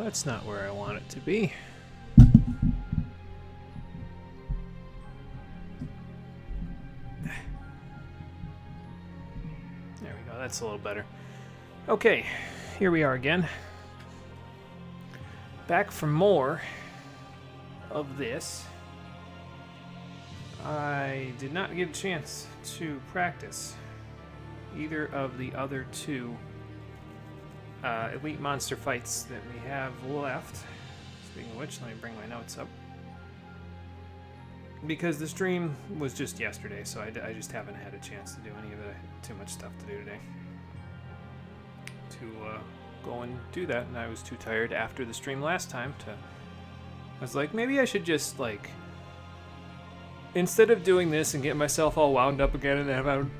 that's not where I want it to be. There we go, that's a little better. Okay, here we are again. Back for more of this. I did not get a chance to practice either of the other two elite monster fights that we have left. Speaking of which, let me bring my notes up. Because the stream was just yesterday, so I just haven't had a chance to do any of the too much stuff to do today. To go and do that, and I was too tired after the stream last time to... I was like, maybe I should just, like... Instead of doing this and getting myself all wound up again and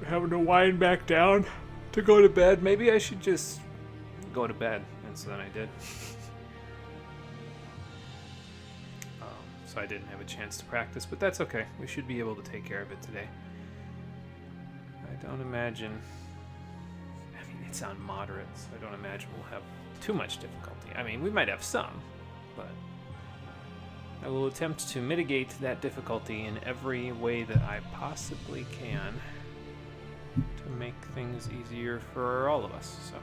having to wind back down to go to bed, maybe I should just go to bed. And so then I did. So I didn't have a chance to practice, but that's okay. We should be able to take care of it today. I don't imagine... I mean, it's on moderate, so I don't imagine we'll have too much difficulty. I mean, we might have some, but... I will attempt to mitigate that difficulty in every way that I possibly can to make things easier for all of us. So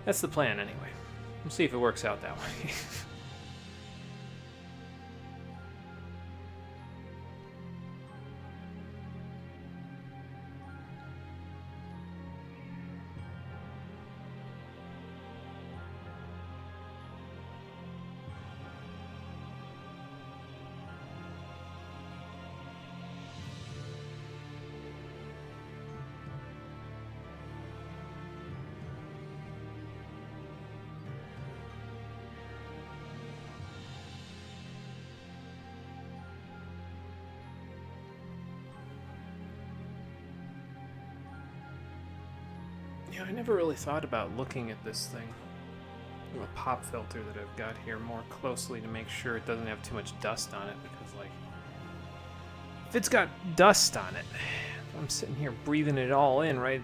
that's the plan anyway. We'll see if it works out that way. Yeah, I never really thought about looking at this thing, a pop filter that I've got here, more closely to make sure it doesn't have too much dust on it, because, like, if it's got dust on it, I'm sitting here breathing it all in, right,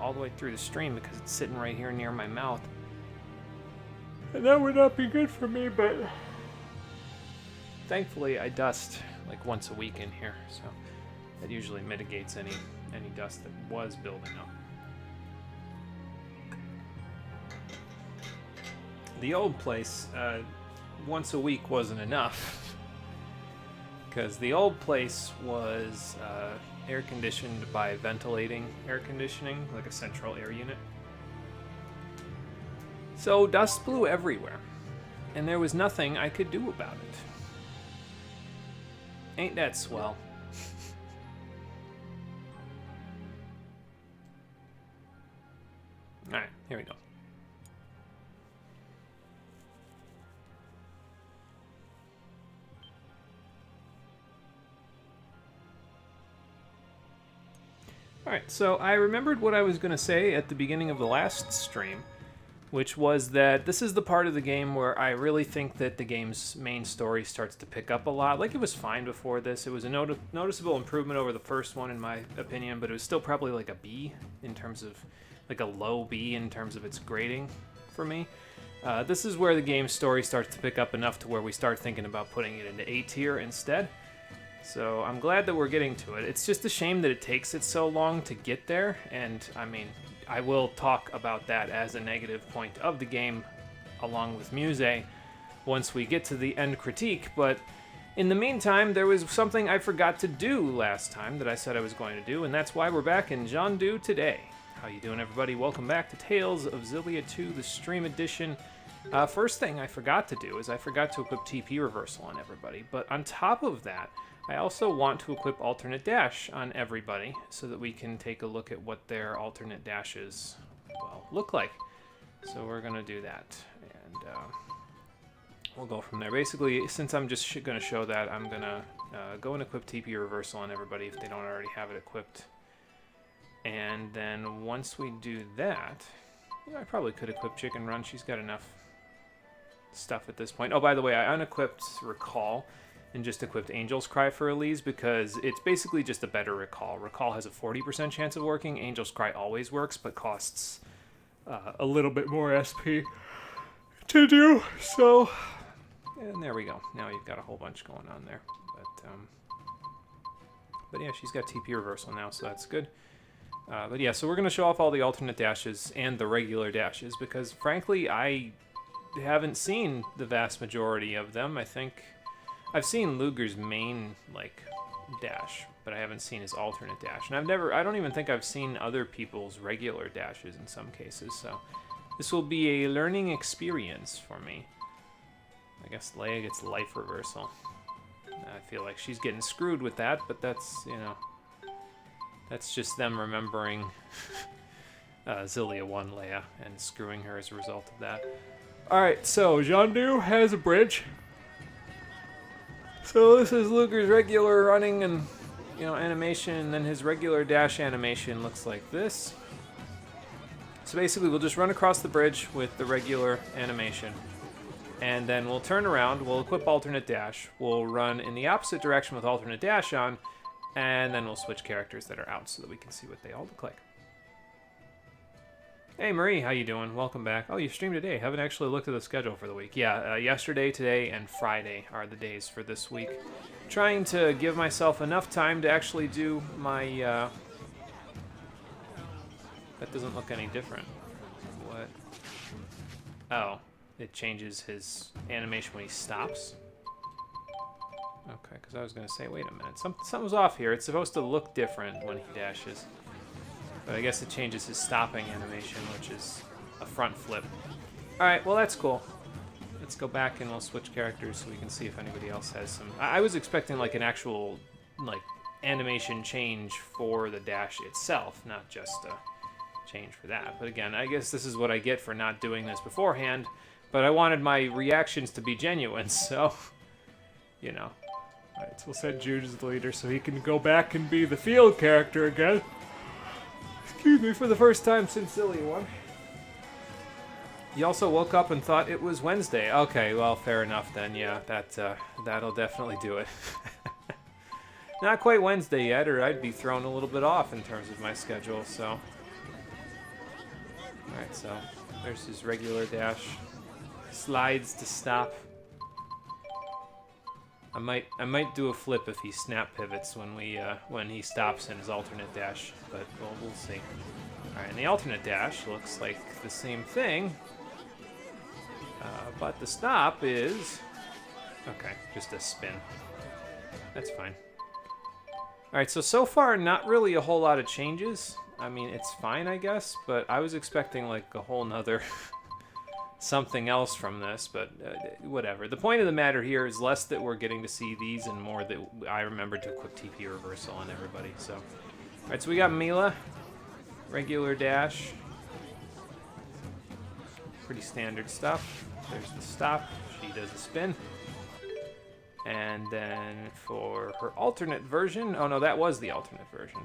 all the way through the stream, because it's sitting right here near my mouth. And that would not be good for me, but thankfully I dust like once a week in here, so that usually mitigates any dust that was building up. The old place, once a week wasn't enough, because the old place was air conditioned by ventilating air conditioning, like a central air unit. So dust blew everywhere, and there was nothing I could do about it. Ain't that swell? Alright, here we go. Alright, so I remembered what I was going to say at the beginning of the last stream, which was that this is the part of the game where I really think that the game's main story starts to pick up a lot. Like, it was fine before this. It was a noticeable improvement over the first one, in my opinion, but it was still probably like a B in terms of, like a low B in terms of its grading for me. This is where the game's story starts to pick up enough to where we start thinking about putting it into A tier instead. So I'm glad that we're getting to it. It's just a shame that it takes it so long to get there, and I mean, I will talk about that as a negative point of the game along with Muse once we get to the end critique, but in the meantime, there was something I forgot to do last time that I said I was going to do, and that's why we're back in Jeondu today. How you doing, everybody? Welcome back to Tales of Xillia 2, the stream edition. First thing I forgot to do is I forgot to equip TP reversal on everybody, but on top of that, I also want to equip alternate dash on everybody so that we can take a look at what their alternate dashes, well, look like. So we're going to do that, and we'll go from there. Basically, since I'm just going to show that, I'm going to go and equip TP reversal on everybody if they don't already have it equipped. And then once we do that, I probably could equip Chicken Run. She's got enough stuff at this point. Oh, by the way, I unequipped Recall and just equipped Angel's Cry for Elise because it's basically just a better Recall. Recall has a 40% chance of working. Angel's Cry always works, but costs a little bit more SP. to do. So, and there we go. Now you've got a whole bunch going on there. But yeah, she's got TP reversal now, so that's good. But yeah, so we're going to show off all the alternate dashes and the regular dashes, because frankly, I haven't seen the vast majority of them. I think I've seen Luger's main, like, dash, but I haven't seen his alternate dash. And I don't even think I've seen other people's regular dashes in some cases, so this will be a learning experience for me. I guess Leia gets life reversal. I feel like she's getting screwed with that, but that's, you know, that's just them remembering Xillia 1 Leia and screwing her as a result of that. Alright, so Zhandu has a bridge. So this is Luger's regular running and, you know, animation, and then his regular dash animation looks like this. So basically we'll just run across the bridge with the regular animation. And then we'll turn around, we'll equip alternate dash, we'll run in the opposite direction with alternate dash on, and then we'll switch characters that are out so that we can see what they all look like. Hey Marie, how you doing? Welcome back. Oh, you streamed today. Haven't actually looked at the schedule for the week. Yeah, yesterday, today, and Friday are the days for this week. Trying to give myself enough time to actually do my, That doesn't look any different. What? Oh. It changes his animation when he stops. Okay, because I was going to say, wait a minute, something's off here. It's supposed to look different when he dashes. But I guess it changes his stopping animation, which is a front flip. Alright, well that's cool. Let's go back and we'll switch characters so we can see if anybody else has some... I was expecting like an actual, like, animation change for the dash itself, not just a change for that. But again, I guess this is what I get for not doing this beforehand. But I wanted my reactions to be genuine, so, you know. Alright, so we'll send Jude as the leader so he can go back and be the field character again. Excuse me, for the first time since Xillia 1. You also woke up and thought it was Wednesday. Okay, well, fair enough then. Yeah, that'll definitely do it. Not quite Wednesday yet, or I'd be thrown a little bit off in terms of my schedule, so. Alright, so there's his regular dash. Slides to stop. I might do a flip if he snap pivots when he stops in his alternate dash, but we'll see. All right, and the alternate dash looks like the same thing, but the stop is okay, just a spin. That's fine. All right, so far not really a whole lot of changes. I mean, it's fine, I guess, but I was expecting like a whole nother. Something else from this, but whatever. The point of the matter here is less that we're getting to see these and more that I remembered to equip TP reversal on everybody. So, all right, so we got Mila, regular dash, pretty standard stuff. There's the stop. She does a spin, and then for her alternate version, oh no, that was the alternate version.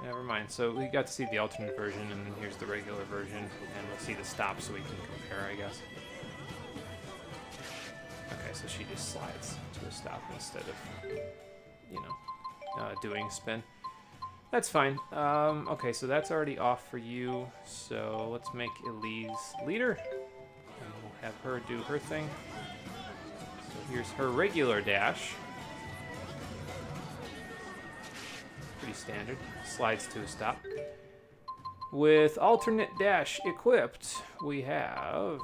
Never mind. So we got to see the alternate version, and then here's the regular version, and we'll see the stop so we can compare, I guess. Okay, so she just slides to a stop instead of, you know, doing a spin. That's fine. Okay, so that's already off for you. So let's make Elise leader, and we'll have her do her thing. So here's her regular dash. Pretty standard. Slides to a stop. With alternate dash equipped, we have...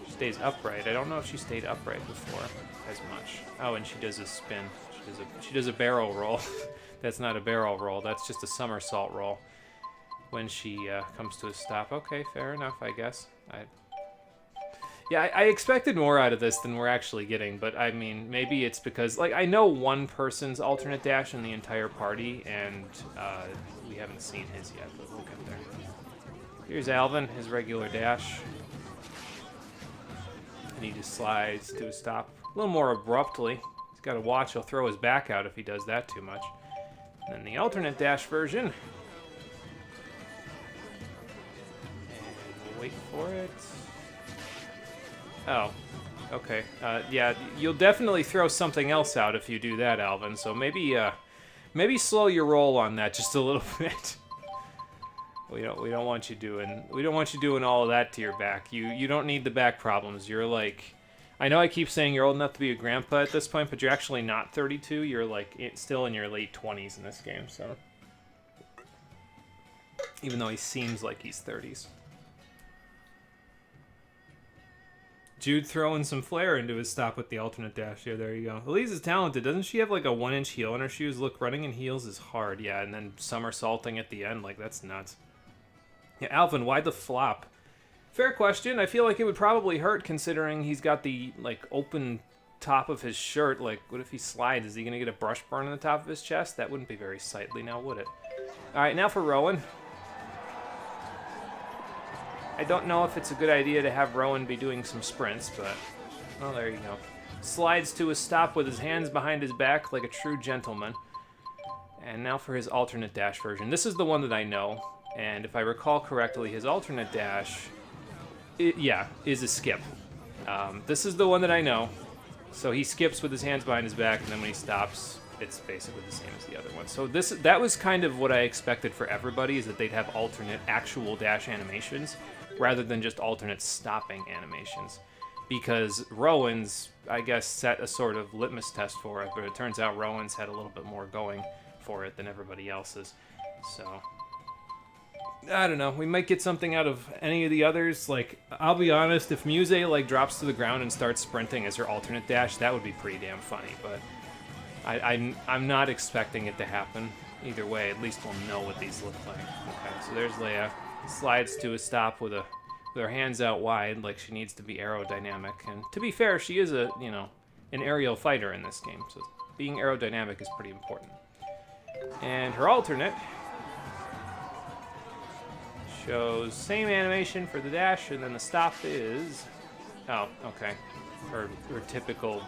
She stays upright. I don't know if she stayed upright before as much. Oh, and she does a spin. She does a barrel roll. That's not a barrel roll. That's just a somersault roll when she comes to a stop. Okay, fair enough, I guess. Yeah, I expected more out of this than we're actually getting, but I mean, maybe it's because, like, I know one person's alternate dash in the entire party, and we haven't seen his yet, but we'll get there. Here's Alvin, his regular dash. And he just slides to a stop a little more abruptly. He's got to watch, he'll throw his back out if he does that too much. And then the alternate dash version. And we'll wait for it. Oh, okay. Yeah, you'll definitely throw something else out if you do that, Alvin. So maybe slow your roll on that just a little bit. We don't want you doing all of that to your back. You don't need the back problems. You're like, I know I keep saying you're old enough to be a grandpa at this point, but you're actually not 32. You're like still in your late 20s in this game. So even though he seems like he's 30s. Jude throwing some flair into his stop with the alternate dash. Yeah, there you go. Elise is talented. Doesn't she have like a 1-inch heel on her shoes? Look, running in heels is hard. Yeah, and then somersaulting at the end, like that's nuts. Yeah, Alvin, why the flop? Fair question. I feel like it would probably hurt considering he's got the like open top of his shirt. Like, what if he slides? Is he gonna get a brush burn on the top of his chest? That wouldn't be very sightly now, would it? All right, now for Rowan. I don't know if it's a good idea to have Rowan be doing some sprints, but oh, there you go. Slides to a stop with his hands behind his back like a true gentleman. And now for his alternate dash version. This is the one that I know. And if I recall correctly, his alternate dash, is a skip. This is the one that I know. So he skips with his hands behind his back, and then when he stops, it's basically the same as the other one. So that was kind of what I expected for everybody, is that they'd have alternate actual dash animations, rather than just alternate stopping animations. Because Rowan's, I guess, set a sort of litmus test for it, but it turns out Rowan's had a little bit more going for it than everybody else's. So I don't know. We might get something out of any of the others. Like, I'll be honest, if Muse like drops to the ground and starts sprinting as her alternate dash, that would be pretty damn funny. But I'm not expecting it to happen. Either way, at least we'll know what these look like. Okay, so there's Leia. Slides to a stop with her hands out wide, like she needs to be aerodynamic. And to be fair, she is an aerial fighter in this game, so being aerodynamic is pretty important. And her alternate shows same animation for the dash, and then the stop is, oh, okay, her typical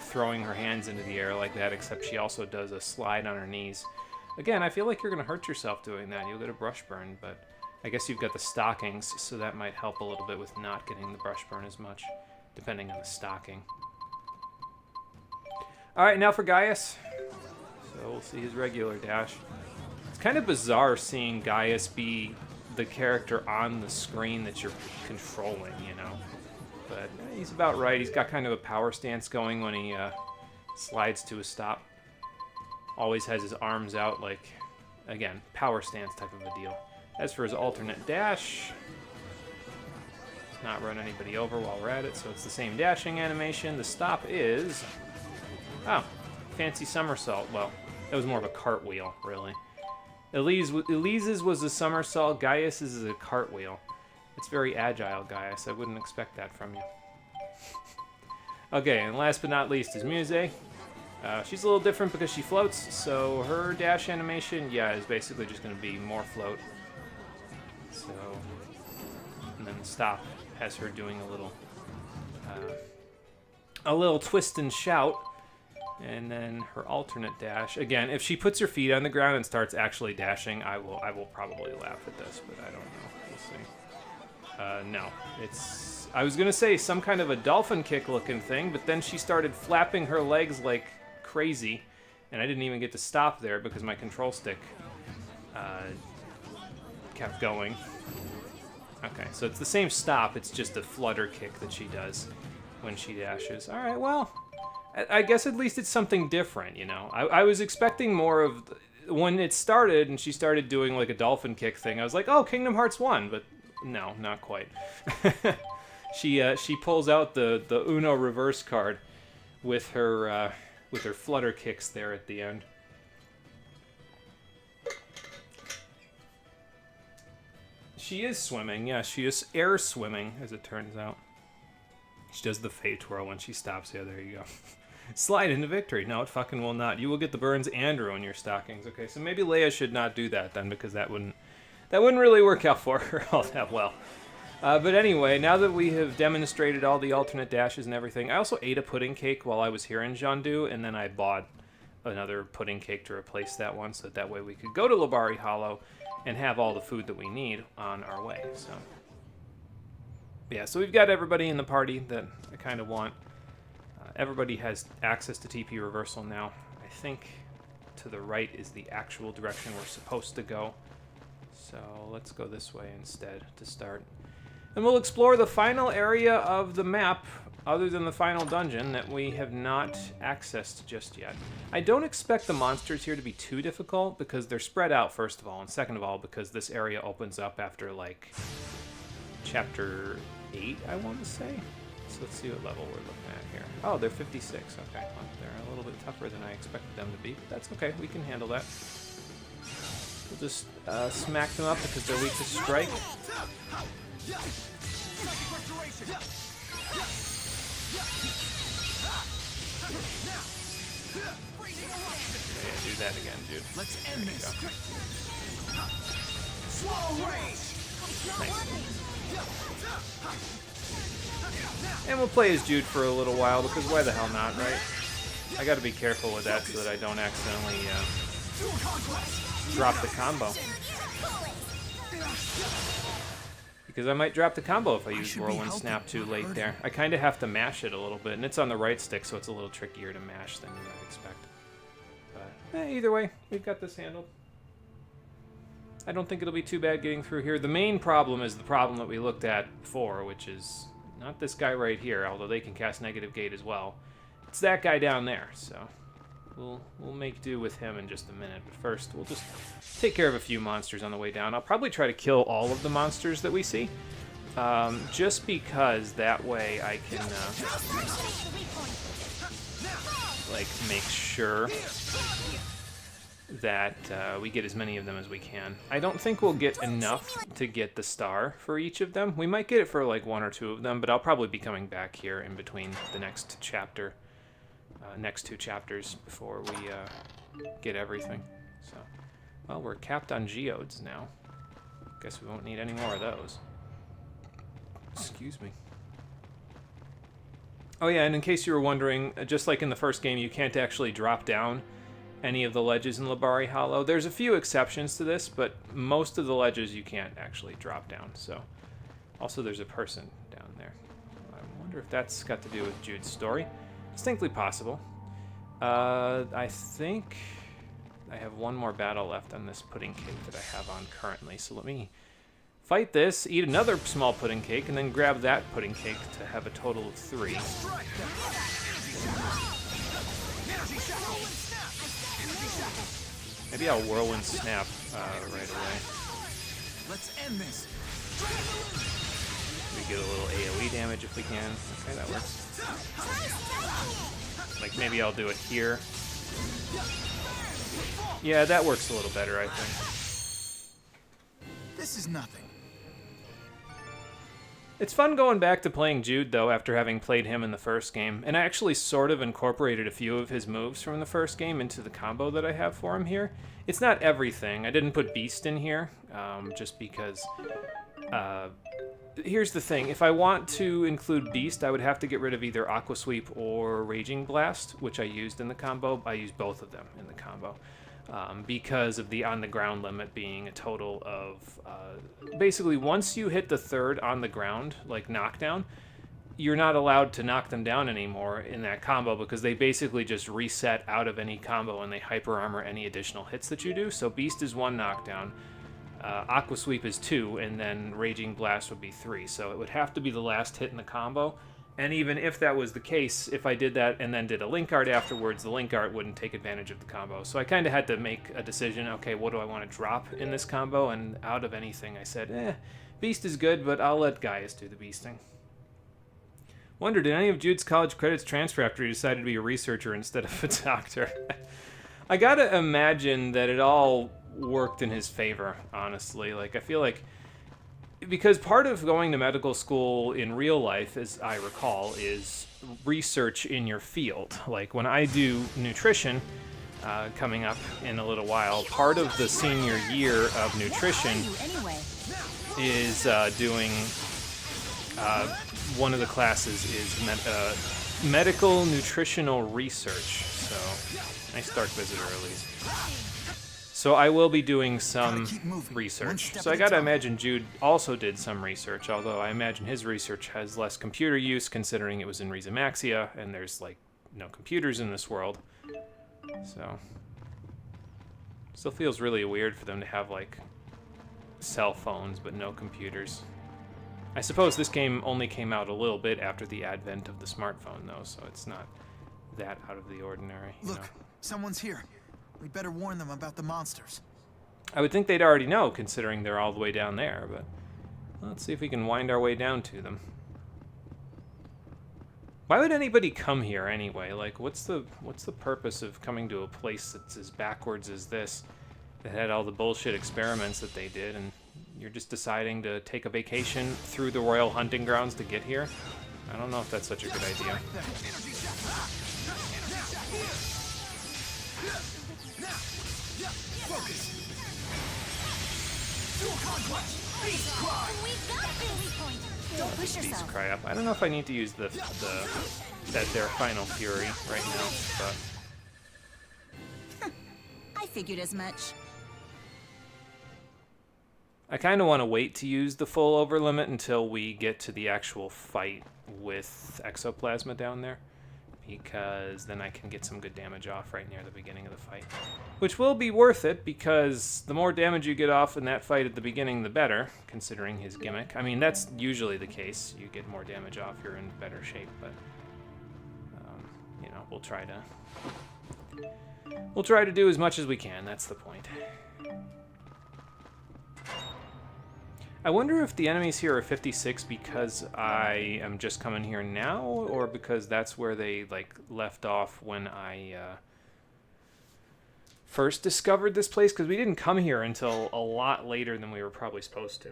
throwing her hands into the air like that, except she also does a slide on her knees. Again, I feel like you're going to hurt yourself doing that. You'll get a brush burn, but I guess you've got the stockings, so that might help a little bit with not getting the brush burn as much, depending on the stocking. All right, now for Gaius. So we'll see his regular dash. It's kind of bizarre seeing Gaius be the character on the screen that you're controlling, But he's about right. He's got kind of a power stance going when he slides to a stop. Always has his arms out, like, again, power stance type of a deal. As for his alternate dash, let's not run anybody over while we're at it, so it's the same dashing animation. The stop is, oh, fancy somersault. Well, that was more of a cartwheel, really. Elise's was a somersault. Gaius's is a cartwheel. It's very agile, Gaius. I wouldn't expect that from you. Okay, and last but not least is Muse. She's a little different because she floats, so her dash animation, is basically just going to be more float. So, and then the stop has her doing a little twist and shout. And then her alternate dash. Again, if she puts her feet on the ground and starts actually dashing, I will probably laugh at this, but I don't know. We'll see. No, it's, I was gonna say some kind of a dolphin kick looking thing, but then she started flapping her legs like crazy, and I didn't even get to stop there because my control stick kept going. Okay, so it's the same stop, it's just a flutter kick that she does when she dashes. All right, well, I guess at least it's something different, I was expecting more of, when it started and she started doing like a dolphin kick thing, I was like, oh, Kingdom Hearts 1, but no, not quite. She pulls out the Uno reverse card with her flutter kicks there at the end. She is swimming, yeah, she is air swimming, as it turns out. She does the fade twirl when she stops. Yeah, there you go. Slide into victory. No, it fucking will not. You will get the burns and ruin your stockings. Okay, so maybe Leia should not do that then, because that wouldn't really work out for her all that well. But anyway, now that we have demonstrated all the alternate dashes and everything, I also ate a pudding cake while I was here in Jiandu, and then I bought another pudding cake to replace that one, so that way we could go to Labari Hollow and have all the food that we need on our way. So yeah, so we've got everybody in the party that I kind of want. Everybody has access to TP reversal now. I think to the right is the actual direction we're supposed to go. So let's go this way instead to start. And we'll explore the final area of the map, other than the final dungeon, that we have not accessed just yet. I don't expect the monsters here to be too difficult, because they're spread out, first of all, and second of all, because this area opens up after, like, chapter 8, I want to say. So let's see what level we're looking at here. Oh, they're 56. Okay, well, they're a little bit tougher than I expected them to be, but that's okay. We can handle that. We'll just smack them up because they're weak to strike. Yeah, do that again, dude. Let's end this. Nice. And we'll play as Jude for a little while, because why the hell not, right? I gotta be careful with that so that I don't accidentally drop the combo. Because I might drop the combo if I use Whirlwind Snap too late there. I kind of have to mash it a little bit, and it's on the right stick, so it's a little trickier to mash than you might expect. But either way, we've got this handled. I don't think it'll be too bad getting through here. The main problem is the problem that we looked at before, which is not this guy right here, although they can cast Negative Gate as well. It's that guy down there, so we'll make do with him in just a minute. But first, we'll just take care of a few monsters on the way down. I'll probably try to kill all of the monsters that we see, just because that way I can like make sure that we get as many of them as we can. I don't think we'll get enough to get the star for each of them. We might get it for like 1 or 2 of them, but I'll probably be coming back here in between the next chapter, next 2 chapters before we get everything. So, well, we're capped on geodes now. Guess we won't need any more of those. Excuse me. Oh yeah, and in case you were wondering, just like in the first game, you can't actually drop down any of the ledges in Labari Hollow. There's a few exceptions to this, but most of the ledges you can't actually drop down. So, also there's a person down there. I wonder if that's got to do with Jude's story. Distinctly possible. I think I have one more battle left on this pudding cake that I have on currently. So let me fight this, eat another small pudding cake, and then grab that pudding cake to have a total of 3. Maybe I'll Whirlwind Snap right away. Let's end this. We get a little AoE damage if we can. Okay, that works. Like maybe I'll do it here. Yeah, that works a little better, I think. This is nothing. It's fun going back to playing Jude, though, after having played him in the first game. And I actually sort of incorporated a few of his moves from the first game into the combo that I have for him here. It's not everything. I didn't put Beast in here, just because... here's the thing. If I want to include Beast, I would have to get rid of either Aqua Sweep or Raging Blast, which I used in the combo. I used both of them in the combo. Because of the on-the-ground limit being a total of... basically, once you hit the 3rd on-the-ground, like knockdown, you're not allowed to knock them down anymore in that combo because they basically just reset out of any combo and they hyper-armor any additional hits that you do. So Beast is 1 knockdown, Aqua Sweep is 2, and then Raging Blast would be 3. So it would have to be the last hit in the combo. And even if that was the case, if I did that and then did a link art afterwards, the link art wouldn't take advantage of the combo. So I kind of had to make a decision, okay, what do I want to drop in this combo? And out of anything, I said, Beast is good, but I'll let Gaius do the beasting. Wonder, did any of Jude's college credits transfer after he decided to be a researcher instead of a doctor? I gotta imagine that it all worked in his favor, honestly. Like, I feel like... Because part of going to medical school in real life, as I recall, is research in your field. Like when I do nutrition, coming up in a little while, part of the senior year of nutrition is doing, one of the classes is medical nutritional research. So, nice Dark Visitor at least. So I will be doing some research. So I gotta imagine Jude also did some research, although I imagine his research has less computer use considering it was in Rizamaxia, and there's like no computers in this world. So still feels really weird for them to have like cell phones, but no computers. I suppose this game only came out a little bit after the advent of the smartphone, though, so it's not that out of the ordinary. Look, someone's here. We'd better warn them about the monsters. I would think they'd already know, considering they're all the way down there, but let's see if we can wind our way down to them. Why would anybody come here anyway? Like, what's the purpose of coming to a place that's as backwards as this, that had all the bullshit experiments that they did, and you're just deciding to take a vacation through the royal hunting grounds to get here? I don't know if that's such a good idea. Don't push Beast yourself. cry up. I don't know if I need to use their final fury right now, but I figured as much. I kind of want to wait to use the full over limit until we get to the actual fight with Exoplasma down there, because then I can get some good damage off right near the beginning of the fight, which will be worth it, because the more damage you get off in that fight at the beginning, the better, considering his gimmick. I mean, that's usually the case. You get more damage off, you're in better shape, but you know, we'll try to do as much as we can. That's the point. I wonder if the enemies here are 56 because I am just coming here now, or because that's where they like left off when I first discovered this place, because we didn't come here until a lot later than we were probably supposed to.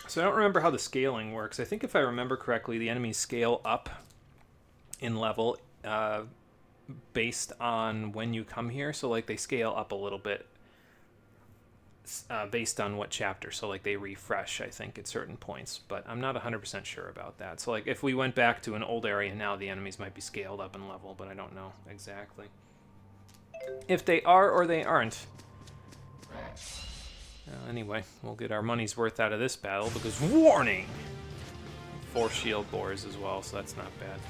So I don't remember how the scaling works. I think if I remember correctly, the enemies scale up in level based on when you come here. So like they scale up a little bit based on what chapter. So like they refresh, I think, at certain points, but I'm not 100% sure about that. So like if we went back to an old area now, the enemies might be scaled up in level, but I don't know exactly if they are or they aren't. Anyway, we'll get our money's worth out of this battle, because warning! 4 shield bores as well, so that's not bad.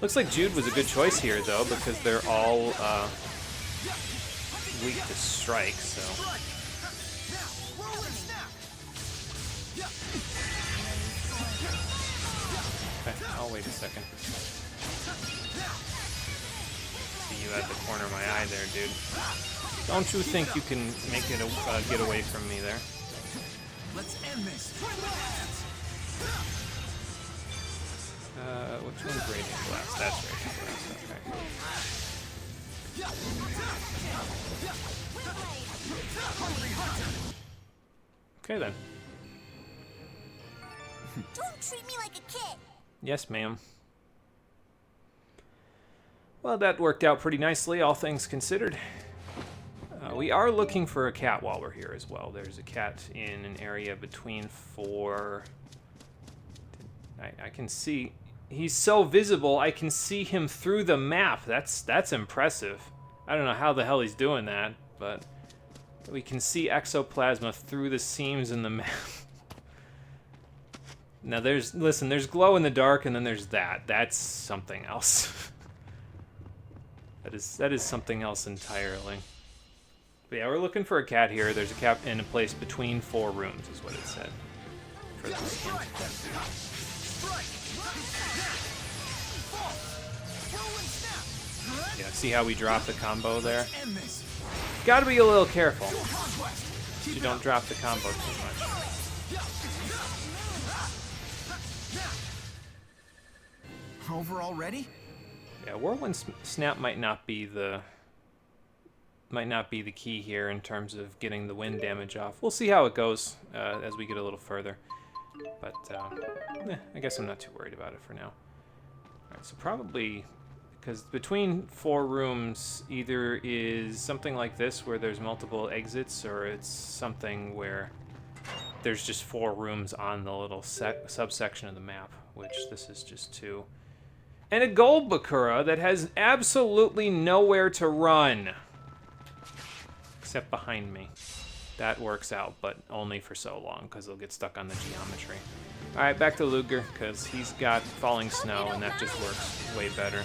Looks like Jude was a good choice here, though, because they're all weak to strike, so... Okay, I'll wait a second. See you at the corner of my eye there, dude. Don't you think you can make it get away from me there? Let's end this. Which one's Radiant Blast? That's Radiant Blast, okay. Okay then. Don't treat me like a kid. Yes, ma'am. Well, that worked out pretty nicely, all things considered. We are looking for a cat while we're here as well. There's a cat in an area between 4... I can see... He's so visible, I can see him through the map. That's impressive. I don't know how the hell he's doing that, but we can see Exoplasma through the seams in the map. Now there's glow in the dark, and then there's that. That's something else. that is something else entirely. But yeah, we're looking for a cat here. There's a cat in a place between 4 rooms, is what it said. For this hint. Yeah, see how we drop the combo there? Gotta be a little careful. You don't drop the combo too much. Over already? Yeah, Whirlwind Snap might not be the key here in terms of getting the wind damage off. We'll see how it goes as we get a little further. But I guess I'm not too worried about it for now. Alright, so probably, because between 4 rooms either is something like this where there's multiple exits, or it's something where there's just 4 rooms on the little subsection of the map, which this is just 2. And a gold Bakura that has absolutely nowhere to run. Except behind me. That works out, but only for so long, because he'll get stuck on the geometry. Alright, back to Luger, because he's got Falling Snow, and that just works way better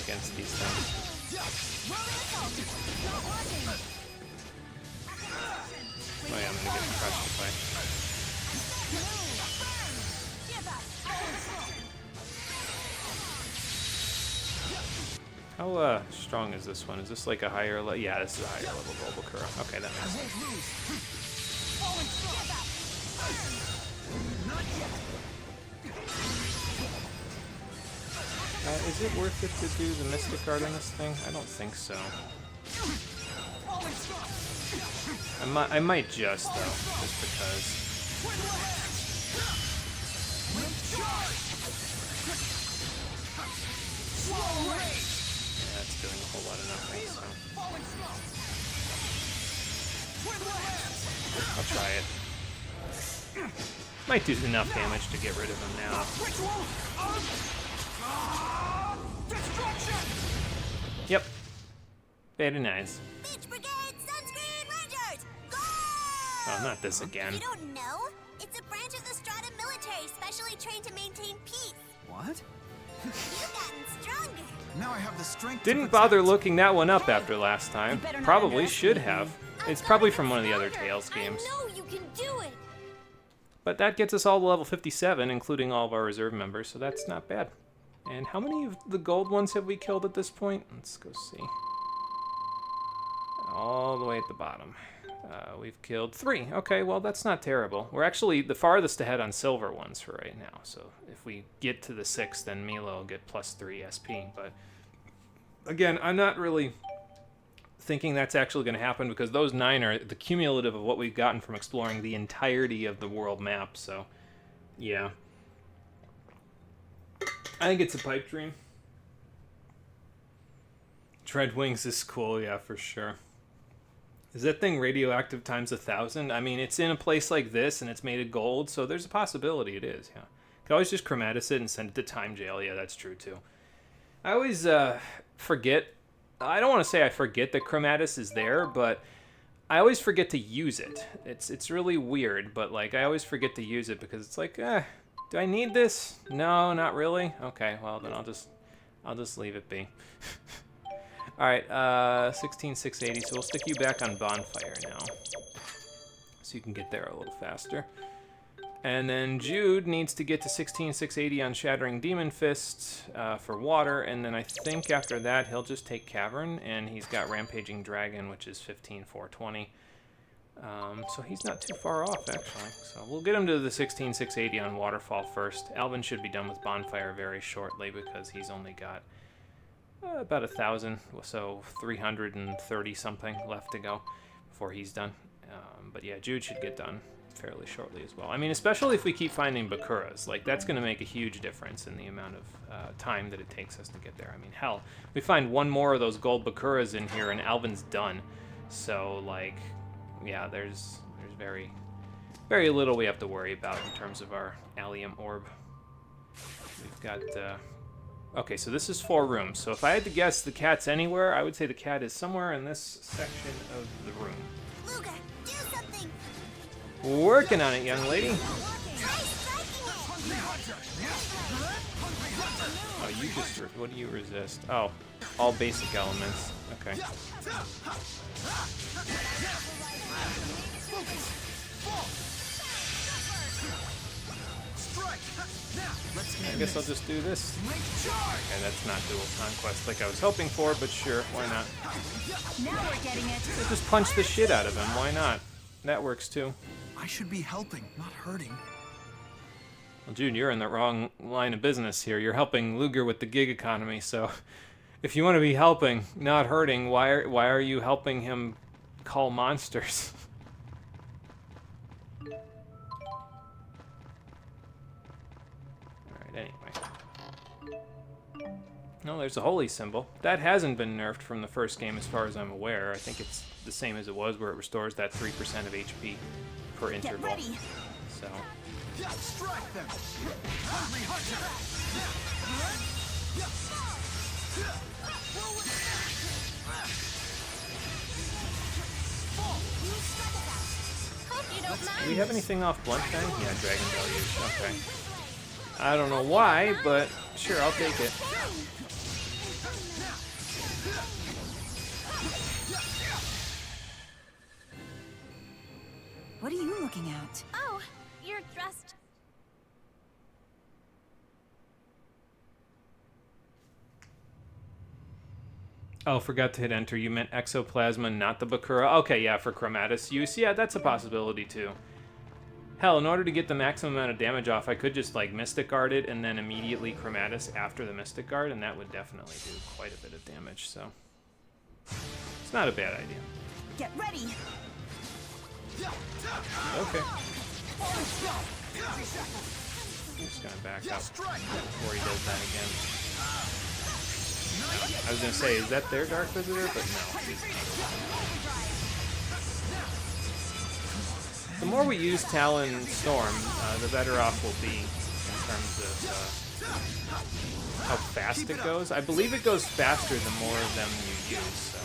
against these things. gonna get crushed if I... How strong is this one? Is this like a higher level? Yeah, this is a higher level Bulbakura. Okay, that makes sense. Is it worth it to do the Mystic Art on this thing? I don't think so. I might just, though, just because. Yeah, it's doing a whole lot of nothing, so. I'll try it. Might do enough damage to get rid of him now. Yep. Very nice. Beach Brigade, Sunscreen Rangers, go! Oh, not this again. You don't know? It's a branch of the Strata military specially trained to maintain peace. What? You've gotten stronger. Now I have the strength Didn't to bother protect. looking that one up after last time. better not Probably should underestimate have. It's probably from one of the other Tales games. I know you can do it. But that gets us all to level 57, including all of our reserve members, so that's not bad. And how many of the gold ones have we killed at this point? Let's go see. All the way at the bottom. We've killed 3. Okay, well, that's not terrible. We're actually the farthest ahead on silver ones for right now, so if we get to the 6, then Milo will get plus 3 SP. But again, I'm not really thinking that's actually going to happen because those 9 are the cumulative of what we've gotten from exploring the entirety of the world map, so yeah. I think it's a pipe dream. Tread Wings is cool, yeah, for sure. Is that thing radioactive times 1,000? I mean, it's in a place like this, and it's made of gold, so there's a possibility it is, yeah. You can always just chromatis it and send it to time jail. Yeah, that's true, too. I always forget... I don't want to say I forget that chromatis is there, but I always forget to use it. It's really weird, but, like, I always forget to use it because it's like, do I need this? No, not really. Okay, well then I'll just leave it be. All right, 16,680. So we'll stick you back on bonfire now, so you can get there a little faster. And then Jude needs to get to 16,680 on Shattering Demon Fist for water, and then I think after that he'll just take Cavern, and he's got Rampaging Dragon, which is 15,420. So he's not too far off, actually. So we'll get him to the 16,680 on Waterfall first. Alvin should be done with Bonfire very shortly because he's only got about 1,000, so 330 something left to go before he's done. But yeah, Jude should get done fairly shortly as well. I mean, especially if we keep finding Bakuras. Like, that's going to make a huge difference in the amount of time that it takes us to get there. I mean, hell, we find one more of those gold Bakuras in here and Alvin's done. So, like... yeah, there's very little we have to worry about in terms of our allium orb. We've got, okay, so this is 4 rooms. So if I had to guess the cat's anywhere, I would say the cat is somewhere in this section of the room. Luger, do something. Working on it, young lady. Try striking it. Oh, you just, what do you resist? Oh, all basic elements. Okay. I guess I'll just do this. Okay, that's not dual conquest like I was hoping for, but sure, why not? Now we're getting it. Just punch the shit out of him, why not? That works too. I should be helping, not hurting. Well, Jude, you're in the wrong line of business here. You're helping Luger with the gig economy, so if you want to be helping, not hurting, why are you helping him call monsters? Alright, anyway. No, there's a holy symbol. That hasn't been nerfed from the first game as far as I'm aware. I think it's the same as it was, where it restores that 3% of HP per interval. Get ready. So... Strike them! Hungry hunter! Hope you don't Do mind. we have anything off Blunt Fang? Yeah, Dragon Deluge. Okay. I don't know why, but sure, I'll take it. What are you looking at? Oh, you're dressed. Oh, forgot to hit enter. You meant Exoplasma, not the Bakura. Okay, yeah, for Chromatus use. Yeah, that's a possibility, too. Hell, in order to get the maximum amount of damage off, I could just, like, Mystic Guard it and then immediately Chromatus after the Mystic Guard, and that would definitely do quite a bit of damage, so... It's not a bad idea. Get ready! Okay. Just gonna back up before he does that again. I was gonna say, is that their Dark Visitor? But no. The more we use Talon Storm, the better off we'll be in terms of how fast it goes. I believe it goes faster the more of them you use, so.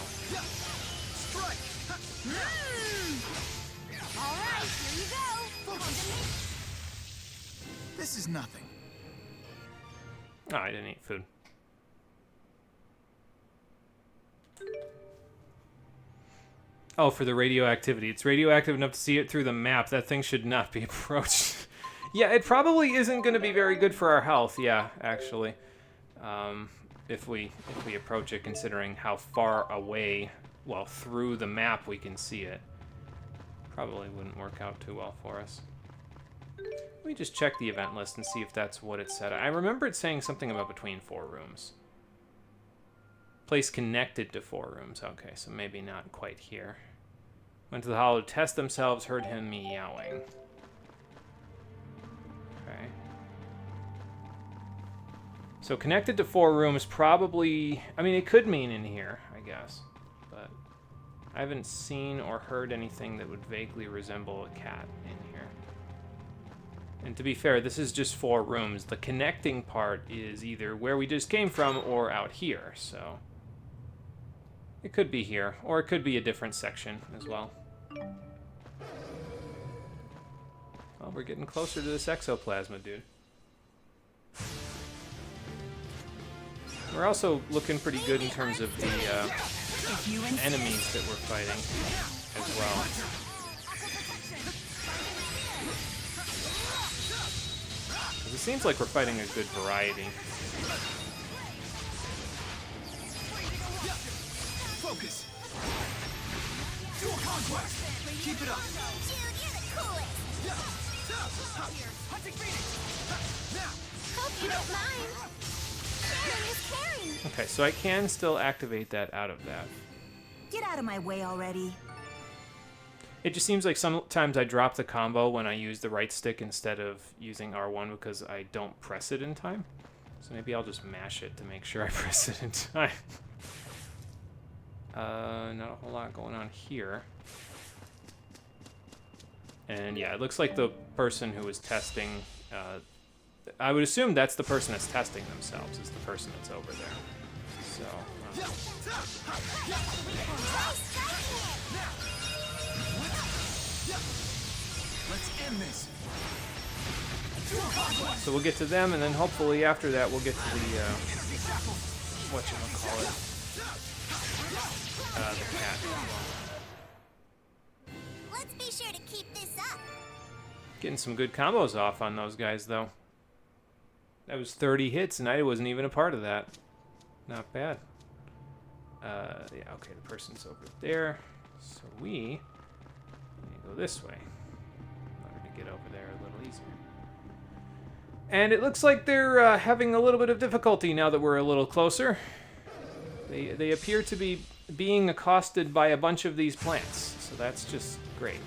Alright, here you go. This is nothing. Oh, I didn't eat food. Oh, for the radioactivity. It's radioactive enough to see it through the map. That thing should not be approached. Yeah, it probably isn't going to be very good for our health. Yeah, actually. If we approach it, considering how far away, well, through the map we can see it. Probably wouldn't work out too well for us. Let me just check the event list and see if that's what it said. I remember it saying something about between 4 rooms. Place connected to 4 rooms. Okay, so maybe not quite here. Went to the hollow to test themselves, heard him meowing. Okay. So connected to 4 rooms probably... I mean, it could mean in here, I guess. But I haven't seen or heard anything that would vaguely resemble a cat in here. And to be fair, this is just 4 rooms. The connecting part is either where we just came from or out here, so... It could be here, or it could be a different section as well. Well, we're getting closer to this exoplasma, dude. We're also looking pretty good in terms of the enemies that we're fighting as well. It seems like we're fighting a good variety. Focus. Do a conquest. Keep it up. Dude, you're the coolest. Hope you don't mind. Sharing is caring. Okay, so I can still activate that out of that. Get out of my way already. It just seems like sometimes I drop the combo when I use the right stick instead of using R1 because I don't press it in time. So maybe I'll just mash it to make sure I press it in time. Not a whole lot going on here. And yeah, it looks like the person who was testing, I would assume that's the person that's testing themselves, is the person that's over there. So, Let's end this. so we'll get to them, and then hopefully after that we'll get to the, whatchamacallit, the cat. Let's be sure to keep this up. Getting some good combos off on those guys, though. That was 30 hits, and I wasn't even a part of that. Not bad. Yeah, okay, the person's over there. So we need to go this way in order to get over there a little easier. And it looks like they're having a little bit of difficulty now that we're a little closer. They appear to be being accosted by a bunch of these plants, so that's just great.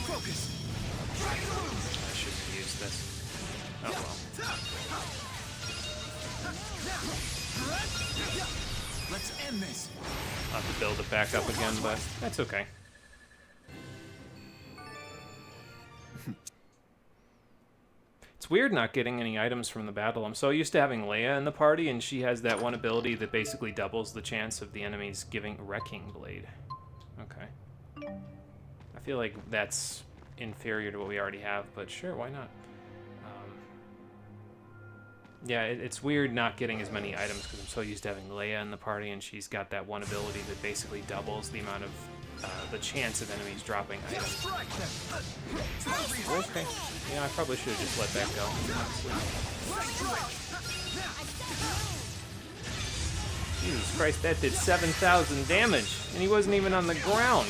Focus. I shouldn't have used this. Oh well. Let's end this. I'll have to build it back up again, but that's okay. It's weird not getting any items from the battle. I'm so used to having Leia in the party, and she has that one ability that basically doubles the chance of the enemies giving Wrecking Blade. Okay. I feel like that's inferior to what we already have, but sure, why not? Yeah, it's weird not getting as many items because I'm so used to having Leia in the party, and she's got that one ability that basically doubles the amount of the chance of enemies dropping items. Okay. Yeah, I probably should have just let that go. Jesus Christ, that did 7,000 damage, and he wasn't even on the ground.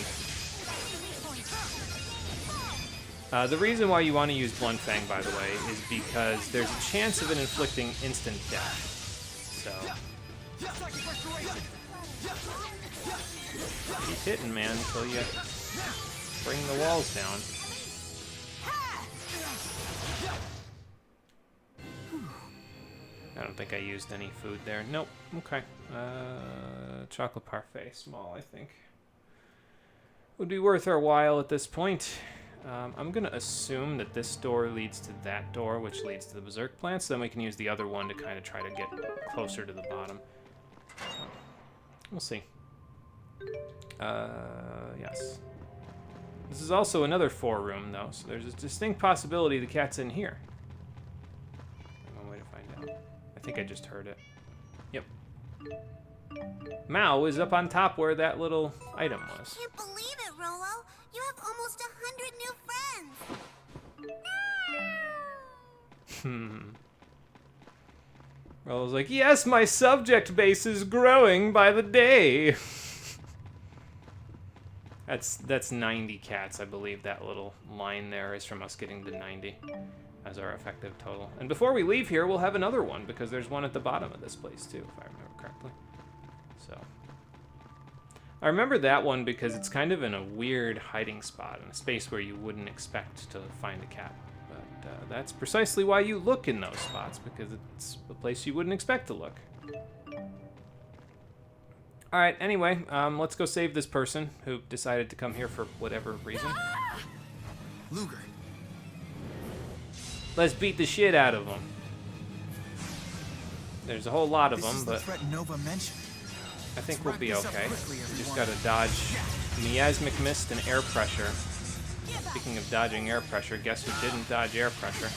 The reason why you want to use Blunt Fang, by the way, is because there's a chance of it inflicting instant death. So keep hitting, man, until you bring the walls down. I don't think I used any food there. Nope. Okay. Chocolate parfait, small, I think. Would be worth our while at this point. I'm going to assume that this door leads to that door, which leads to the Berserk plant, so then we can use the other one to kind of try to get closer to the bottom. We'll see. Yes. This is also another 4-room, though, so there's a distinct possibility the cat's in here. One way to find out. I think I just heard it. Yep. Mao is up on top where that little item was. I can't believe it, Rolo. You have almost 100 new friends. Rolo's like, yes, my subject base is growing by the day. That's 90 cats, I believe. That little line there is from us getting to 90 as our effective total. And before we leave here, we'll have another one, because there's one at the bottom of this place, too, if I remember correctly. So I remember that one because it's kind of in a weird hiding spot, in a space where you wouldn't expect to find a cat. But that's precisely why you look in those spots, because it's a place you wouldn't expect to look. Alright, anyway, let's go save this person who decided to come here for whatever reason. Luger. Let's beat the shit out of them. There's a whole lot of This them, is the but threat Nova mentioned. I think we'll be Let's wrap okay. this up quickly, We just everyone. gotta dodge miasmic mist and air pressure. Speaking of dodging air pressure, guess who didn't dodge air pressure?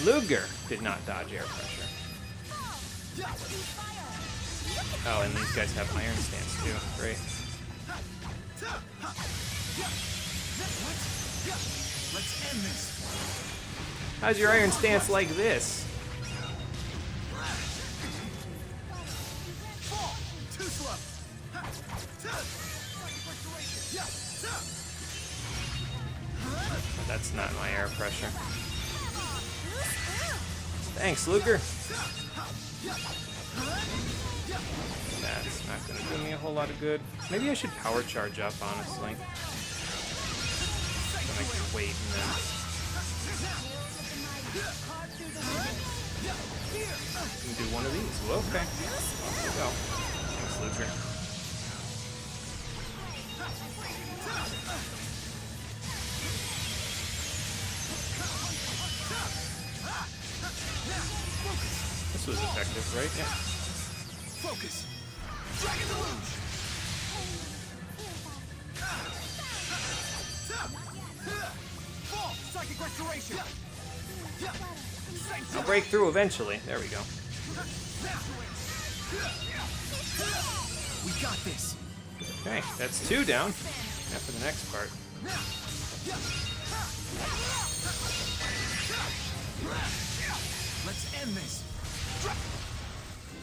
Luger did not dodge air pressure. Oh, and these guys have iron stance too. Great. Let's end this. How's your iron stance like this? Fall. Too slow. That's not my air pressure. Thanks, Luger. That's not gonna do me a whole lot of good. Maybe I should power charge up, honestly. Then I can wait and then... You can do one of these. Well, okay. Off we go. Thanks, Luger. This was effective, right? Yeah. Focus. Dragon Deluge. Fall. Psychic Restoration. I'll break through eventually. There we go. We got this. Okay, that's 2 down. Now for the next part. Let's end this.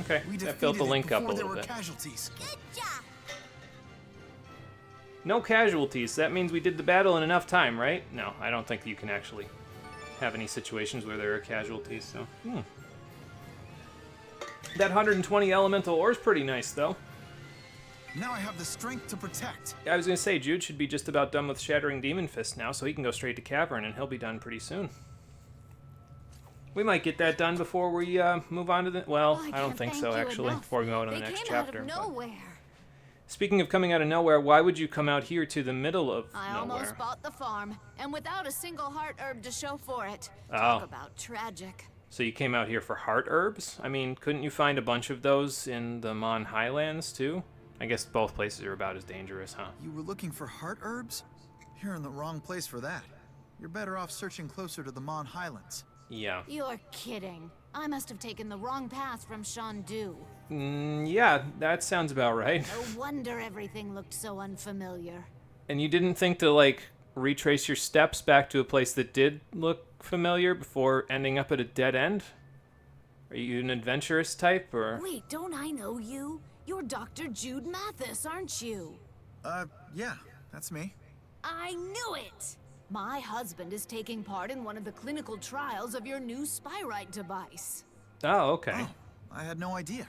Okay, We that built the defeated it link up a before there little were bit. casualties. Good job. No casualties. That means we did the battle in enough time, right? No, I don't think you can actually have any situations where there are casualties, so... That 120 elemental ore is pretty nice, though. Now I have the strength to protect. I was gonna say, Jude should be just about done with Shattering Demon Fist now, so he can go straight to Cavern, and he'll be done pretty soon. We might get that done before we move on to the... Well, I don't think so, actually, before we go on to the next chapter. They came out of nowhere. Speaking of coming out of nowhere, why would you come out here to the middle of I nowhere? almost bought the farm, and without a single heart herb to show for it. Oh. Talk about tragic. So you came out here for heart herbs? I mean, couldn't you find a bunch of those in the Mon Highlands, too? I guess both places are about as dangerous, huh? You were looking for heart herbs? You're in the wrong place for that. You're better off searching closer to the Mon Highlands. Yeah. You're kidding. I must have taken the wrong path from Shandu. Yeah, that sounds about right. No wonder everything looked so unfamiliar. And you didn't think to, like, retrace your steps back to a place that did look familiar before ending up at a dead end? Are you an adventurous type, or...? Wait, don't I know you? You're Dr. Jude Mathis, aren't you? Yeah, that's me. I knew it! My husband is taking part in one of the clinical trials of your new Spyrite device. Oh, okay. Oh, I had no idea.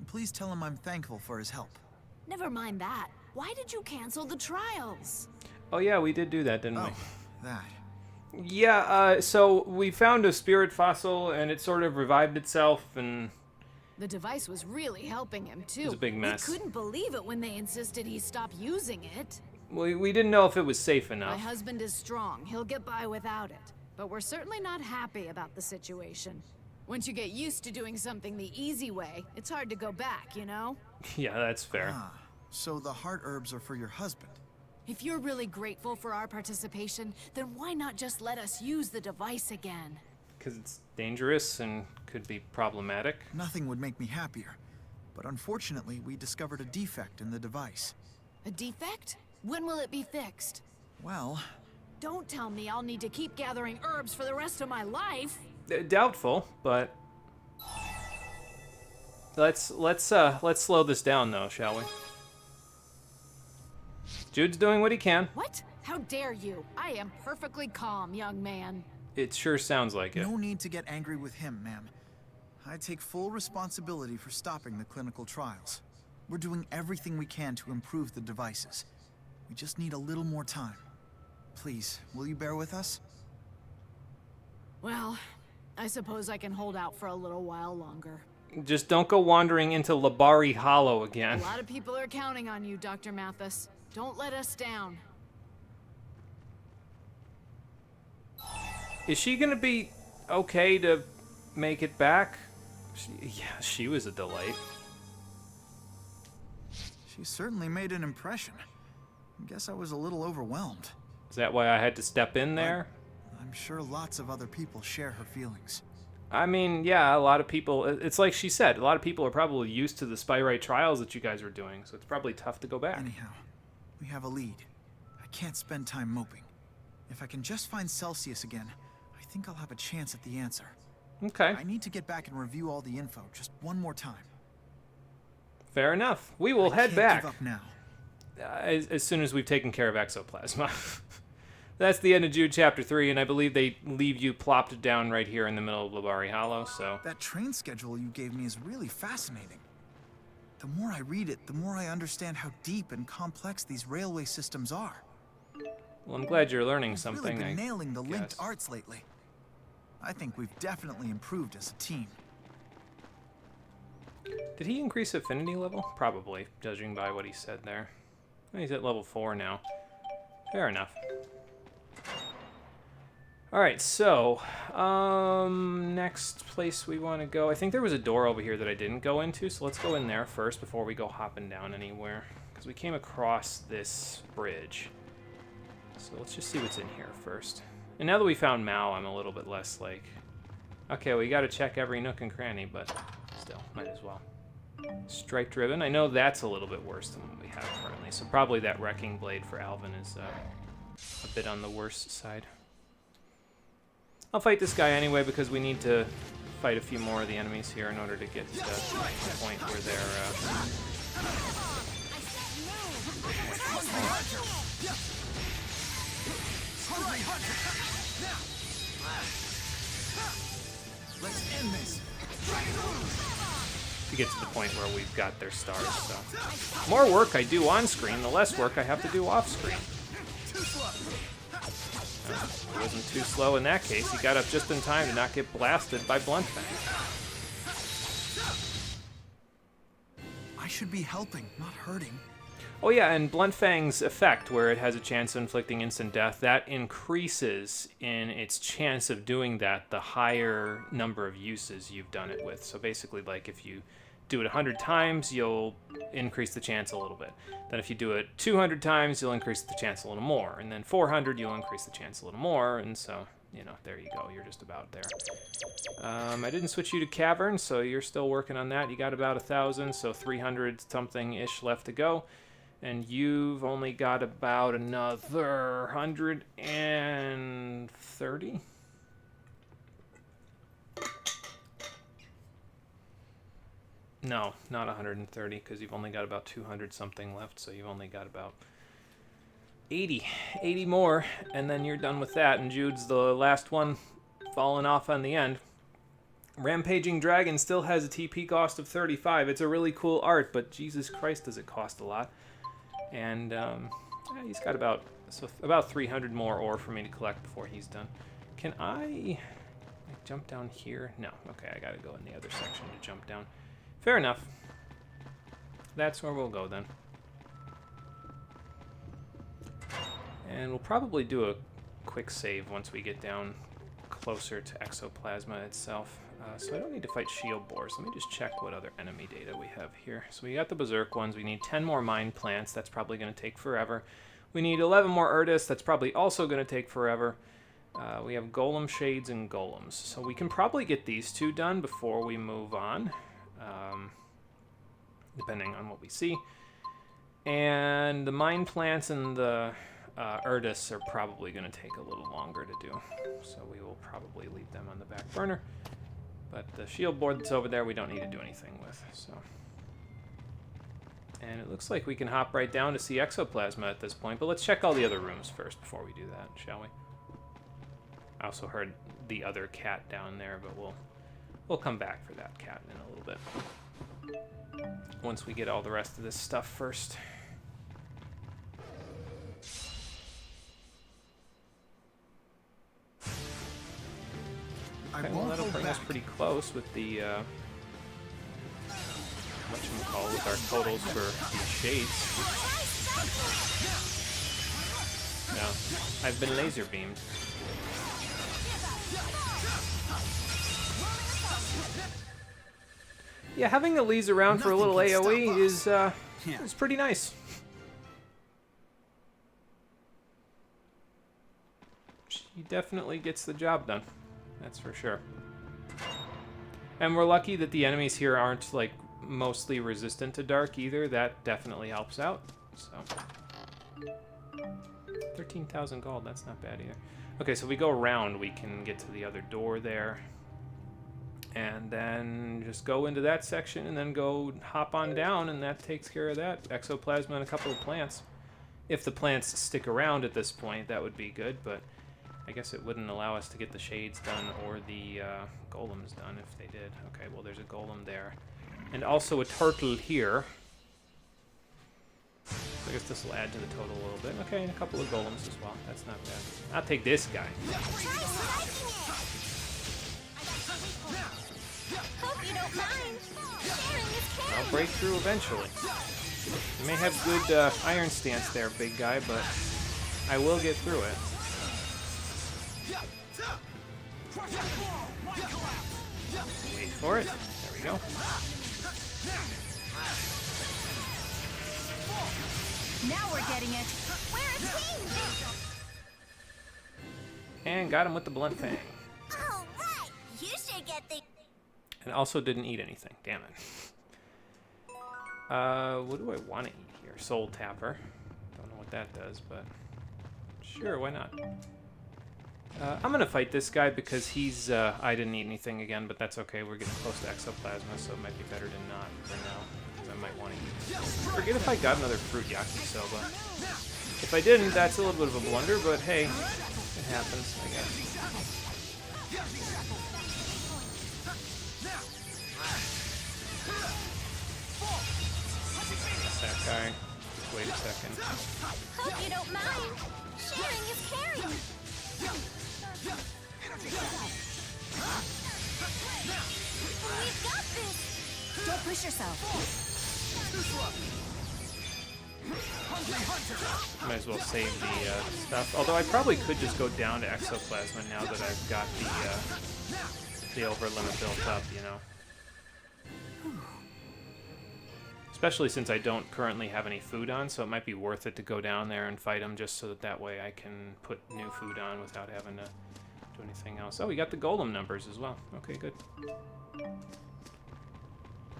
Please tell him I'm thankful for his help. Never mind that. Why did you cancel the trials? Oh, yeah, we did do that, didn't Oh, we? that. Yeah, so we found a spirit fossil, and it sort of revived itself, and... The device was really helping him, too. It was a big mess. We couldn't believe it when they insisted he stop using it. We didn't know if it was safe My enough. husband is strong. He'll get by without it. But we're certainly not happy about the situation. Once you get used to doing something the easy way, it's hard to go back, you know? Yeah, that's fair. Ah, so the heart herbs are for your husband. If you're really grateful for our participation, then why not just let us use the device again? Because it's dangerous and could be problematic. Nothing would make me happier. But unfortunately, we discovered a defect in the device. A defect? When will it be fixed? Well, Don't tell me I'll need to keep gathering herbs for the rest of my life. Doubtful, but... Let's slow this down, though, shall we? Jude's doing what he can. What? How dare you? I am perfectly calm, young man. It sure sounds like it. no need to get angry with him, ma'am. I take full responsibility for stopping the clinical trials. We're doing everything we can to improve the devices. We just need a little more time. Please, will you bear with us? Well, I suppose I can hold out for a little while longer. Just don't go wandering into Labari Hollow A again. lot of people are counting on you, Dr. Mathis. Don't let us down. Is she gonna be okay to make it back? She was a delight. She certainly made an impression. I guess I was a little overwhelmed. Is that why I had to step in there? I'm sure lots of other people share her feelings. I mean, yeah, a lot of people... It's like she said, a lot of people are probably used to the Spyrite trials that you guys were doing, so it's probably tough to go back. Anyhow, we have a lead. I can't spend time moping. If I can just find Celsius again, I think I'll have a chance at the answer. Okay, I need to get back and review all the info just one more time. fair enough. We will I head can't back give up now. as soon as we've taken care of Exoplasma. That's the end of Jude Chapter 3, and I believe they leave you plopped down right here in the middle of Labari Hollow, so... That train schedule you gave me is really fascinating. The more I read it, the more I understand how deep and complex these railway systems are. Well, I'm glad you're learning We've something, really been nailing the guess. linked arts lately. I think we've definitely improved as a team. Did he increase affinity level? Probably, judging by what he said there. He's at level 4 now. Fair enough. Alright, so, next place we want to go. I think there was a door over here that I didn't go into, so let's go in there first before we go hopping down anywhere. Because we came across this bridge. So let's just see what's in here first. And now that we found Mao, I'm a little bit less like... Okay, we gotta check every nook and cranny, but still, might as well. Strike driven. I know that's a little bit worse than what we have currently, so probably that wrecking blade for Alvin is a bit on the worse side. I'll fight this guy anyway because we need to fight a few more of the enemies here in order to get to the point where they're... Let's end this. to get to the point where we've got their stars. So, the more work I do on screen, the less work I have to do off screen. He wasn't too slow in that case. He got up just in time to not get blasted by Bluntfang. I should be helping, not hurting. Oh yeah, and Bluntfang's effect, where it has a chance of inflicting instant death, that increases in its chance of doing that the higher number of uses you've done it with. So basically, like, if you do it 100 times, you'll increase the chance a little bit. Then if you do it 200 times, you'll increase the chance a little more. And then 400, you'll increase the chance a little more, and so you know, there you go. You're just about there. I didn't switch you to Cavern, so you're still working on that. You got about 1,000, so 300 something-ish left to go. And you've only got about another 130? No, not 130, because you've only got about 200 something left, so you've only got about 80 more, and then you're done with that. And Jude's the last one falling off on the end. Rampaging Dragon still has a TP cost of 35. It's a really cool art, but Jesus Christ, does it cost a lot. And he's got about 300 more ore for me to collect before he's done. Can I jump down here? No. Okay, I gotta go in the other section to jump down. Fair enough. That's where we'll go then. And we'll probably do a quick save once we get down closer to Exoplasma itself. So I don't need to fight shield boars. Let me just check what other enemy data we have here. So we got the Berserk ones. We need 10 more Mind Plants. That's probably going to take forever. We need 11 more Erdis. That's probably also going to take forever. We have Golem Shades and Golems. So we can probably get these two done before we move on. Depending on what we see. And the Mind Plants and the Erdis are probably going to take a little longer to do. So we will probably leave them on the back burner. But the shield board that's over there, we don't need to do anything with. So, and it looks like we can hop right down to see Exoplasma at this point. But let's check all the other rooms first before we do that, shall we? I also heard the other cat down there, but we'll come back for that cat in a little bit. Once we get all the rest of this stuff first. Okay, well, that'll bring us pretty close with the, whatchamacallit, with our totals for these shades. Yeah, I've been laser beamed. Yeah, having Elise around for a little AoE is pretty nice. She definitely gets the job done. That's for sure. And we're lucky that the enemies here aren't, like, mostly resistant to dark either. That definitely helps out. So, 13,000 gold, that's not bad either. Okay, so we go around, we can get to the other door there. And then just go into that section and then go hop on down, and that takes care of that. Exoplasma and a couple of plants. If the plants stick around at this point, that would be good, but I guess it wouldn't allow us to get the shades done or the golems done if they did. Okay, well, there's a golem there. And also a turtle here. So I guess this will add to the total a little bit. Okay, and a couple of golems as well. That's not bad. I'll take this guy. Hope you don't mind. Sharing is caring. I'll break through eventually. You may have good iron stance there, big guy, but I will get through it. Wait for it. There we go. Now we're getting it. We're a team. And got him with the blunt fang. All right. You should get the... And also didn't eat anything. Damn it. What do I want to eat here? Soul Tapper. Don't know what that does, but sure, why not? I'm gonna fight this guy because he's, I didn't eat anything again, but that's okay. We're getting close to Exoplasma, so it might be better to not for now, because I might want to eat. Forget if I got another fruit yakisoba. If I didn't, that's a little bit of a blunder, but hey, it happens, I guess. That guy. Just wait a second. Hope you don't mind. Sharing is caring. We've got this. Don't push yourself. Might as well save the stuff. Although I probably could just go down to Exoplasma now that I've got the over limit built up, you know. Especially since I don't currently have any food on, so it might be worth it to go down there and fight him just so that way I can put new food on without having to do anything else. Oh, we got the golem numbers as well. Okay, good.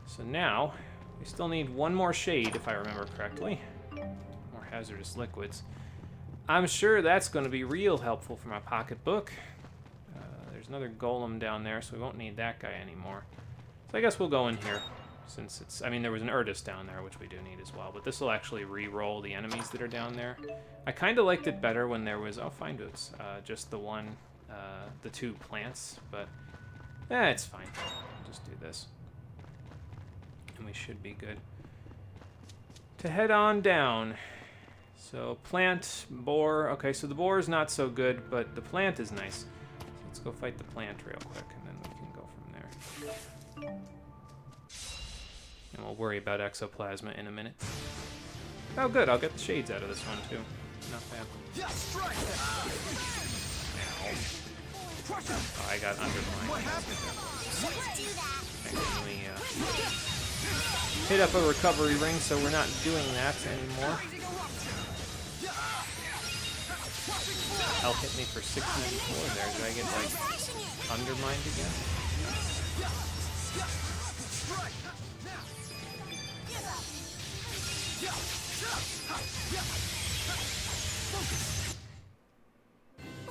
So now, we still need one more shade, if I remember correctly. More hazardous liquids. I'm sure that's going to be real helpful for my pocketbook. There's another golem down there, so we won't need that guy anymore. So I guess we'll go in here, since it's... I mean, there was an Erdis down there, which we do need as well, but this will actually re-roll the enemies that are down there. I kind of liked it better when there was... Oh, fine boots. Just the one... the two plants, but... it's fine. We'll just do this. And we should be good. To head on down. So, plant, boar. Okay, so the boar is not so good, but the plant is nice. So let's go fight the plant real quick, and then we can go from there. And we'll worry about ectoplasma in a minute. Oh, good. I'll get the shades out of this one, too. Not bad. Oh, I got undermined. And then we hit up a recovery ring, so we're not doing that anymore. Health hit me for 694 there. Did I get, like, undermined again?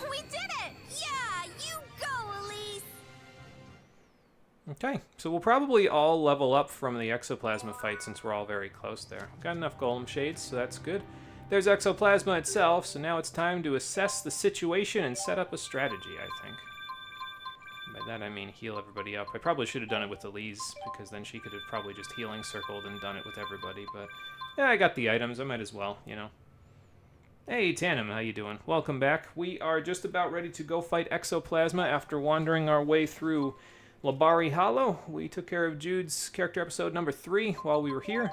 We did it! Yeah, you go, Elise! Okay, so we'll probably all level up from the Exoplasma fight since we're all very close there. Got enough golem shades, so that's good. There's Exoplasma itself, so now it's time to assess the situation and set up a strategy, I think. By that I mean heal everybody up. I probably should have done it with Elise, because then she could have probably just healing circled and done it with everybody, but... Yeah, I got the items, I might as well, you know. Hey, Tanim, how you doing? Welcome back. We are just about ready to go fight Exoplasma after wandering our way through Labari Hollow. We took care of Jude's character episode number 3 while we were here.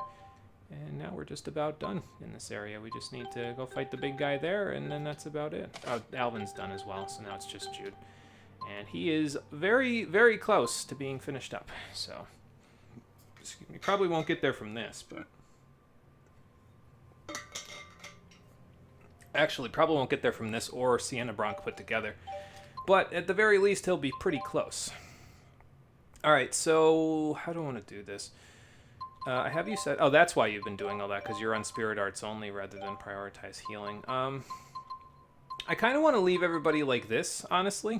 And now we're just about done in this area. We just need to go fight the big guy there, and then that's about it. Oh, Alvin's done as well, so now it's just Jude. And he is very, very close to being finished up. So, excuse me, probably won't get there from this, but... Actually, probably won't get there from this or Sienna Bronc put together. But at the very least, he'll be pretty close. Alright, so how do I want to do this? I have you said... Oh, that's why you've been doing all that, because you're on Spirit Arts only rather than prioritize healing. I kind of want to leave everybody like this, honestly.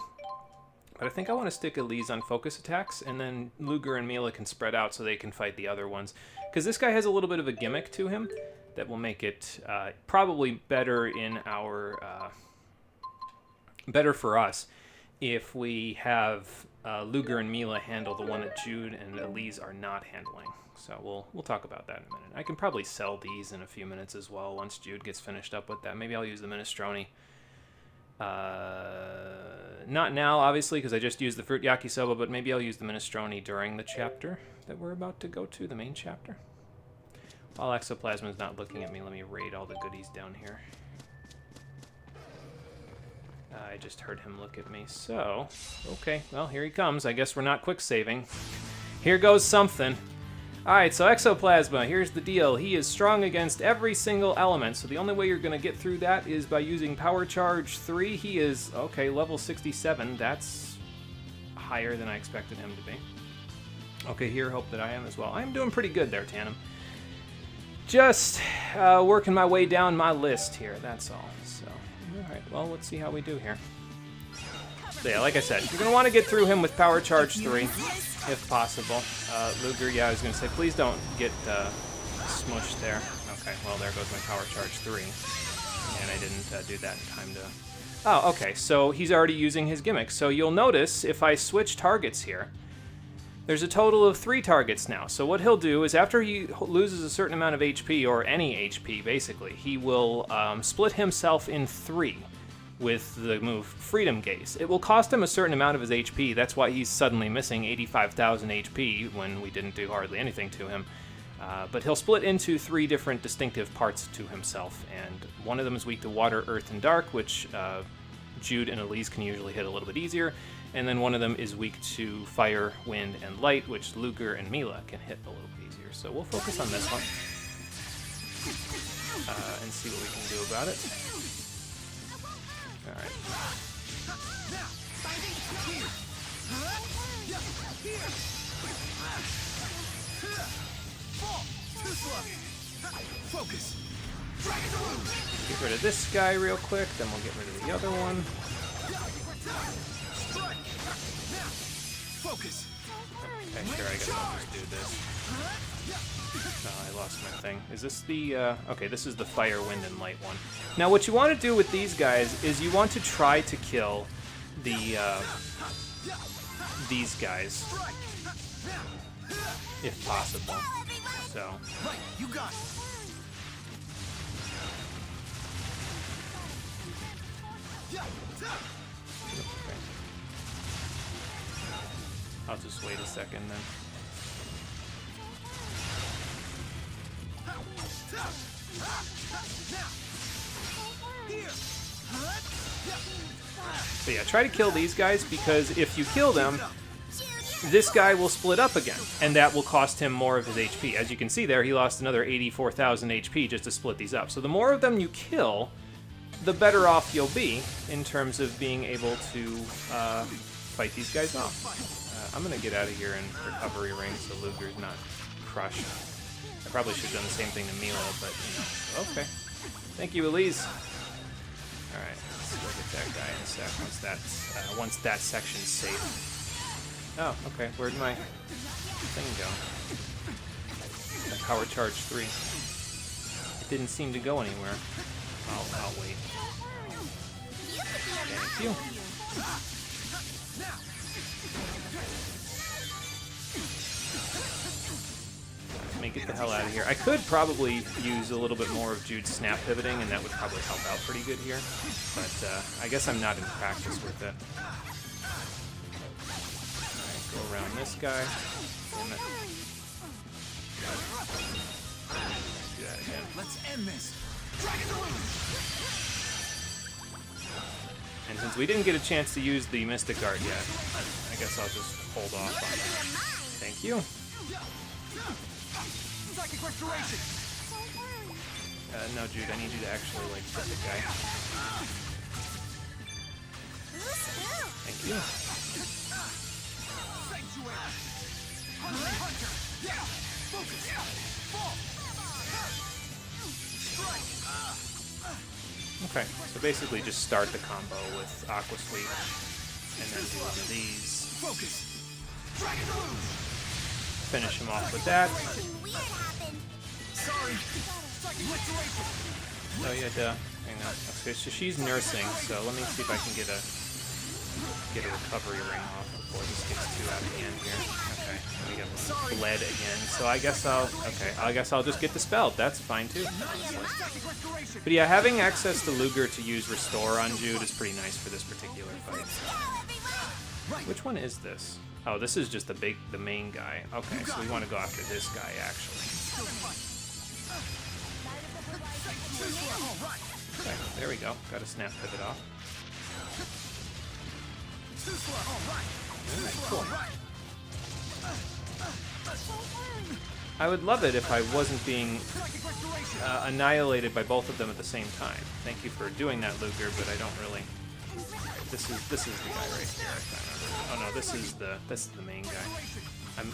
But I think I want to stick Elise on focus attacks, and then Luger and Mila can spread out so they can fight the other ones. Because this guy has a little bit of a gimmick to him that will make it probably better in our... better for us if we have Luger and Mila handle the one that Jude and Elise are not handling. So we'll talk about that in a minute. I can probably sell these in a few minutes as well once Jude gets finished up with that. Maybe I'll use the minestrone. Not now, obviously, because I just used the fruit yakisoba, but maybe I'll use the minestrone during the chapter that we're about to go to, the main chapter. While Exoplasma's not looking at me, let me raid all the goodies down here. I just heard him look at me, so... Okay, well, here he comes. I guess we're not quick saving. Here goes something. Alright, so Exoplasma, here's the deal. He is strong against every single element, so the only way you're going to get through that is by using Power Charge 3. He is, okay, level 67. That's higher than I expected him to be. Okay, here, hope that I am as well. I am doing pretty good there, Tanim. Just working my way down my list here, that's all. So, alright, well, let's see how we do here. So yeah, like I said, you're going to want to get through him with Power Charge 3. If possible. Luger, yeah, I was going to say, please don't get smushed there. Okay, well, there goes my Power Charge 3. And I didn't do that in time to... Oh, okay, so he's already using his gimmick. So you'll notice, if I switch targets here, there's a total of 3 targets now. So what he'll do is, after he loses a certain amount of HP, or any HP, basically, he will split himself in 3. With the move Freedom Gaze. It will cost him a certain amount of his HP, that's why he's suddenly missing 85,000 HP when we didn't do hardly anything to him. But he'll split into 3 different distinctive parts to himself, and one of them is weak to Water, Earth, and Dark, which Jude and Elise can usually hit a little bit easier, and then one of them is weak to Fire, Wind, and Light, which Luger and Mila can hit a little bit easier. So we'll focus on this one, and see what we can do about it. Alright. Focus. Get rid of this guy real quick, then we'll get rid of the other one. Focus. Okay, sure, I guess I'll just do this. No, I lost my thing. Is this the, okay, this is the fire, wind, and light one. Now, what you want to do with these guys is you want to try to kill the, these guys, if possible. So. Right, you got it. Okay. I'll just wait a second then. So yeah, try to kill these guys, because if you kill them, this guy will split up again, and that will cost him more of his HP. As you can see there, he lost another 84,000 HP just to split these up. So the more of them you kill, the better off you'll be in terms of being able to fight these guys off. I'm going to get out of here in recovery ring so Luger's not crushed. I probably should have done the same thing to Milo, but, you know, okay. Thank you, Elise. Alright, let's go get that guy in a sec once that section's safe. Oh, okay, where'd my thing go? My power charge 3. It didn't seem to go anywhere. I'll wait. Thank you. Let me get the hell out of here. I could probably use a little bit more of Jude's snap pivoting, and that would probably help out pretty good here. But I guess I'm not in practice with it. Alright, go around this guy. Damn it. Do that again. Let's end this. And since we didn't get a chance to use the Mystic Art yet, I guess I'll just hold off on that. Thank you. No, Jude, I need you to actually, like, hit the guy. Thank you. Okay, so basically just start the combo with Aqua Sweep, and then do one of these. Finish him off with that. Oh yeah, duh. Hang on. Okay, so she's nursing, so let me see if I can get a recovery ring off before this gets too out of hand here. Okay, we got bled again, so I guess I'll just get dispelled. That's fine too, honestly. But yeah, having access to Luger to use Restore on Jude is pretty nice for this particular fight. Which one is this? Oh, this is just the main guy. Okay, so we want to go after this guy, actually. Okay, there we go. Got a snap pivot off. Alright, cool. I would love it if I wasn't being annihilated by both of them at the same time. Thank you for doing that, Luger, but I don't really... This is the guy right here. I can't remember. Oh no, this is the main guy.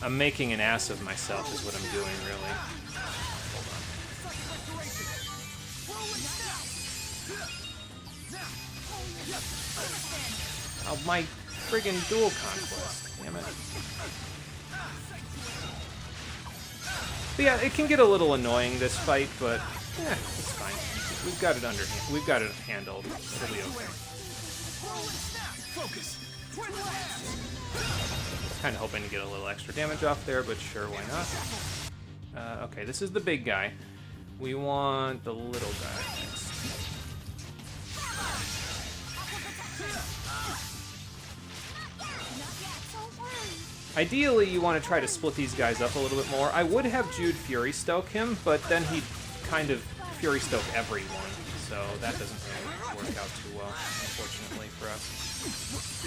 I'm making an ass of myself is what I'm doing, really. Hold on. Oh, my friggin' dual conquest. Damn it. But yeah, it can get a little annoying, this fight, but yeah, it's fine. We've got it we've got it handled. It'll be okay. Kind of hoping to get a little extra damage off there, but sure, why not? Okay, this is the big guy. We want the little guy next. Ideally, you want to try to split these guys up a little bit more. I would have Jude Fury Stoke him, but then he'd kind of Fury Stoke everyone, so that doesn't really work out too well, unfortunately for us.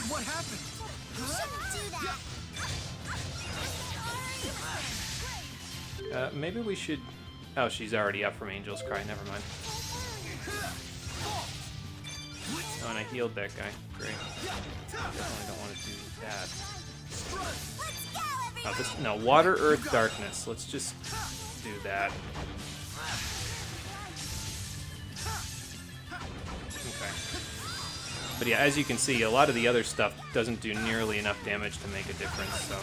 What happened? Maybe we should... Oh, she's already up from Angel's Cry, never mind. Oh, and I healed that guy. Great. Definitely don't want to do that. Oh, no, water, earth, darkness. Let's just do that. Okay. But yeah, as you can see, a lot of the other stuff doesn't do nearly enough damage to make a difference, so...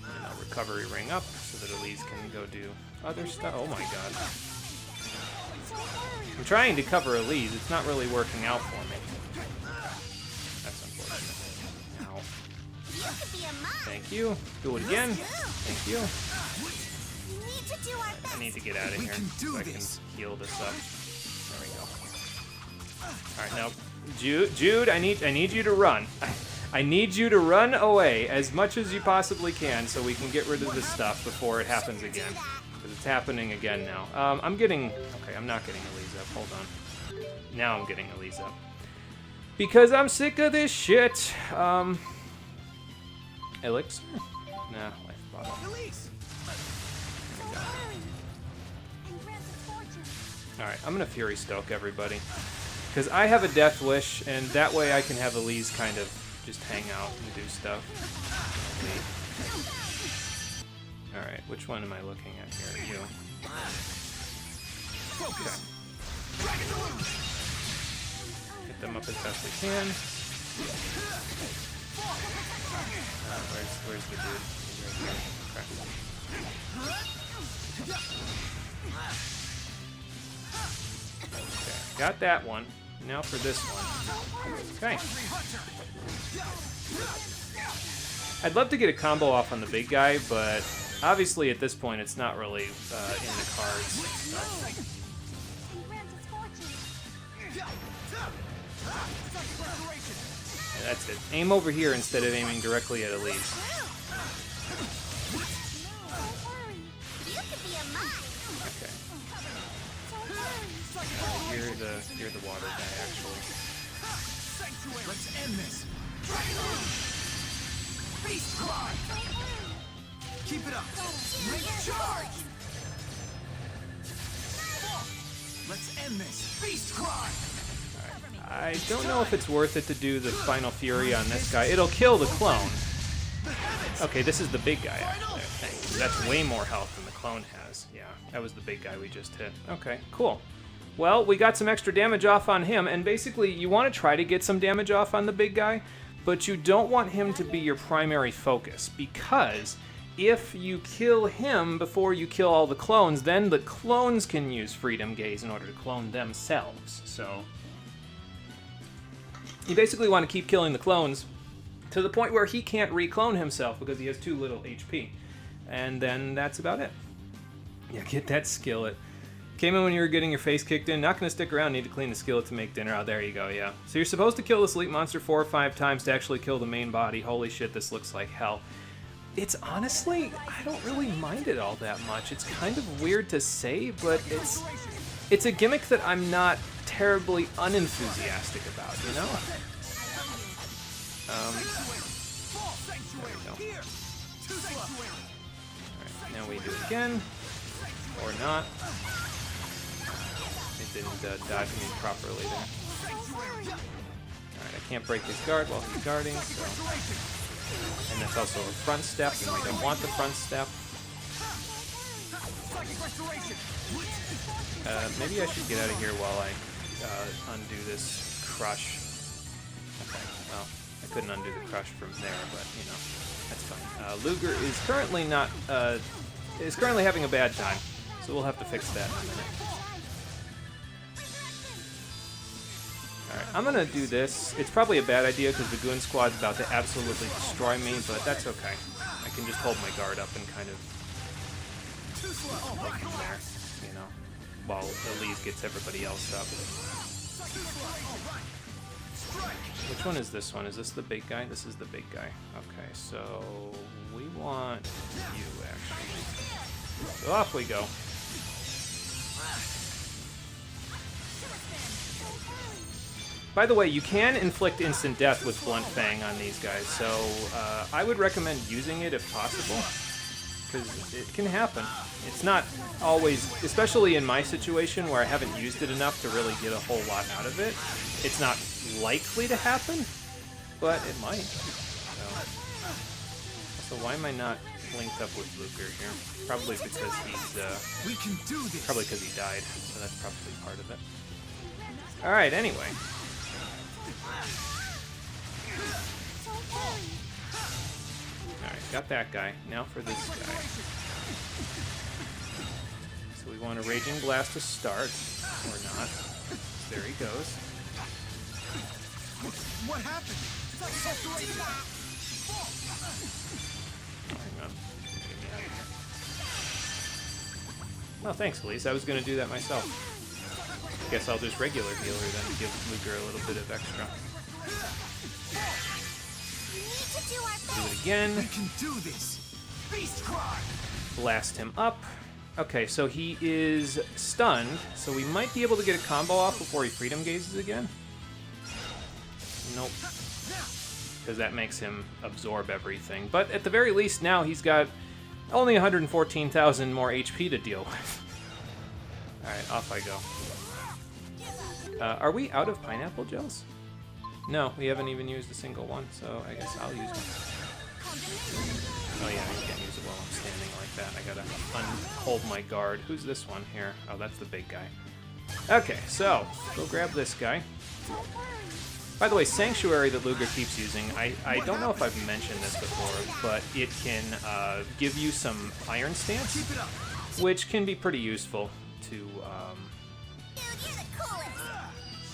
And I'll recovery ring up so that Elise can go do other stuff. Oh my god. I'm trying to cover Elise. It's not really working out for me. That's unfortunate. Ow. Thank you. Do it again. Thank you. I need to get out of here so I can heal this up. There we go. Alright, now, Jude, I need you to run. I need you to run away as much as you possibly can so we can get rid of this stuff before it happens again. Because it's happening again now. I'm getting... Okay, I'm not getting Elise up. Hold on. Now I'm getting Elise up. Because I'm sick of this shit. Elixir? Nah, life bottle. Alright, I'm gonna Fury Stoke everybody. Because I have a Death Wish, and that way I can have Elise kind of just hang out and do stuff. Alright, which one am I looking at here? You. Okay. Get them up as best we can. Where's the dude? Okay, got that one. Now for this one. Okay. I'd love to get a combo off on the big guy, but obviously at this point it's not really in the cards. So. Yeah, that's it. Aim over here instead of aiming directly at Elise. Okay. You're the water guy, actually. Let's end this. Beast cry. Keep it up. Make charge. Let's end this. Beast cry. I don't know if it's worth it to do the Final Fury on this guy. It'll kill the clone. Okay, this is the big guy, actually, I think. That's way more health than the clone has. Yeah, that was the big guy we just hit. Okay, cool. Well, we got some extra damage off on him, and basically you want to try to get some damage off on the big guy, but you don't want him to be your primary focus, because if you kill him before you kill all the clones, then the clones can use Freedom Gaze in order to clone themselves. So you basically want to keep killing the clones to the point where he can't reclone himself because he has too little HP. And then that's about it. Yeah, get that skillet. Came in when you were getting your face kicked in. Not going to stick around. Need to clean the skillet to make dinner. Oh, there you go, yeah. So you're supposed to kill the sleep monster 4 or 5 times to actually kill the main body. Holy shit, this looks like hell. It's honestly, I don't really mind it all that much. It's kind of weird to say, but it's a gimmick that I'm not terribly unenthusiastic about, you know? There we go. Alright, now we do it again. Or not. It didn't dodge me properly there. Alright, I can't break his guard while he's guarding, so... And that's also a front step, and we don't want the front step. Maybe I should get out of here while I undo this crush. Okay, well, I couldn't undo the crush from there, but, you know, that's fine. Luger is currently not, is currently having a bad time, so we'll have to fix that in a minute. Alright, I'm gonna do this. It's probably a bad idea because the Goon Squad's about to absolutely destroy me, but that's okay. I can just hold my guard up and kind of take him there, you know, while Elise gets everybody else up. Which one is this one? Is this the big guy? This is the big guy. Okay, so we want you, actually. So off we go. By the way, you can inflict instant death with Blunt Fang on these guys, so I would recommend using it if possible. because it can happen. It's not always, especially in my situation where I haven't used it enough to really get a whole lot out of it, it's not likely to happen, but it might. So why am I not linked up with Luger here? Probably because he's, We can do this. probably because he died, so that's probably part of it. Alright, anyway. Alright, got that guy. Now for this guy. So we want a Raging Blast to start, or not. There he goes. What happened? Hang on. Get me out of here. Well, thanks, Elise. I was going to do that myself. Guess I'll just regular heal her then and give Luger a little bit of extra. Do it again. We can do this. Beast cry. Blast him up. Okay, so he is stunned, so we might be able to get a combo off before he freedom gazes again. Nope. Because that makes him absorb everything. But at the very least, now he's got only 114,000 more HP to deal with. Alright, off I go. Are we out of pineapple gels? No, we haven't even used a single one, so I guess I'll use one. Oh yeah, I can't use it while I'm standing like that. I gotta unhold my guard. Who's this one here? Oh, that's the big guy. Okay, so, go grab this guy. By the way, Sanctuary that Luger keeps using, I don't know if I've mentioned this before, but it can give you some Iron Stance, which can be pretty useful to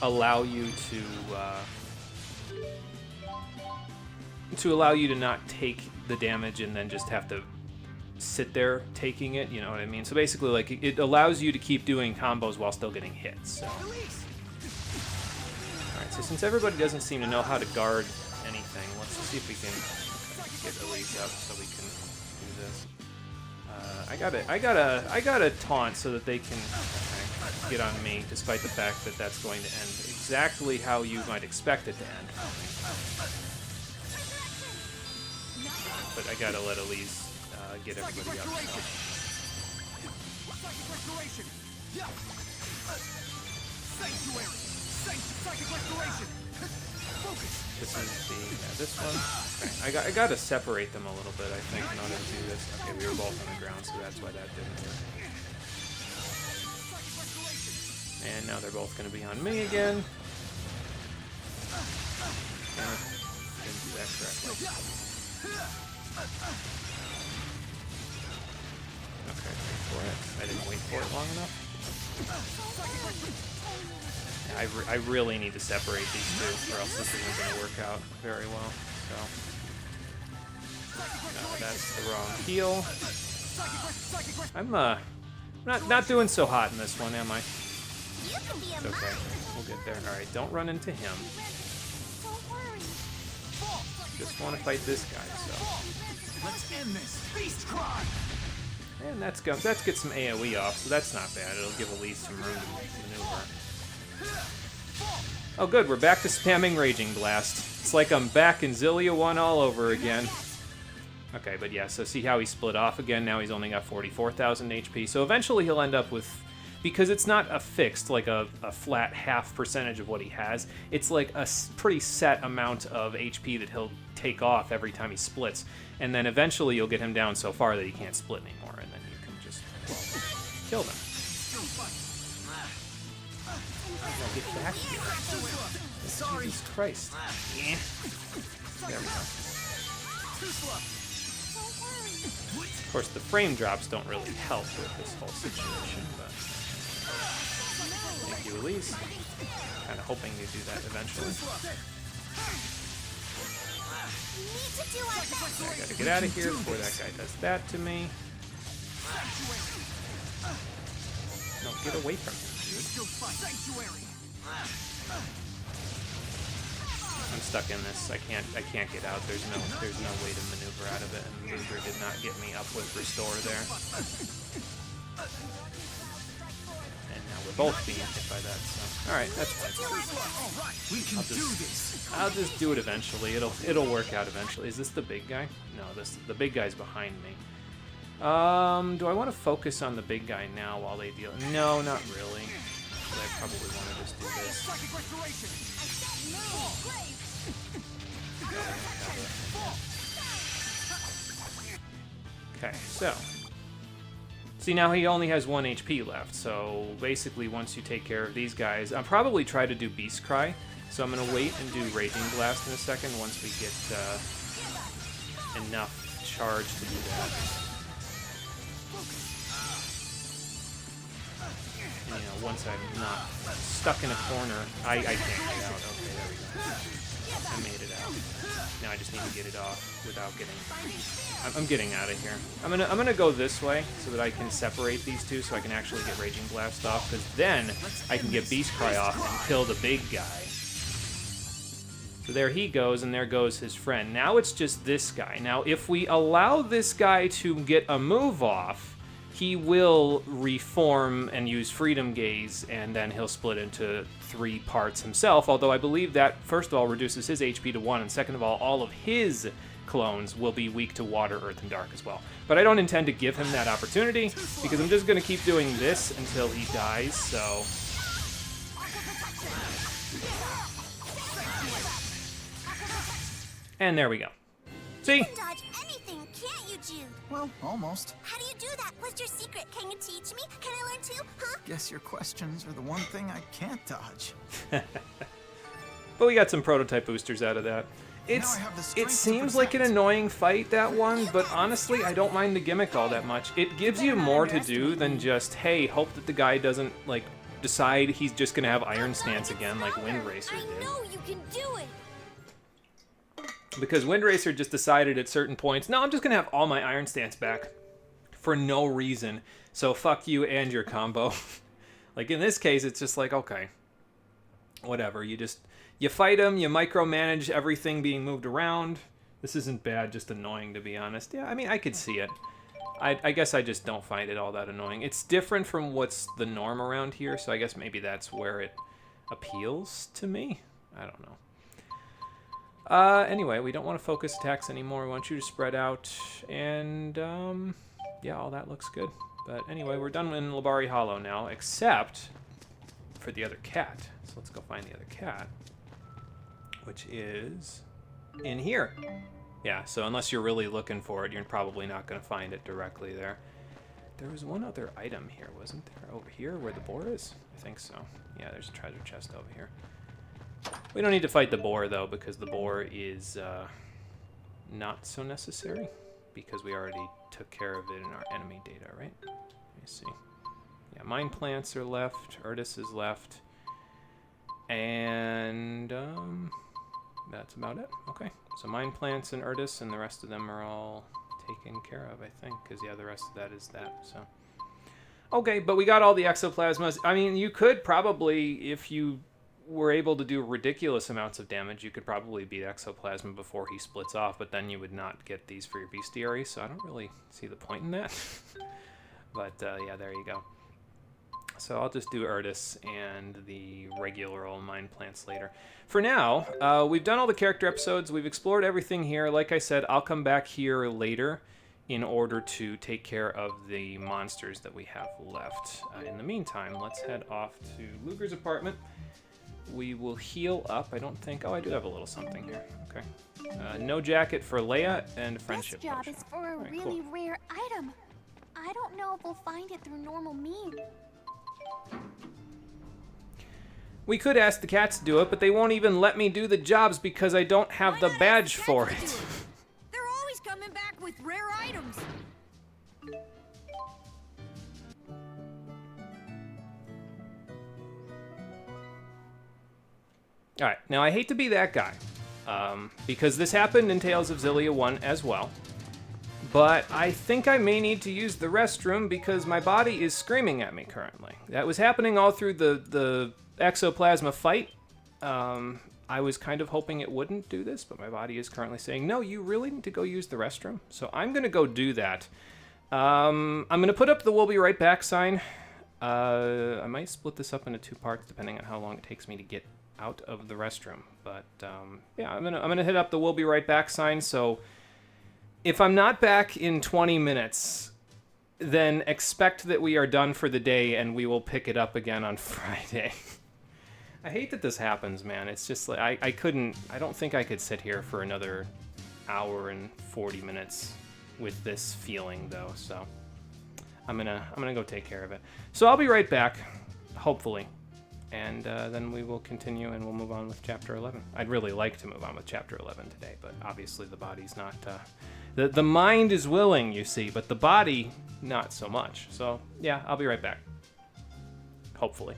allow you to not take the damage and then just have to sit there taking it, you know what I mean? So basically, like, it allows you to keep doing combos while still getting hits, so. Alright, so since everybody doesn't seem to know how to guard anything, let's see if we can get Elise up so we can do this. I gotta taunt so that they can get on me, despite the fact that that's going to end exactly how you might expect it to end. But I gotta let Elise get everybody up. So. This is this one. Okay. I gotta separate them a little bit, I think, in order to do this. Okay, we were both on the ground, so that's why that didn't work. And now they're both gonna be on me again. Didn't do that correctly. Okay, wait for it. I didn't wait for it long enough. I really need to separate these two, or else this isn't going to work out very well. So, no, that's the wrong heal. I'm not doing so hot in this one, am I? It's okay. We'll get there. All right, don't run into him. Just want to fight this guy. So. Let's end this. Beast cry. And that gets some AoE off, so that's not bad. It'll give Elise some room to maneuver. Oh good, we're back to spamming Raging Blast. It's like I'm back in Xillia 1 all over again. Okay, but yeah, so see how he split off again? Now he's only got 44,000 HP. So eventually he'll end up with, because it's not a fixed, like a flat half percentage of what he has, it's like a pretty set amount of HP that he'll take off every time he splits. And then eventually you'll get him down so far that he can't split anymore, and then you can just, well, kill them. Now get back here. Jesus Christ. Yeah. There we go. Of course, the frame drops don't really help with this whole situation, but... Thank you, Elise. Kind of hoping you do that eventually. I gotta get out of here before that guy does that to me. No, get away from him, dude. I'm stuck in this. I can't get out. There's no way to maneuver out of it, and Luger did not get me up with restore there. And now we're both being hit by that, so alright, that's fine. I'll just do it eventually. It'll work out eventually. Is this the big guy? No, the big guy's behind me. Do I want to focus on the big guy now while they deal? No, not really. But I probably want to just do this. Okay, so. See, now he only has 1 HP left, so basically once you take care of these guys, I'll probably try to do Beast Cry, so I'm going to wait and do Raging Blast in a second once we get enough charge to do that. You know, once I'm not stuck in a corner, I can't get out. Okay, there we go. I made it out. Now I just need to get it off without getting... I'm getting out of here. I'm gonna go this way so that I can separate these two so I can actually get Raging Blast off, because then I can get Beast Cry off and kill the big guy. So there he goes, and there goes his friend. Now it's just this guy. Now if we allow this guy to get a move off, he will reform and use Freedom Gaze, and then he'll split into 3 parts himself, although I believe that, first of all, reduces his HP to 1, and second of all of his clones will be weak to water, earth, and dark as well. But I don't intend to give him that opportunity, because I'm just going to keep doing this until he dies, so... And there we go. See? You can dodge anything, can't you, Jude? Well, almost. How do you do that? What's your secret? Can you teach me? Can I learn too? Huh? Guess your questions are the one thing I can't dodge. But we got some prototype boosters out of that. It seems like an annoying fight, that one, but honestly, I don't mind the gimmick all that much. It gives you more to do than just, hey, hope that the guy doesn't, like, decide he's just gonna have Iron Stance again like Wind Racer did. I know you can do it. Because Wind Racer just decided at certain points, no, I'm just gonna have all my Iron Stance back for no reason, so fuck you and your combo. Like, in this case, it's just like, okay, whatever, you fight him, you micromanage everything being moved around. This isn't bad, just annoying, to be honest. Yeah, I mean, I could see it. I guess I just don't find it all that annoying. It's different from what's the norm around here, so I guess maybe that's where it appeals to me. I don't know. Anyway, we don't want to focus attacks anymore. We want you to spread out, and, yeah, all that looks good. But anyway, we're done in Labari Hollow now, except for the other cat. So let's go find the other cat, which is in here. Yeah, so unless you're really looking for it, you're probably not going to find it directly there. There was one other item here, wasn't there? Over here, where the boar is? I think so. Yeah, there's a treasure chest over here. We don't need to fight the boar, though, because the boar is not so necessary, because we already took care of it in our enemy data, right? Let me see. Yeah, Mind Plants are left, Urtus is left, and that's about it. Okay, so Mind Plants and Urtus, and the rest of them are all taken care of, I think, because, yeah, the rest of that is that, so... Okay, but we got all the Exoplasmas. I mean, you could probably, if you were able to do ridiculous amounts of damage, you could probably beat Exoplasma before he splits off, but then you would not get these for your bestiary, so I don't really see the point in that. But, yeah, there you go. So I'll just do Urtus and the regular old Mind Plants later. For now, we've done all the character episodes, we've explored everything here. Like I said, I'll come back here later in order to take care of the monsters that we have left. In the meantime, let's head off to Luger's apartment. We will heal up. I don't think... Oh, I do have a little something here. Okay. No jacket for Leia and friendship This job potion. is for a Alright, really cool. rare item. I don't know if we'll find it through normal means. We could ask the cats to do it, but they won't even let me do the jobs because I don't have the badge for it. They're always coming back with rare items. Alright, now I hate to be that guy, because this happened in Tales of Xillia 1 as well, but I think I may need to use the restroom because my body is screaming at me currently. That was happening all through the Exoplasma fight. I was kind of hoping it wouldn't do this, but my body is currently saying, no, you really need to go use the restroom. So I'm going to go do that. I'm going to put up the "We'll be right back" sign. I might split this up into 2 parts depending on how long it takes me to get out of the restroom. But yeah, I'm gonna hit up the "We'll be right back" sign. So if I'm not back in 20 minutes, then expect that we are done for the day and we will pick it up again on Friday. I hate that this happens, man. It's just like I don't think I could sit here for another hour and 40 minutes with this feeling though, so I'm gonna go take care of it. So I'll be right back, hopefully, and then we will continue and we'll move on with chapter 11. I'd really like to move on with chapter 11 today, but obviously the body's not. The mind is willing, you see, but the body not so much. So yeah, I'll be right back. Hopefully.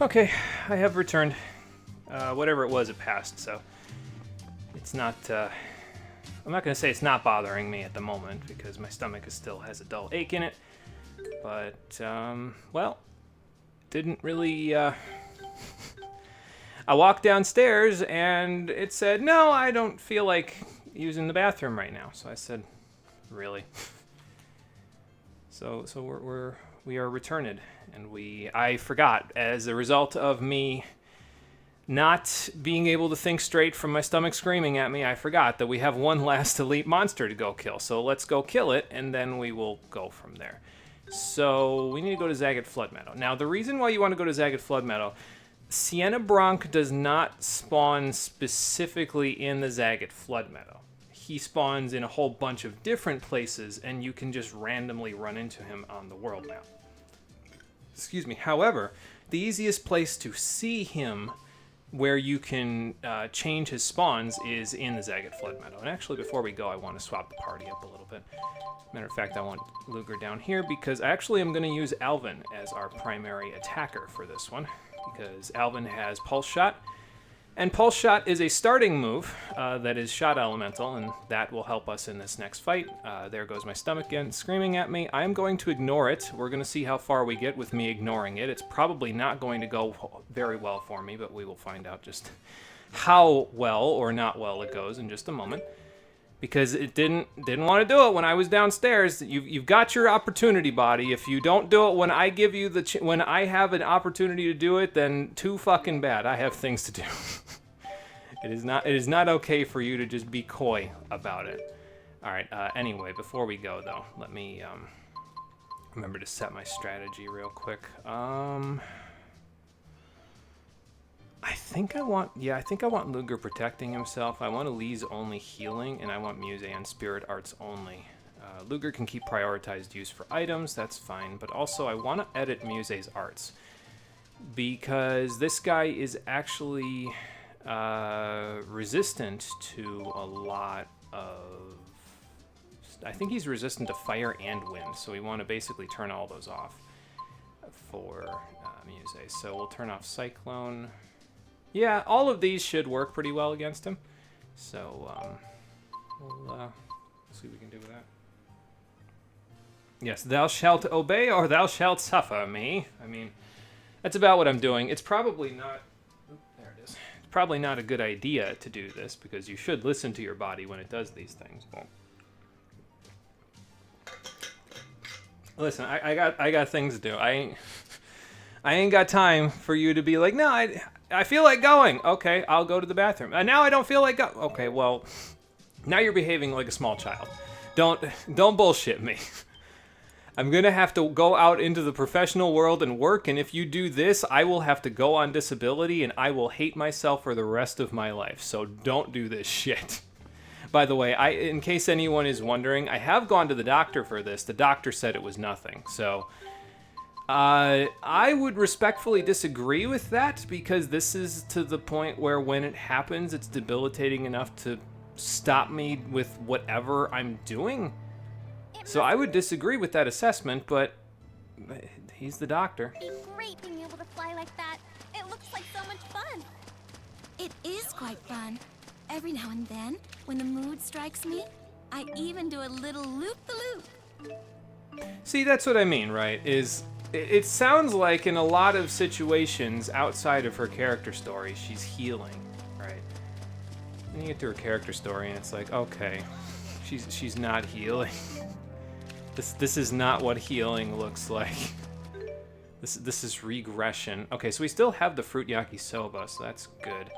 Okay, I have returned. Whatever it was, it passed, so it's not, I'm not going to say it's not bothering me at the moment, because my stomach still has a dull ache in it, but, well, didn't really, I walked downstairs, and it said, no, I don't feel like using the bathroom right now, so I said, really? So we are returned, and I forgot, as a result of me not being able to think straight from my stomach screaming at me, I forgot that we have one last elite monster to go kill. So let's go kill it, and then we will go from there. So we need to go to Zagat Flood Meadow. Now, the reason why you want to go to Zagat Flood Meadow, Sienna Bronc does not spawn specifically in the Zagat Flood Meadow. He spawns in a whole bunch of different places, and you can just randomly run into him on the world map. Excuse me. However, the easiest place to see him where you can change his spawns is in the Zagat Flood Meadow. And actually, before we go, I want to swap the party up a little bit. Matter of fact, I want Luger down here because actually I'm going to use Alvin as our primary attacker for this one, because Alvin has Pulse Shot. And Pulse Shot is a starting move that is Shot Elemental, and that will help us in this next fight. There goes my stomach again, screaming at me. I'm going to ignore it. We're going to see how far we get with me ignoring it. It's probably not going to go very well for me, but we will find out just how well or not well it goes in just a moment. Because it didn't want to do it when I was downstairs. You've got your opportunity, body. If you don't do it when I give you when I have an opportunity to do it, then too fucking bad. I have things to do. It is not okay for you to just be coy about it. All right. Anyway, before we go though, let me remember to set my strategy real quick. I think I want Luger protecting himself. I want Elise only healing, and I want Muse and Spirit Arts only. Luger can keep prioritized use for items, that's fine, but also I want to edit Muse's arts, because this guy is actually resistant to a lot of... I think he's resistant to fire and wind, so we want to basically turn all those off for Muse. So we'll turn off Cyclone. Yeah, all of these should work pretty well against him. So, we'll see what we can do with that. Yes, thou shalt obey or thou shalt suffer me. I mean, that's about what I'm doing. It's probably not... There it is. It's probably not a good idea to do this, because you should listen to your body when it does these things. Well, listen, I got things to do. I ain't got time for you to be like, no, I feel like going. Okay, I'll go to the bathroom. Now I don't feel like going. Okay, well, now you're behaving like a small child. Don't bullshit me. I'm going to have to go out into the professional world and work, and if you do this, I will have to go on disability, and I will hate myself for the rest of my life. So don't do this shit. By the way, in case anyone is wondering, I have gone to the doctor for this. The doctor said it was nothing, so... I would respectfully disagree with that, because this is to the point where when it happens, it's debilitating enough to stop me with whatever I'm doing. So I would disagree with that assessment, but he's the doctor. It'd be great being able to fly like that. It looks like so much fun. It is quite fun. Every now and then, when the mood strikes me, I even do a little loop-the-loop. See, that's what I mean, right? It sounds like in a lot of situations outside of her character story, she's healing, right? Then you get to her character story and it's like, okay, she's not healing. This is not what healing looks like. This is regression. Okay, so we still have the fruit yakisoba, so that's good.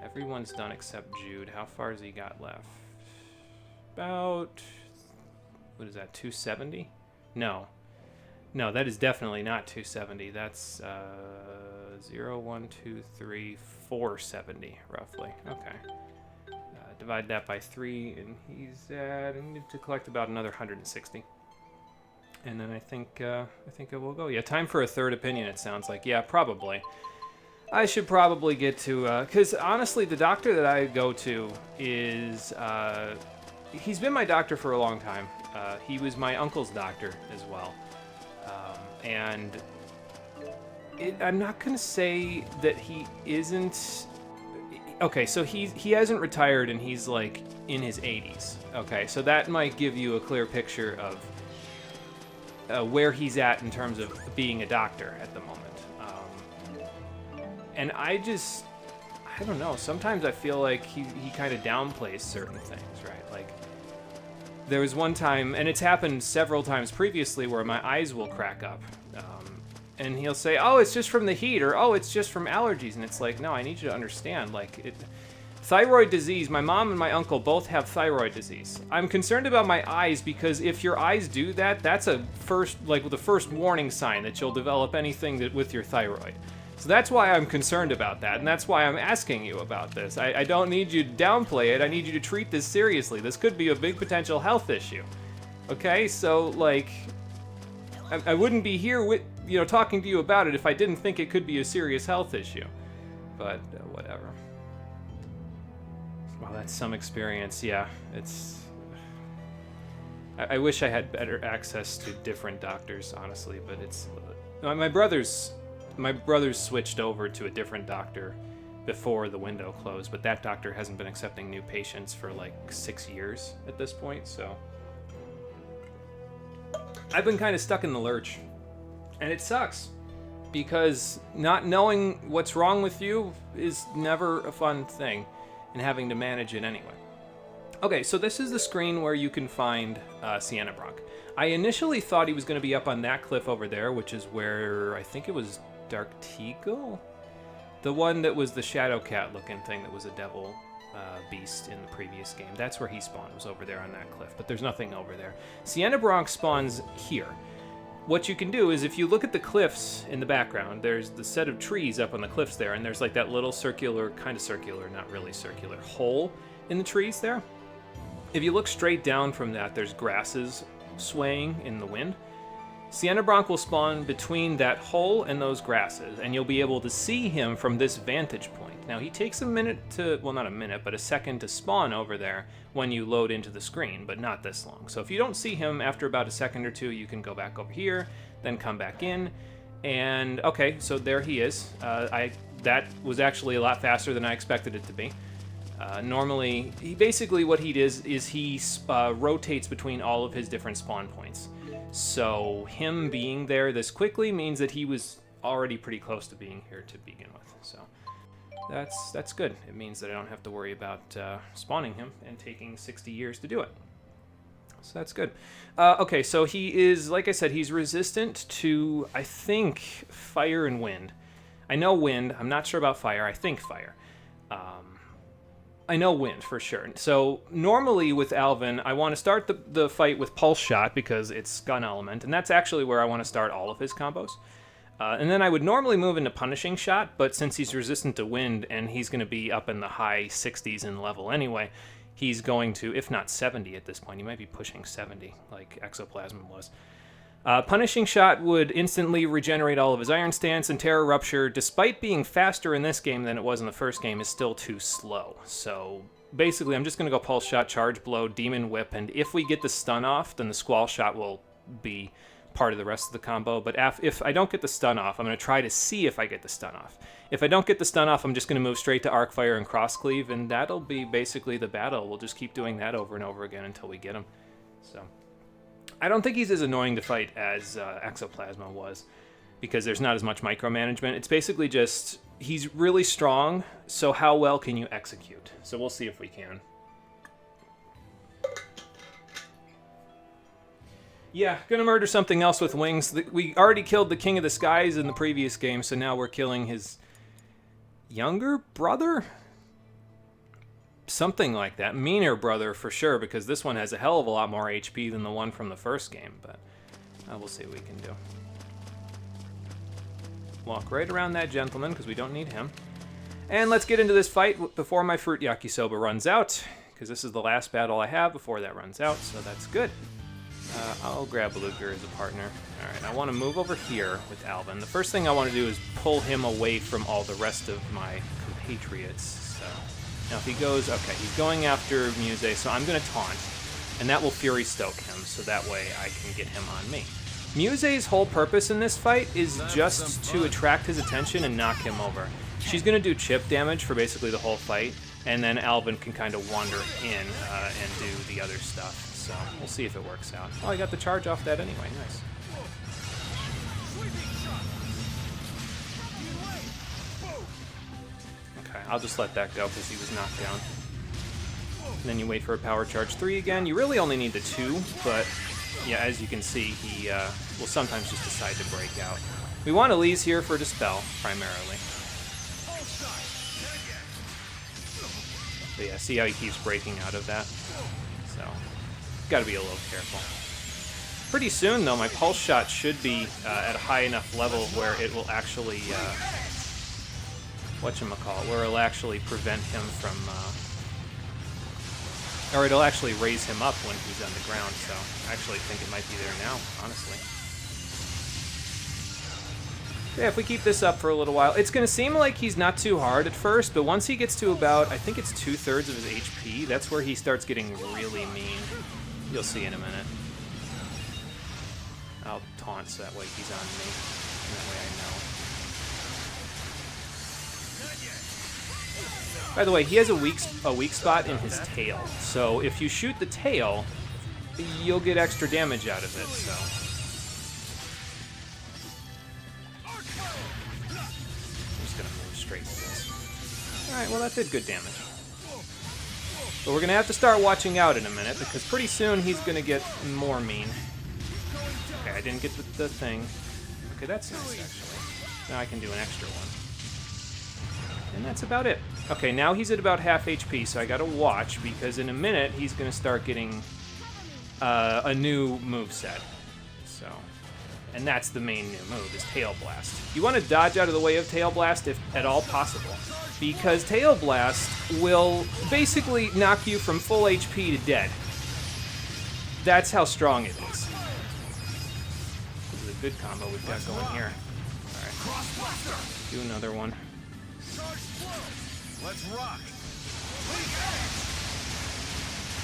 Everyone's done except Jude. How far has he got left? About, what is that, 270? No, that is definitely not 270. That's 0, 1, 2, 3, 470 roughly. Okay. Divide that by 3, and he's at, I need to collect about another 160. And then I think it will go. Yeah, time for a third opinion, it sounds like. Yeah, probably. I should probably get to, because honestly, the doctor that I go to is, he's been my doctor for a long time. He was my uncle's doctor as well. And I'm not gonna say that he isn't. Okay, so he hasn't retired and he's like in his 80s. Okay, so that might give you a clear picture of where he's at in terms of being a doctor at the moment. And I don't know. Sometimes I feel like he kind of downplays certain things, right? Like there was one time, and it's happened several times previously, where my eyes will crack up. And he'll say, oh, it's just from the heat, or oh, it's just from allergies. And it's like, no, I need you to understand, like, thyroid disease, my mom and my uncle both have thyroid disease. I'm concerned about my eyes because if your eyes do that, that's the first warning sign that you'll develop anything with your thyroid. So that's why I'm concerned about that, and that's why I'm asking you about this. I don't need you to downplay it, I need you to treat this seriously. This could be a big potential health issue. Okay, so, like, I wouldn't be here with, talking to you about it if I didn't think it could be a serious health issue. But, whatever. Well, that's some experience, yeah. It's... I wish I had better access to different doctors, honestly, but it's... My brothers switched over to a different doctor before the window closed, but that doctor hasn't been accepting new patients for, like, 6 years at this point, so... I've been kind of stuck in the lurch, and it sucks, because not knowing what's wrong with you is never a fun thing, and having to manage it anyway. Okay, so this is the screen where you can find Sienna Bronc. I initially thought he was going to be up on that cliff over there, which is where I think it was Darkteagle? The one that was the Shadow Cat looking thing that was a devil beast in the previous game. That's where he spawned, was over there on that cliff, but there's nothing over there. Sienna Bronc spawns here. What you can do is if you look at the cliffs in the background, there's the set of trees up on the cliffs there, and there's like that little circular, kind of circular, not really circular, hole in the trees there. If you look straight down from that, there's grasses swaying in the wind. Sienna Bronc will spawn between that hole and those grasses, and you'll be able to see him from this vantage point. Now, he takes a minute to, well, not a minute, but a second to spawn over there when you load into the screen, but not this long. So if you don't see him after about a second or two, you can go back over here, then come back in, and okay, so there he is. That was actually a lot faster than I expected it to be. Normally, basically what he does is he rotates between all of his different spawn points. So him being there this quickly means that he was already pretty close to being here to begin with. So that's good. It means that I don't have to worry about spawning him and taking 60 years to do it. So that's good. Okay, so he is, like I said, he's resistant to, I think, fire and wind. I know wind. I'm not sure about fire. I think fire. I know wind for sure. So normally with Alvin, I want to start the fight with Pulse Shot because it's gun element, and that's actually where I want to start all of his combos. And then I would normally move into Punishing Shot, but since he's resistant to wind and he's going to be up in the high 60s in level anyway, he's going to, if not 70 at this point, he might be pushing 70 like Exoplasm was. Punishing Shot would instantly regenerate all of his Iron Stance, and Terror Rupture, despite being faster in this game than it was in the first game, is still too slow. So basically, I'm just going to go Pulse Shot, Charge Blow, Demon Whip, and if we get the stun off, then the Squall Shot will be part of the rest of the combo. But if I don't get the stun off, I'm going to try to see if I get the stun off. If I don't get the stun off, I'm just going to move straight to Arc Fire and Cross Cleave, and that'll be basically the battle. We'll just keep doing that over and over again until we get him. So I don't think he's as annoying to fight as Exoplasma was, because there's not as much micromanagement. It's basically just, he's really strong, so how well can you execute? So we'll see if we can. Yeah, gonna murder something else with wings. We already killed the King of the Skies in the previous game, so now we're killing his younger brother? Something like that. Meaner brother for sure, because this one has a hell of a lot more HP than the one from the first game, but we'll see what we can do. Walk right around that gentleman, because we don't need him. And let's get into this fight before my Fruit Yakisoba runs out, because this is the last battle I have before that runs out, so that's good. I'll grab Luger as a partner. Alright, I want to move over here with Alvin. The first thing I want to do is pull him away from all the rest of my compatriots, so... Now if he goes, okay, he's going after Muse, so I'm going to taunt, and that will Fury Stoke him, so that way I can get him on me. Muse's whole purpose in this fight is just to attract his attention and knock him over. She's going to do chip damage for basically the whole fight, and then Alvin can kind of wander in and do the other stuff. So we'll see if it works out. Oh, I got the charge off that anyway. Nice. Okay, I'll just let that go because he was knocked down. And then you wait for a power charge 3 again. You really only need the 2, but yeah, as you can see, he will sometimes just decide to break out. We want Elise here for Dispel, primarily. But yeah, see how he keeps breaking out of that? So, gotta be a little careful. Pretty soon, though, my pulse shot should be at a high enough level where it will actually, whatchamacallit, where it'll actually prevent him from, or it'll actually raise him up when he's on the ground, so I actually think it might be there now, honestly. Yeah, if we keep this up for a little while, it's going to seem like he's not too hard at first, but once he gets to about, I think it's 2/3 of his HP, that's where he starts getting really mean. You'll see in a minute. I'll taunt so that way he's on me, and that way I know. By the way, he has a weak spot in his tail, so if you shoot the tail, you'll get extra damage out of it, so... Alright, well that did good damage. But we're going to have to start watching out in a minute, because pretty soon he's going to get more mean. Okay, I didn't get the thing. Okay, that's nice, actually. Now I can do an extra one. And that's about it. Okay, now he's at about half HP, so I gotta watch, because in a minute he's going to start getting a new moveset. So... And that's the main new move, is Tail Blast. You want to dodge out of the way of Tail Blast if at all possible, because Tail Blast will basically knock you from full HP to dead. That's how strong it is. This is a good combo we've got going here. Alright. Do another one. Let's rock.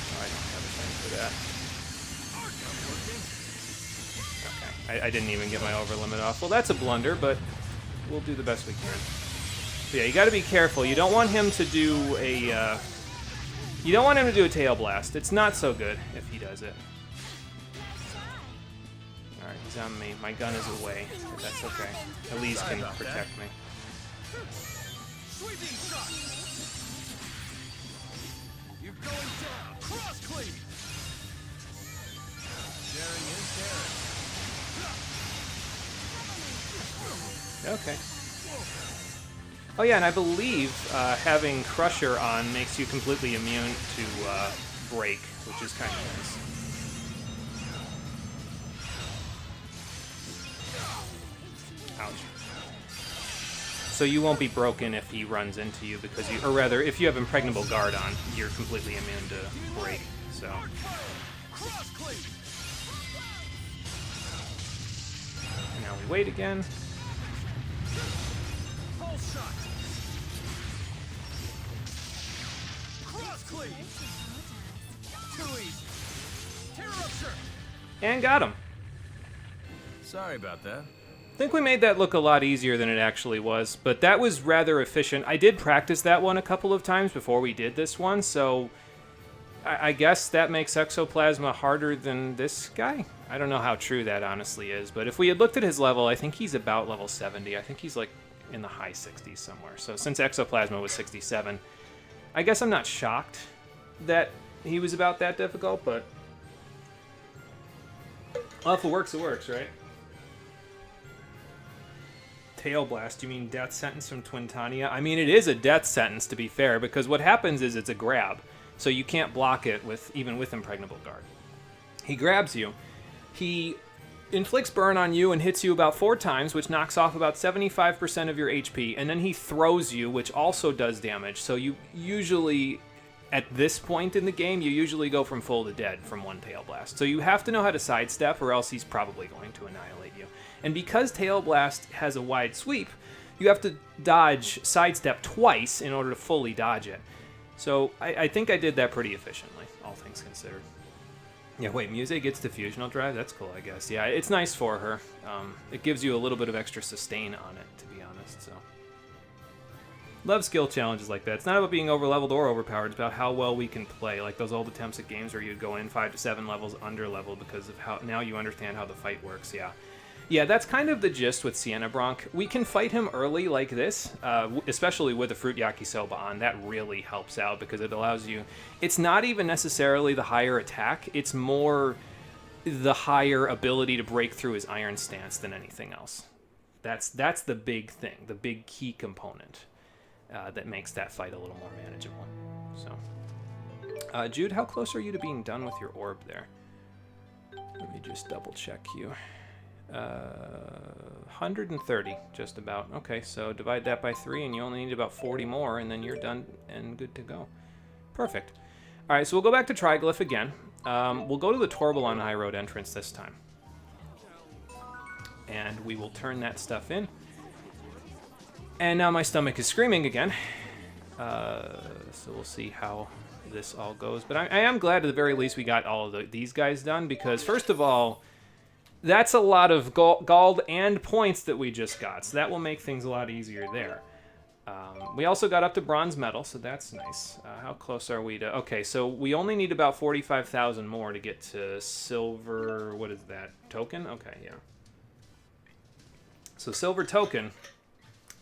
Oh, I don't have a thing for that. I didn't even get my overlimit off. Well, that's a blunder, but we'll do the best we can. But yeah, you got to be careful. You don't want him to do a tail blast. It's not so good if he does it. All right, he's on me. My gun is away, but that's okay. Elise can protect me. You're going down. Cross cleave. Sharing is caring. Okay. Oh yeah, and I believe having Crusher on makes you completely immune to break, which is kind of nice. Ouch. So you won't be broken if he runs into you, because you, or rather, if you have Impregnable Guard on, you're completely immune to break. So. And now we wait again. And got him. Sorry about that. I think we made that look a lot easier than it actually was, but that was rather efficient. I did practice that one a couple of times before we did this one, so I guess that makes Exoplasma harder than this guy? I don't know how true that honestly is, but if we had looked at his level, I think he's about level 70. I think he's like in the high 60s somewhere. So since Exoplasma was 67, I guess I'm not shocked that he was about that difficult, but... Well, if it works, right? Tail Blast, you mean Death Sentence from Twintania? I mean, it is a death sentence, to be fair, because what happens is it's a grab, so you can't block it even with Impregnable Guard. He grabs you, he inflicts burn on you and hits you about 4 times, which knocks off about 75% of your HP, and then he throws you, which also does damage, so you usually... At this point in the game, you usually go from full to dead from one Tail Blast. So you have to know how to sidestep, or else he's probably going to annihilate you. And because Tail Blast has a wide sweep, you have to sidestep twice in order to fully dodge it. So I think I did that pretty efficiently, all things considered. Yeah, wait, Muse gets diffusional drive? That's cool, I guess. Yeah, it's nice for her. It gives you a little bit of extra sustain on it, to be honest, so. Love skill challenges like that. It's not about being over-leveled or overpowered. It's about how well we can play. Like those old attempts at games where you'd go in 5 to 7 levels under-leveled because of how now you understand how the fight works, yeah. Yeah, that's kind of the gist with Sienna Bronc. We can fight him early like this, especially with a Fruit Yakisoba on. That really helps out because it allows you... It's not even necessarily the higher attack. It's more the higher ability to break through his iron stance than anything else. That's the big thing, the big key component that makes that fight a little more manageable. So, Jude, how close are you to being done with your orb there? Let me just double check you. 130, just about. Okay, so divide that by 3, and you only need about 40 more, and then you're done and good to go. Perfect. All right, so we'll go back to Triglyph again. We'll go to the Tourbalon High Road entrance this time. And we will turn that stuff in. And now my stomach is screaming again. So we'll see how this all goes. But I am glad at the very least we got all of these guys done, because first of all, that's a lot of gold and points that we just got, so that will make things a lot easier there. We also got up to bronze medal, so that's nice. How close are we to... Okay, so we only need about 45,000 more to get to silver... What is that? Token? Okay, yeah. So silver token,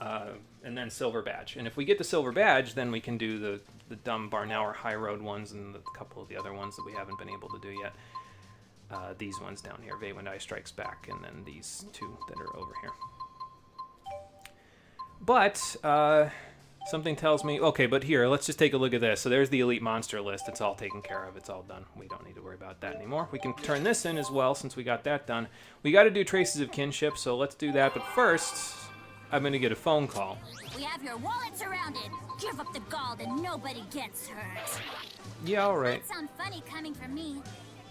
and then silver badge. And if we get the silver badge, then we can do the dumb Barnauer High Road ones and a couple of the other ones that we haven't been able to do yet. These ones down here, Vaywin Eye Strikes Back, and then these two that are over here. But, something tells me... Okay, but here, let's just take a look at this. So there's the elite monster list. It's all taken care of. It's all done. We don't need to worry about that anymore. We can turn this in as well, since we got that done. We got to do Traces of Kinship, so let's do that. But first, I'm going to get a phone call. We have your wallet surrounded. Give up the gold and nobody gets hurt. Yeah, all right. That sounds funny coming from me,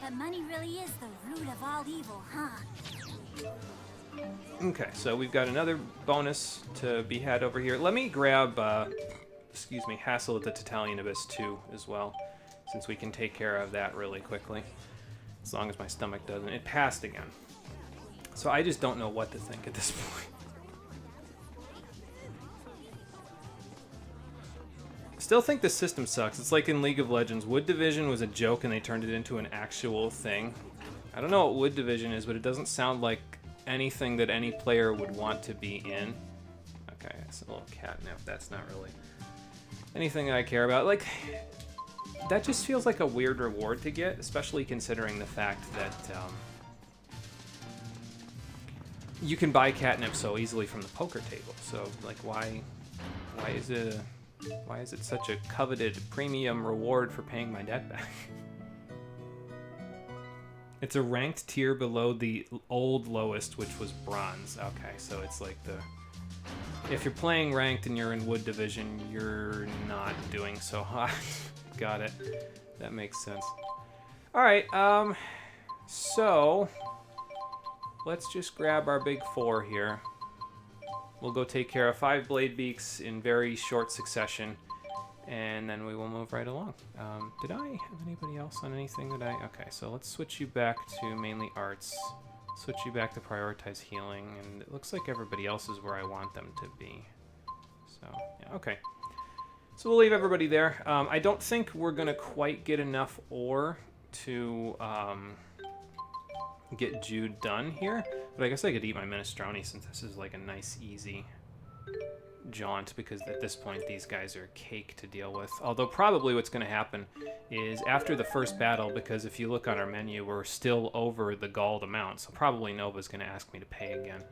but money really is the root of all evil, huh? Okay, so we've got another bonus to be had over here. Let me grab, excuse me, Hassle at the Tatalian Abyss 2 as well, since we can take care of that really quickly. As long as my stomach doesn't. It passed again. So I just don't know what to think at this point. Still think the system sucks. It's like in League of Legends. Wood Division was a joke and they turned it into an actual thing. I don't know what Wood Division is, but it doesn't sound like anything that any player would want to be in. Okay, that's a little catnip. That's not really anything I care about. Like, that just feels like a weird reward to get, especially considering the fact that you can buy catnip so easily from the poker table. So, like, why is it such a coveted premium reward for paying my debt back? It's a ranked tier below the old lowest, which was bronze. Okay, so it's like the... If you're playing ranked and you're in Wood Division, you're not doing so hot. Got it. That makes sense. Alright, so... Let's just grab our big 4 here. We'll go take care of 5 Blade Beaks in very short succession. And then we will move right along. Did I have anybody else on anything that I... Okay, so let's switch you back to mainly arts. Switch you back to prioritize healing. And it looks like everybody else is where I want them to be. So, yeah, okay. So we'll leave everybody there. I don't think we're going to quite get enough ore to get Jude done here. But I guess I could eat my minestrone since this is like a nice, easy... jaunt, because at this point these guys are cake to deal with. Although probably what's going to happen is after the first battle, because if you look on our menu, we're still over the gold amount, so probably Nova's going to ask me to pay again.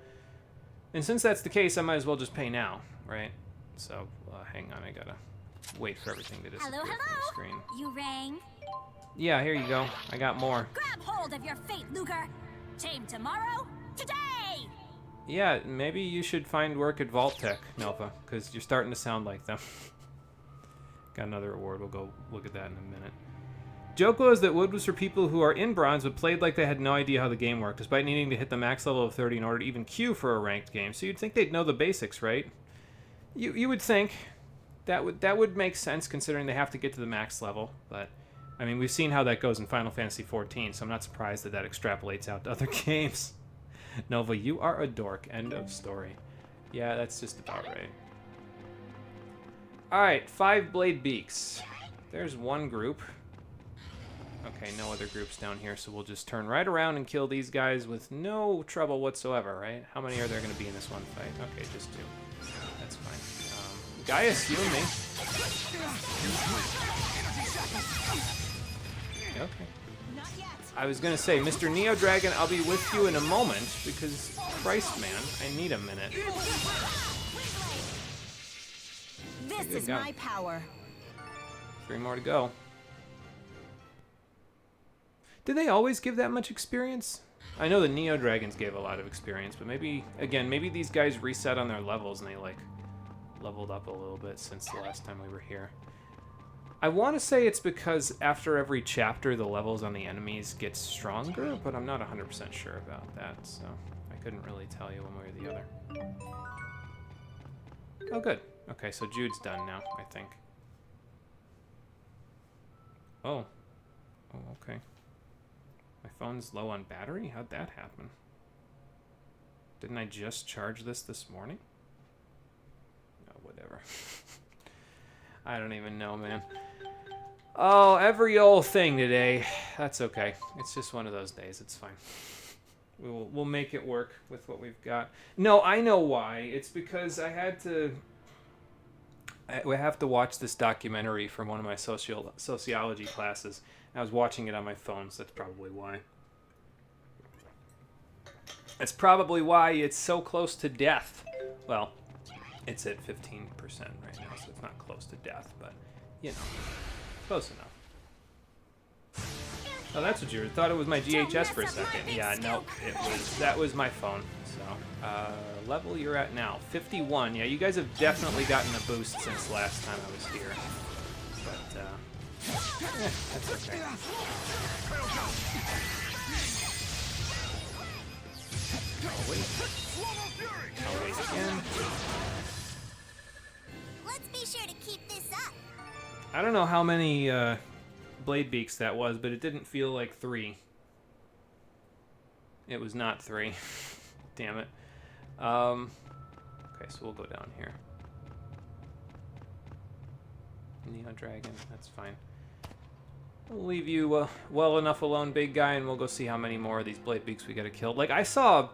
And since that's the case, I might as well just pay now, right? So, hang on, I gotta wait for everything to disappear from the screen. You rang? Yeah, here you go. I got more. Grab hold of your fate, Luger. Team tomorrow, today! Yeah, maybe you should find work at Vault-Tec, Nova, because you're starting to sound like them. Got another award. We'll go look at that in a minute. Joke was that Wood was for people who are in bronze but played like they had no idea how the game worked, despite needing to hit the max level of 30 in order to even queue for a ranked game. So you'd think they'd know the basics, right? You would think that would make sense considering they have to get to the max level, but I mean, we've seen how that goes in Final Fantasy XIV, so I'm not surprised that that extrapolates out to other games. Nova, you are a dork. End of story. Yeah, that's just about right. Alright, 5 blade beaks. There's one group. Okay, no other groups down here, so we'll just turn right around and kill these guys with no trouble whatsoever, right? How many are there going to be in this one fight? Okay, just 2. That's fine. Gaius, you and me. Okay. I was going to say, Mr. Neo Dragon, I'll be with you in a moment, because, Christ, man, I need a minute. This is my power. 3 more to go. Did they always give that much experience? I know the Neo Dragons gave a lot of experience, but maybe, again, maybe these guys reset on their levels and they, like, leveled up a little bit since the last time we were here. I want to say it's because after every chapter, the levels on the enemies get stronger, but I'm not 100% sure about that, so I couldn't really tell you one way or the other. Oh, good. Okay, so Jude's done now, I think. Oh. Oh, okay. My phone's low on battery? How'd that happen? Didn't I just charge this morning? No, whatever. I don't even know, man. Oh, every old thing today. That's okay. It's just one of those days. It's fine. We'll make it work with what we've got. No, I know why. It's because I had to... I have to watch this documentary from one of my sociology classes. I was watching it on my phone, so that's probably why. That's probably why it's so close to death. Well, it's at 15% right now, so it's not close to death, but, you know, close enough. Oh, that's what you thought it was my GHS for a second. Yeah, no, that was my phone. So, level you're at now, 51. Yeah, you guys have definitely gotten a boost since last time I was here. But, that's okay. I'll wait again. Let's be sure to keep this up. I don't know how many blade beaks that was, but it didn't feel like 3. It was not 3. Damn it. Okay, so we'll go down here. Neo Dragon, that's fine. We'll leave you well enough alone, big guy, and we'll go see how many more of these blade beaks we gotta kill. Like, I saw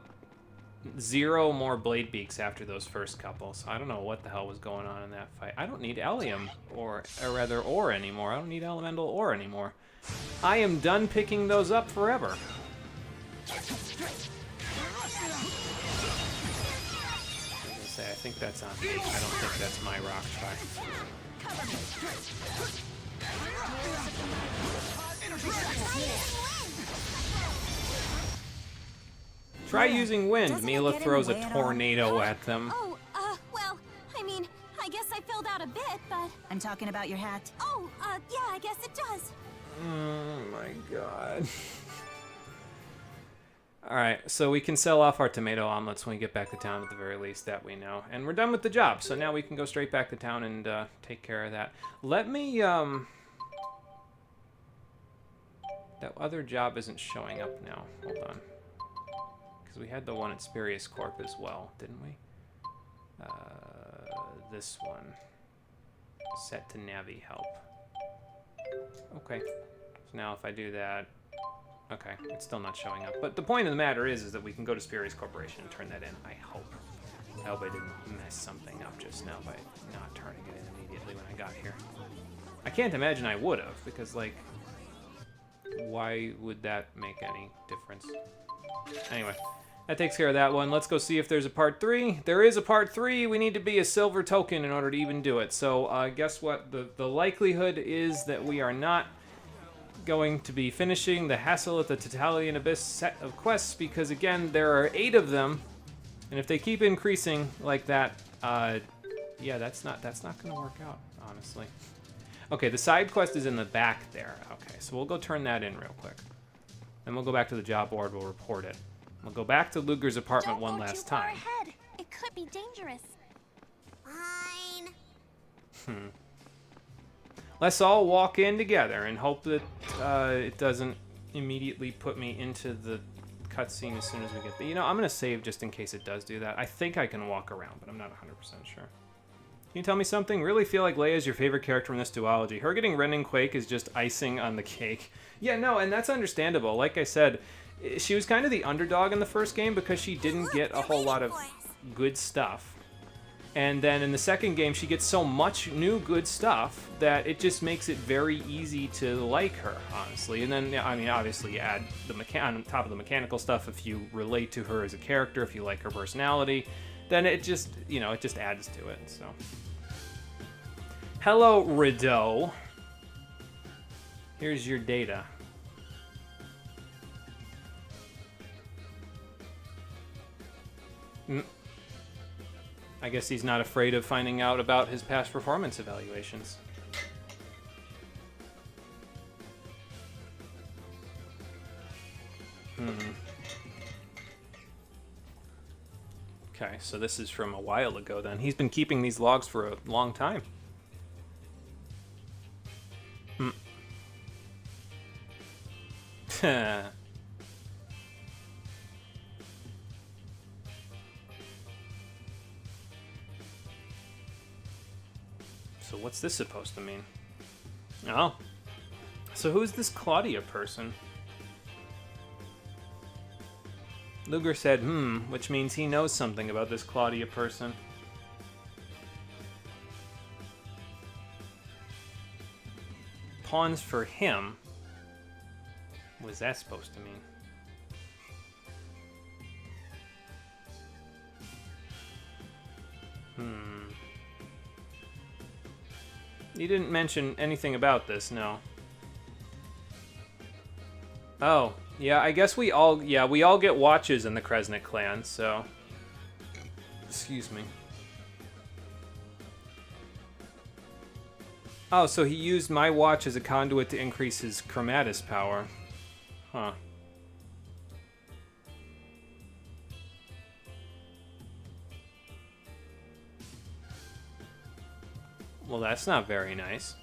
0 more blade beaks after those first couple, so I don't know what the hell was going on in that fight. I don't need Allium, or rather ore anymore. I don't need elemental ore anymore. I am done picking those up forever. I think that's on me. I don't think that's my rock try. Try using wind. Mila throws a tornado at them. Oh, well, I mean, I guess I filled out a bit, but... I'm talking about your hat. Oh, yeah, I guess it does. Oh my god. Alright, so we can sell off our tomato omelets when we get back to town at the very least, that we know. And we're done with the job, so now we can go straight back to town and take care of that. Let me, that other job isn't showing up now. Hold on. Because we had the one at Spurious Corp as well, didn't we? This one. Set to Navi help. Okay. So now if I do that... Okay, it's still not showing up. But the point of the matter is that we can go to Spurious Corporation and turn that in, I hope. I hope I didn't mess something up just now by not turning it in immediately when I got here. I can't imagine I would have, because, like, why would that make any difference? Anyway, that takes care of that one. Let's go see if there's a part 3. There is a part 3. We need to be a silver token in order to even do it. So, guess what? The likelihood is that we are not going to be finishing the Hassle at the Totalian Abyss set of quests, because again, there are 8 of them, and if they keep increasing like that, yeah, that's not gonna work out, honestly. Okay, the side quest is in the back there. Okay, so we'll go turn that in real quick. Then we'll go back to the job board, we'll report it. We'll go back to Luger's apartment one last time. Don't go too far ahead. It could be dangerous. Fine. Let's all walk in together and hope that it doesn't immediately put me into the cutscene as soon as we get there. You know, I'm going to save just in case it does do that. I think I can walk around, but I'm not 100% sure. Can you tell me something? Really feel like Leia's your favorite character in this duology. Her getting Ren and Quake is just icing on the cake. Yeah, no, and that's understandable. Like I said, she was kind of the underdog in the first game because she didn't get a whole lot of good stuff. And then in the second game, she gets so much new good stuff that it just makes it very easy to like her, honestly. And then, I mean, obviously you add on top of the mechanical stuff, if you relate to her as a character, if you like her personality, then it just, you know, it just adds to it, so. Hello, Rideau. Here's your data. I guess he's not afraid of finding out about his past performance evaluations. Okay, so this is from a while ago then. He's been keeping these logs for a long time. So what's this supposed to mean? Oh. So who's this Claudia person? Luger said, which means he knows something about this Claudia person. Pawns for him? What is that supposed to mean? You didn't mention anything about this, no. Oh, yeah, I guess we all get watches in the Kresnik clan, so... Excuse me. Oh, so he used my watch as a conduit to increase his chromatis power. Huh. Well, that's not very nice.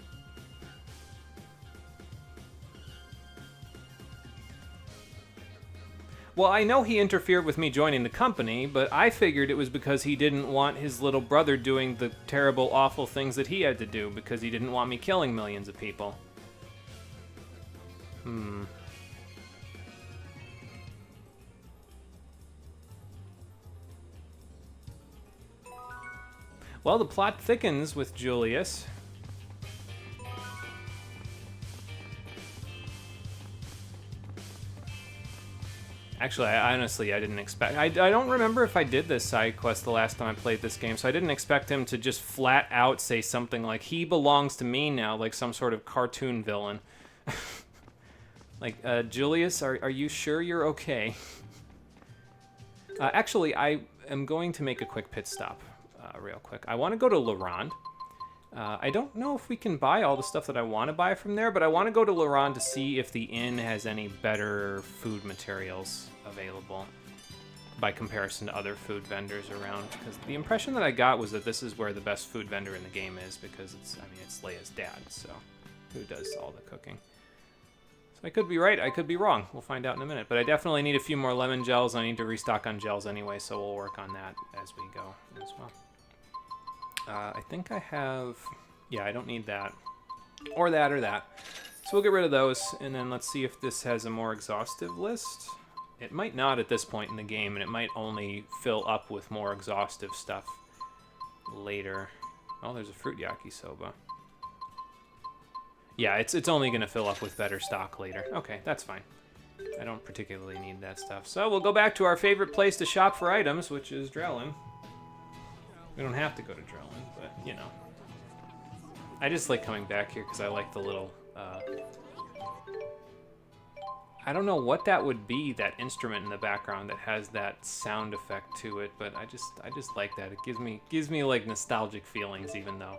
Well, I know he interfered with me joining the company, but I figured it was because he didn't want his little brother doing the terrible, awful things that he had to do, because he didn't want me killing millions of people. Well, the plot thickens with Julius. Actually, I didn't expect... I don't remember if I did this side quest the last time I played this game, so I didn't expect him to just flat out say something like, he belongs to me now, like some sort of cartoon villain. Like, Julius, are you sure you're okay? Actually, I am going to make a quick pit stop. Real quick. I want to go to Laurent. I don't know if we can buy all the stuff that I want to buy from there, but I want to go to Laurent to see if the inn has any better food materials available by comparison to other food vendors around. Because the impression that I got was that this is where the best food vendor in the game is, because it's Leia's dad, so who does all the cooking. So I could be right, I could be wrong. We'll find out in a minute. But I definitely need a few more lemon gels. I need to restock on gels anyway, so we'll work on that as we go as well. I think I have... Yeah, I don't need that. Or that or that. So we'll get rid of those, and then let's see if this has a more exhaustive list. It might not at this point in the game, and it might only fill up with more exhaustive stuff later. Oh, there's a fruit yakisoba. Yeah, it's only going to fill up with better stock later. Okay, that's fine. I don't particularly need that stuff. So we'll go back to our favorite place to shop for items, which is Drellin. We don't have to go to Drellin, but, you know. I just like coming back here because I like the little, I don't know what that would be, that instrument in the background that has that sound effect to it, but I just like that. It gives me like nostalgic feelings, even though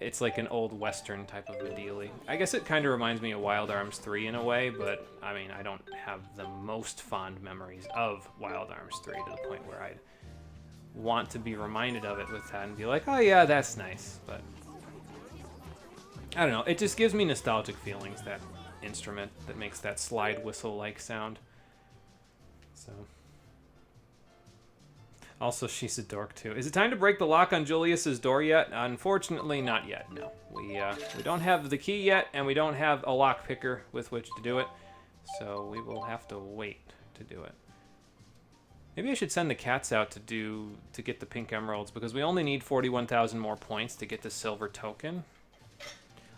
it's like an old Western type of a dealie. I guess it kind of reminds me of Wild Arms 3 in a way, but I mean, I don't have the most fond memories of Wild Arms 3 to the point where I'd want to be reminded of it with that and be like, oh yeah, that's nice, but... I don't know. It just gives me nostalgic feelings, that instrument that makes that slide whistle-like sound. So. Also, she's a dork, too. Is it time to break the lock on Julius's door yet? Unfortunately, not yet, no. We don't have the key yet, and we don't have a lock picker with which to do it. So we will have to wait to do it. Maybe I should send the cats out to get the pink emeralds, because we only need 41,000 more points to get the silver token.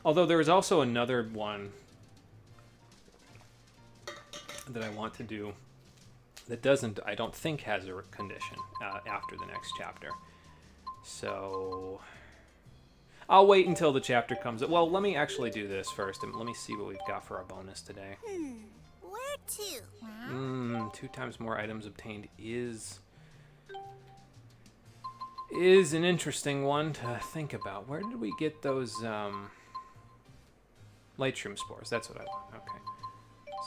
Although there is also another one that I want to do that doesn't, I don't think, has a condition after the next chapter. So I'll wait until the chapter comes. Well, let me actually do this first, and let me see what we've got for our bonus today. Where to? 2 times more items obtained is an interesting one to think about. Where did we get those light shroom spores? That's what I want. Okay.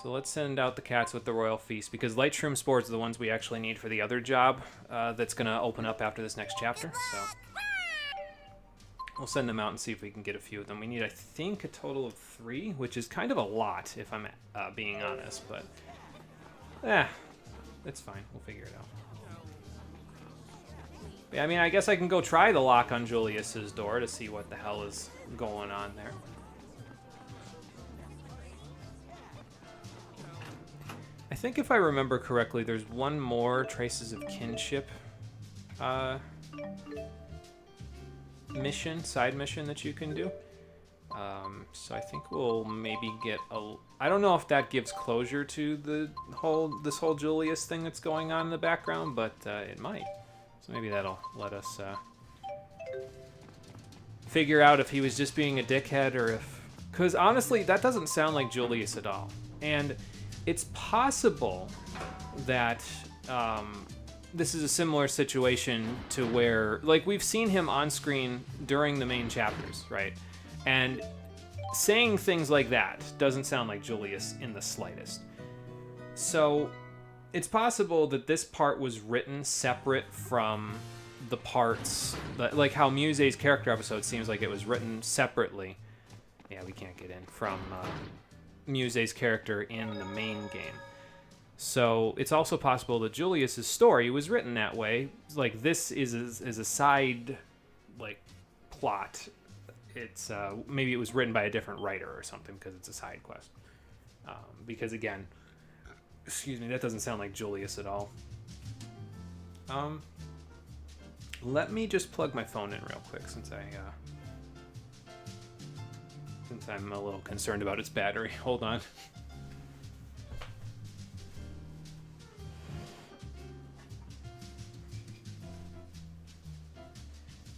So let's send out the cats with the royal feast, because light shroom spores are the ones we actually need for the other job that's going to open up after this next chapter. So we'll send them out and see if we can get a few of them. We need, I think, a total of 3, which is kind of a lot, if I'm being honest. But, it's fine. We'll figure it out. Yeah, I mean, I guess I can go try the lock on Julius's door to see what the hell is going on there. I think if I remember correctly, there's one more Traces of Kinship side mission that you can do. So I think we'll maybe get I don't know if that gives closure to this whole Julius thing that's going on in the background, but it might. So maybe that'll let us figure out if he was just being a dickhead or if... Because honestly, that doesn't sound like Julius at all. And it's possible that this is a similar situation to where, like, we've seen him on screen during the main chapters, right? And saying things like that doesn't sound like Julius in the slightest. So it's possible that this part was written separate from the parts, like how Muse's character episode seems like it was written separately. Yeah, we can't get in from Muse's character in the main game. So it's also possible that Julius's story was written that way. Like, this is a side, like, plot. It's maybe it was written by a different writer or something because it's a side quest. Because again, excuse me, that doesn't sound like Julius at all. Let me just plug my phone in real quick since I'm a little concerned about its battery. Hold on.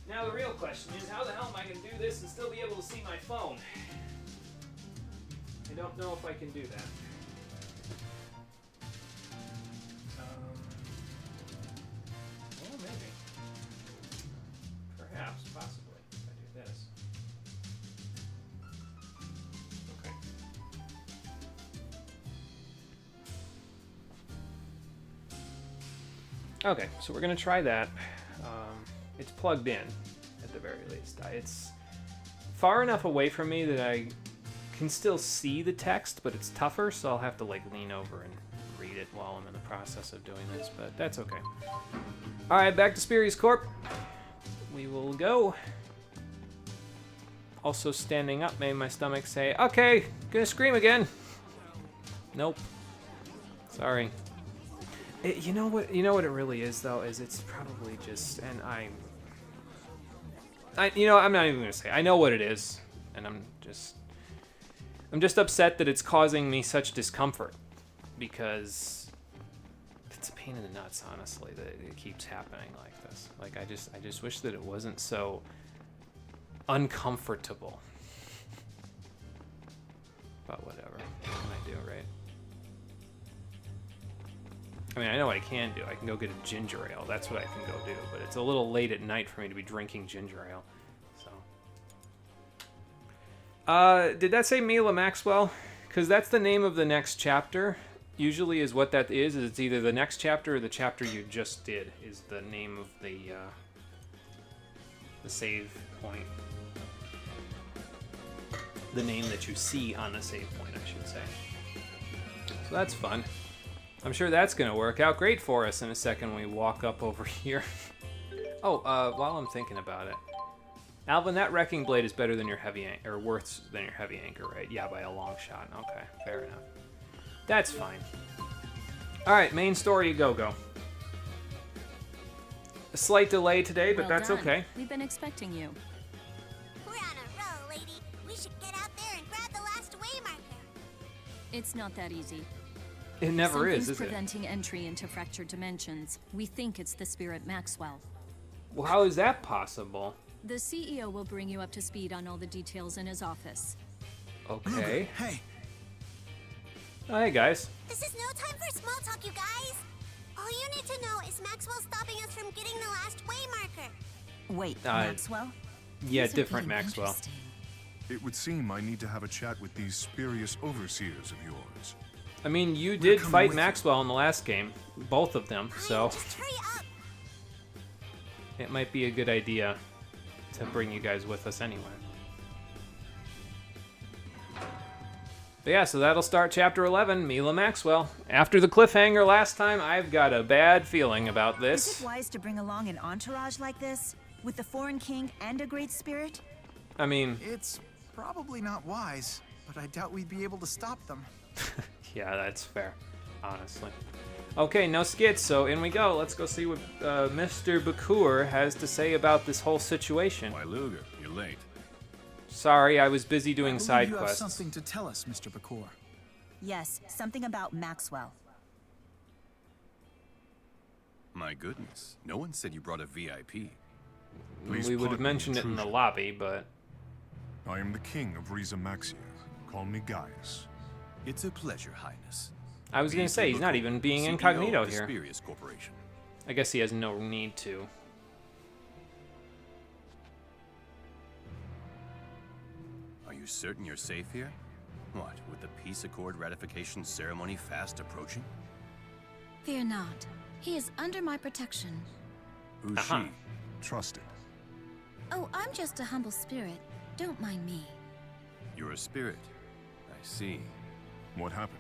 Now the real question is, how the hell am I going to do this and still be able to see my phone? I don't know if I can do that. Well, maybe. Perhaps, possibly, if I do this. Okay, so we're going to try that. It's plugged in, at the very least. It's far enough away from me that I can still see the text, but it's tougher, so I'll have to, like, lean over and read it while I'm in the process of doing this, but that's okay. Alright, back to Spiri's Corp. We will go. Also standing up made my stomach say, okay, gonna scream again. Nope. Sorry. You know what it really is, though, is it's probably just, and I'm not even gonna say. I know what it is, and I'm just upset that it's causing me such discomfort, because it's a pain in the nuts, honestly, that it keeps happening like this. Like, I just wish that it wasn't so uncomfortable. But whatever. What can I do, right? I mean, I know what I can do. I can go get a ginger ale. That's what I can go do. But it's a little late at night for me to be drinking ginger ale. So. Did that say Mila Maxwell? Because that's the name of the next chapter. Usually is what that is it's either the next chapter or the chapter you just did is the name of the save point. the name that you see on the save point, I should say. So that's fun. I'm sure that's going to work out great for us in a second when we walk up over here. Oh, while I'm thinking about it. Alvin, that Wrecking Blade is better than your heavy anchor, or worse than your heavy anchor, right? Yeah, by a long shot. Okay, fair enough. That's fine. Alright, main story, go. A slight delay today, but Well that's done. okay. We've been expecting you. We're on a roll, lady. We should get out there and grab the last waymarker. It's not that easy. It never is Something's it? preventing entry into fractured dimensions. We think it's the spirit Maxwell. Well, how is that possible? The CEO will bring you up to speed on all the details in his office. Okay. Hey, Oh, hey, guys. This is no time for small talk, you guys. All you need to know is Maxwell stopping us from getting the last waymarker. Wait, Uh, Maxwell? Yeah, These are different getting Maxwell. interesting. It would seem I need to have a chat with these spurious overseers of yours. I mean, you did coming fight with you. Maxwell in the last game. Both of them, so Just hurry up. it might be a good idea to bring you guys with us anyway. But yeah, so that'll start Chapter 11, Mila Maxwell. After the cliffhanger last time, I've got a bad feeling about Is this. it wise to bring along an entourage like this? With the foreign king and a great spirit? I mean, it's probably not wise, but I doubt we'd be able to stop them. yeah, that's fair, honestly. Okay, no skits, so in we go. Let's go see what Mr. Bakur has to say about this whole situation. Why, Luger, you're late. Sorry, I was busy I doing believe side you have quests. something to tell us, Mr. Bakur. Yes, something about Maxwell. My goodness, no one said you brought a VIP. Please We would have pardon mentioned it in the intrusion. lobby, but I am the king of Riza Maxia. Call me Gaius. It's a pleasure, Highness. I was going to say, he's not even being CEO incognito of the here. Spurious Corporation. I guess he has no need to. Are you certain you're safe here? What, with the peace accord ratification ceremony fast approaching? Fear not. He is under my protection. Who's Uh-huh. she? Trusted. Oh, I'm just a humble spirit. Don't mind me. You're a spirit. I see. What happened?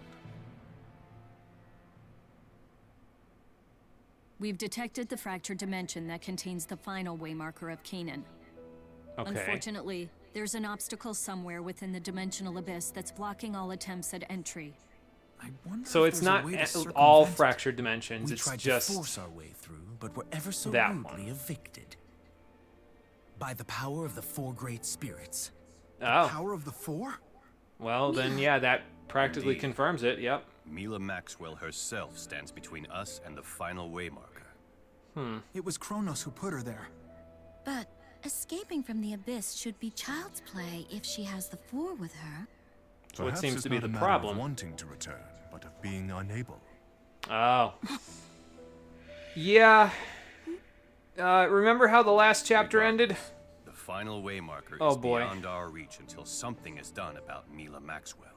We've detected the fractured dimension that contains the final waymarker of Canaan. Okay. Unfortunately, there's an obstacle somewhere within the dimensional abyss that's blocking all attempts at entry. I wonder So if it's there's a not way to all circumvent it. fractured dimensions. We It's tried just to force our way through, but were ever so that rudely one. evicted. By the power of the four great spirits. oh. Power of the Four? Well, then yeah, that practically Indeed. confirms it. Yep. Mila Maxwell herself stands between us and the final waymarker. It was Kronos who put her there. But escaping from the abyss should be child's play if she has the four with her. So what Perhaps seems it's to be not the a matter of problem? wanting to return, but of being unable. Oh. Yeah. Remember how the last chapter ended? The final waymarker Oh, is boy. beyond our reach until something is done about Mila Maxwell.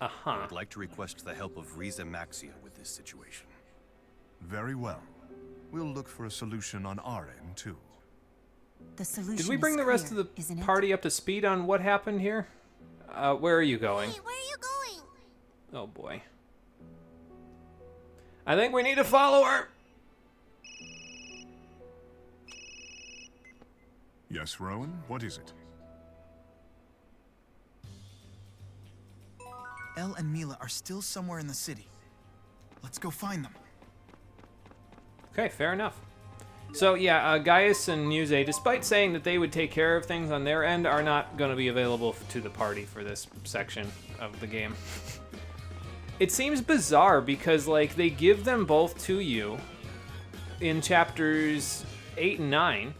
I Uh-huh. would like to request the help of Riza Maxia with this situation. Very well. We'll look for a solution on our end, too. The solution Did we is bring the rest clear, of the isn't it? party up to speed on what happened here? Where are you going? Hey, where are you going? Oh boy. I think we need to follow her. Yes, Rowan? What is it? Elle and Mila are still somewhere in the city. Let's go find them. Okay, fair enough. So yeah, Gaius and Muse, despite saying that they would take care of things on their end, are not going to be available to the party for this section of the game. It seems bizarre because like they give them both to you in chapters 8 and 9,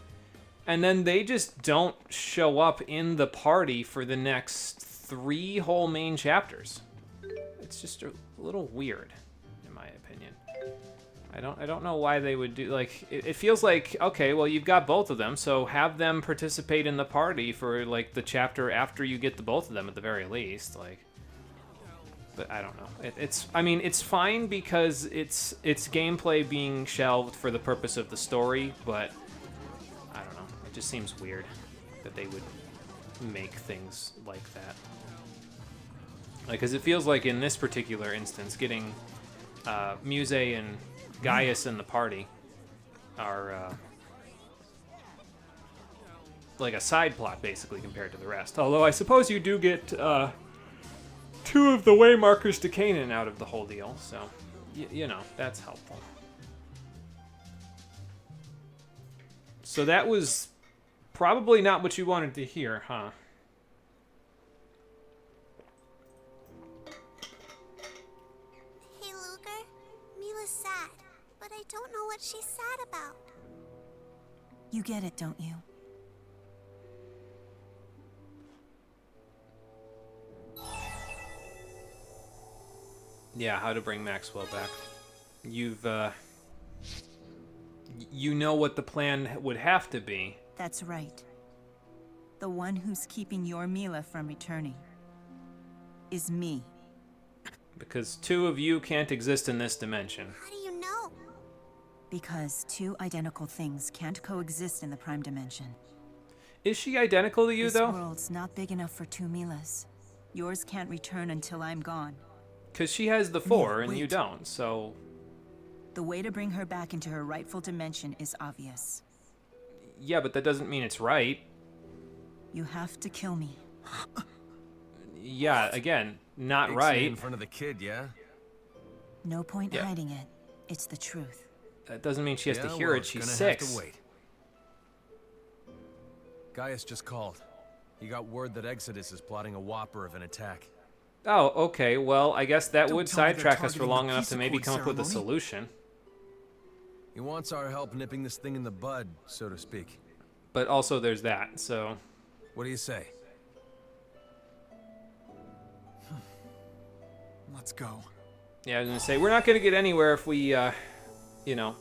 and then they just don't show up in the party for the next 3 whole main chapters. It's just a little weird, in my opinion. I don't know why they would do like it feels like okay, well you've got both of them, so have them participate in the party for like the chapter after you get the both of them at the very least, like. But I don't know. I mean it's fine because it's gameplay being shelved for the purpose of the story, but I don't know. It just seems weird that they would make things like that. Like, because it feels like in this particular instance, getting Muse and Gaius in the party are like a side plot, basically, compared to the rest. Although I suppose you do get 2 of the waymarkers to Canaan out of the whole deal, so, you know, that's helpful. So that was probably not what you wanted to hear, huh? Hey, Luger. Mila's sad, but I don't know what she's sad about. You get it, don't you? Yeah, how to bring Maxwell back. You've, you know what the plan would have to be. That's right. The one who's keeping your Mila from returning is me. Because 2 of you can't exist in this dimension. How do you know? Because 2 identical things can't coexist in the Prime Dimension. Is she identical to you, This though? world's not big enough for 2 Milas. Yours can't return until I'm gone. Because she has the 4 and you wait. don't, so... The way to bring her back into her rightful dimension is obvious. Yeah, but that doesn't mean it's right. You have to kill me. Yeah, again, not Big right. scene in front of the kid, yeah? No point Yeah. hiding it. It's the truth. That doesn't mean she has to Yeah, hear well, it. it's She's gonna 6. have to wait. Gaius just called. He got word that Exodus is plotting a whopper of an attack. Oh, okay. Well, I guess that Don't would tell me they're sidetrack us for targeting long the enough peace to maybe accord come up with a ceremony. solution. He wants our help nipping this thing in the bud, so to speak. But also there's that, so... What do you say? Let's go. Yeah, I was gonna say, we're not gonna get anywhere if we, you know,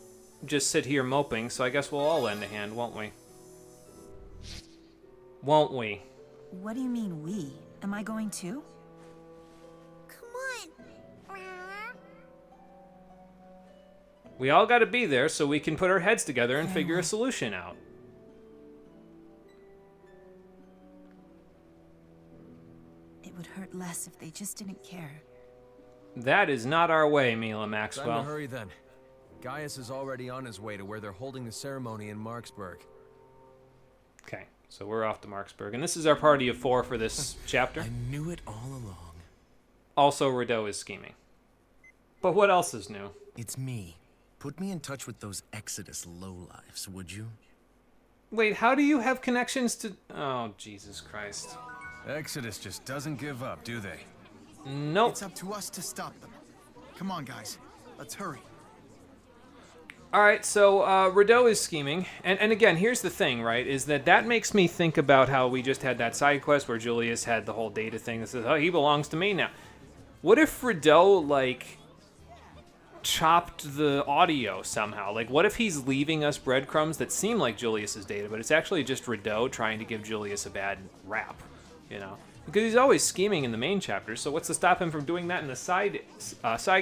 just sit here moping, so I guess we'll all lend a hand, won't we? Won't we? What do you mean, we? Am I going too? Come on. We all gotta be there so we can put our heads together and figure a solution out. It would hurt less if they just didn't care. That is not our way, Mila Time to Maxwell. hurry then. Gaius is already on his way to where they're holding the ceremony in Marksburg. Okay, so we're off to Marksburg, and this is our party of 4 for this chapter. I knew it all along. Also, Rideau is scheming. But what else is new? It's me. Put me in touch with those Exodus lowlifes, would you? Wait, how do you have connections to... Oh, Jesus Christ. Exodus just doesn't give up, do they? Nope. It's up to us to stop them. Come on, guys. Let's hurry. Alright, so Rideau is scheming. And again, here's the thing, right, is that makes me think about how we just had that side quest where Julius had the whole data thing that says, oh, he belongs to me now. What if Rideau, like, chopped the audio somehow? Like, what if he's leaving us breadcrumbs that seem like Julius's data, but it's actually just Rideau trying to give Julius a bad rap, you know? Because he's always scheming in the main chapters, so what's to stop him from doing that in the side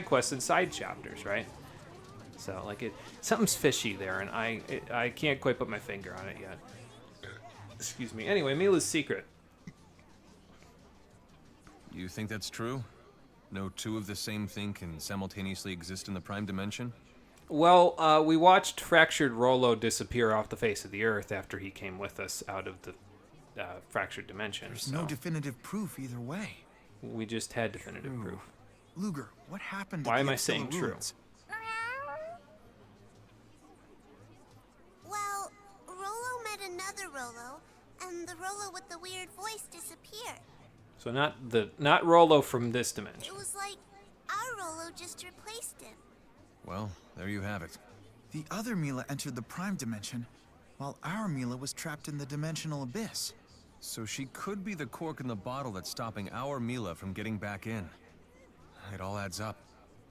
quests and side chapters, right? So, like, something's fishy there, and I can't quite put my finger on it yet. Excuse me. Anyway, Mila's secret. You think that's true? No 2 of the same thing can simultaneously exist in the Prime Dimension? Well, we watched Fractured Rollo disappear off the face of the Earth after he came with us out of the Fractured Dimension. There's So no definitive proof either way. we just had definitive proof. Luger, what happened at Why the am I Xillia saying true? ruins? Well, Rollo met another Rollo, and the Rollo with the weird voice disappeared. So not Rollo from this dimension. It was like our Rollo just replaced him. Well, there you have it. The other Mila entered the Prime Dimension, while our Mila was trapped in the Dimensional Abyss. So she could be the cork in the bottle that's stopping our Mila from getting back in. It all adds up.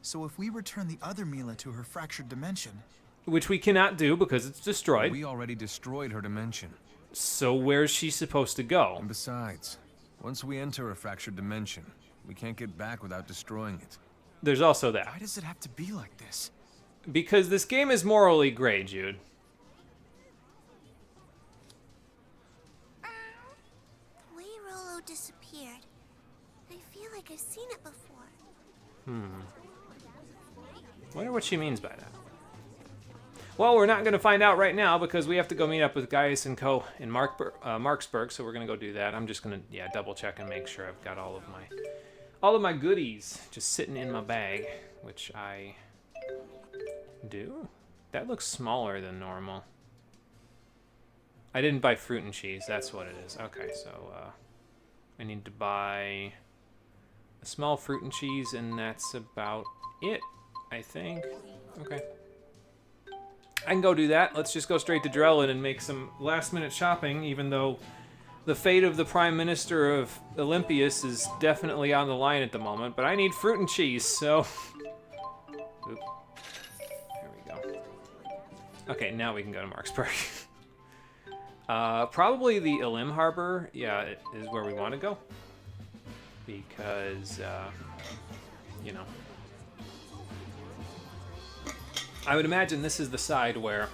So if we return the other Mila to her fractured dimension, Which we cannot do because it's destroyed. We already destroyed her dimension. So where's she supposed to go? And besides, once we enter a fractured dimension, we can't get back without destroying it. There's also that. why does it have to be like this? Because this game is morally gray, Jude. The way disappeared. I feel like I've seen it before. Wonder what she means by that. Well, we're not going to find out right now because we have to go meet up with Gaius and Co. in Marksburg, so we're going to go do that. I'm just going to double check and make sure I've got all of my goodies just sitting in my bag, which I do. That looks smaller than normal. I didn't buy fruit and cheese. That's what it is. Okay, so I need to buy a small fruit and cheese, and that's about it, I think. Okay. I can go do that. Let's just go straight to Drellin and make some last-minute shopping, even though the fate of the Prime Minister of Olympius is definitely on the line at the moment. But I need fruit and cheese, so... Oop. There we go. Okay, now we can go to Marksburg. Probably the Elim Harbor, yeah, it is where we want to go. Because, you know... I would imagine this is the side where,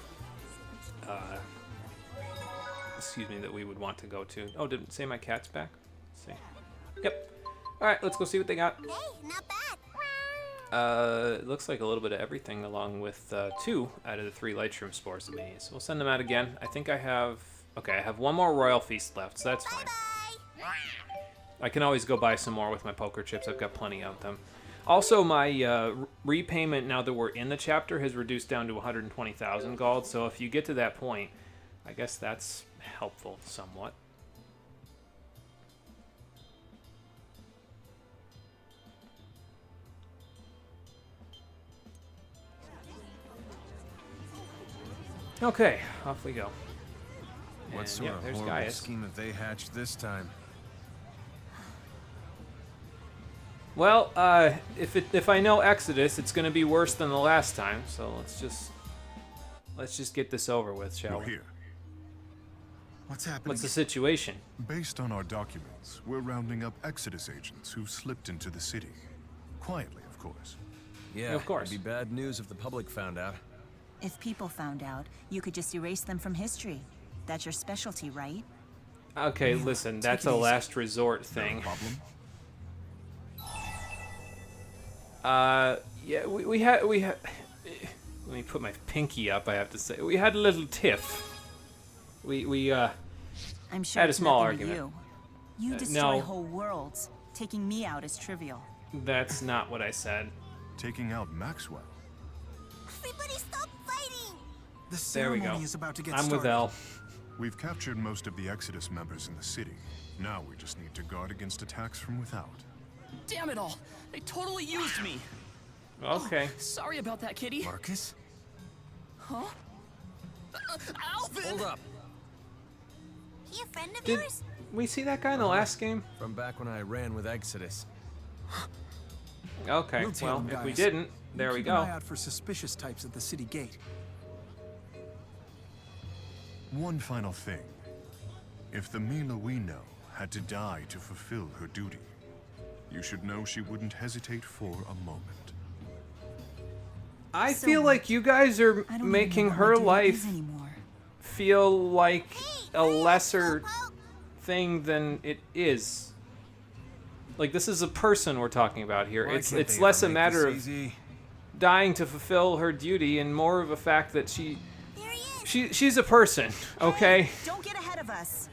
excuse me, that we would want to go to. Oh, did it say my cat's back? Let's see. Yep. All right, let's go see what they got. Hey, not bad. It looks like a little bit of everything, along with 2 out of the 3 Lightshroom spores of these. We'll send them out again. I think I have... Okay, I have 1 more Royal Feast left, so that's fine. Bye-bye. I can always go buy some more with my poker chips. I've got plenty of them. Also, my repayment, now that we're in the chapter, has reduced down to 120,000 gold. So if you get to that point, I guess that's helpful somewhat. Okay, off we go. What And, sort yeah, of there's horrible Gaius. scheme have they hatched this time? Well, if I know Exodus, it's going to be worse than the last time. So let's just get this over with, shall You're we? here. What's happening? What's the situation? Based on our documents, we're rounding up Exodus agents who slipped into the city. Quietly, of course. Yeah, Of course. It'd be bad news if the public found out. If people found out, you could just erase them from history. That's your specialty, right? Okay, listen, that's it a easy. last resort No thing. problem. Yeah, we had. Let me put my pinky up. I have to say, we had a little tiff. We I'm sure Had a it's small nothing to argument. You destroy no. whole worlds. Taking me out is trivial. That's not what I said. Taking out Maxwell. Everybody stop fighting! The There we ceremony go. is about to get I'm started. with Elle. We've captured most of the Exodus members in the city. Now we just need to guard against attacks from without. Damn it all! They totally used me! Okay. Sorry about that, kitty. Marcus? Huh? Alvin! Hold up. He a friend of Did yours? we see that guy in the last game? From back when I ran with Exodus. Okay. We'll tail Well, him, if we guys. didn't, there we Keep go. an eye out for suspicious types at the city gate. One final thing. If the Mila we know had to die to fulfill her duty, you should know she wouldn't hesitate for a moment. I So feel what? like you guys are I don't making even know what her my duty life is anymore. feel like a hurry up, lesser Slowpoke. thing than it is. Like, this is a person we're talking about here. Why It's can't it's they less a ever make matter this of easy? dying to fulfill her duty and more of a fact that There he is! she's a person, okay? Don't get ahead of us.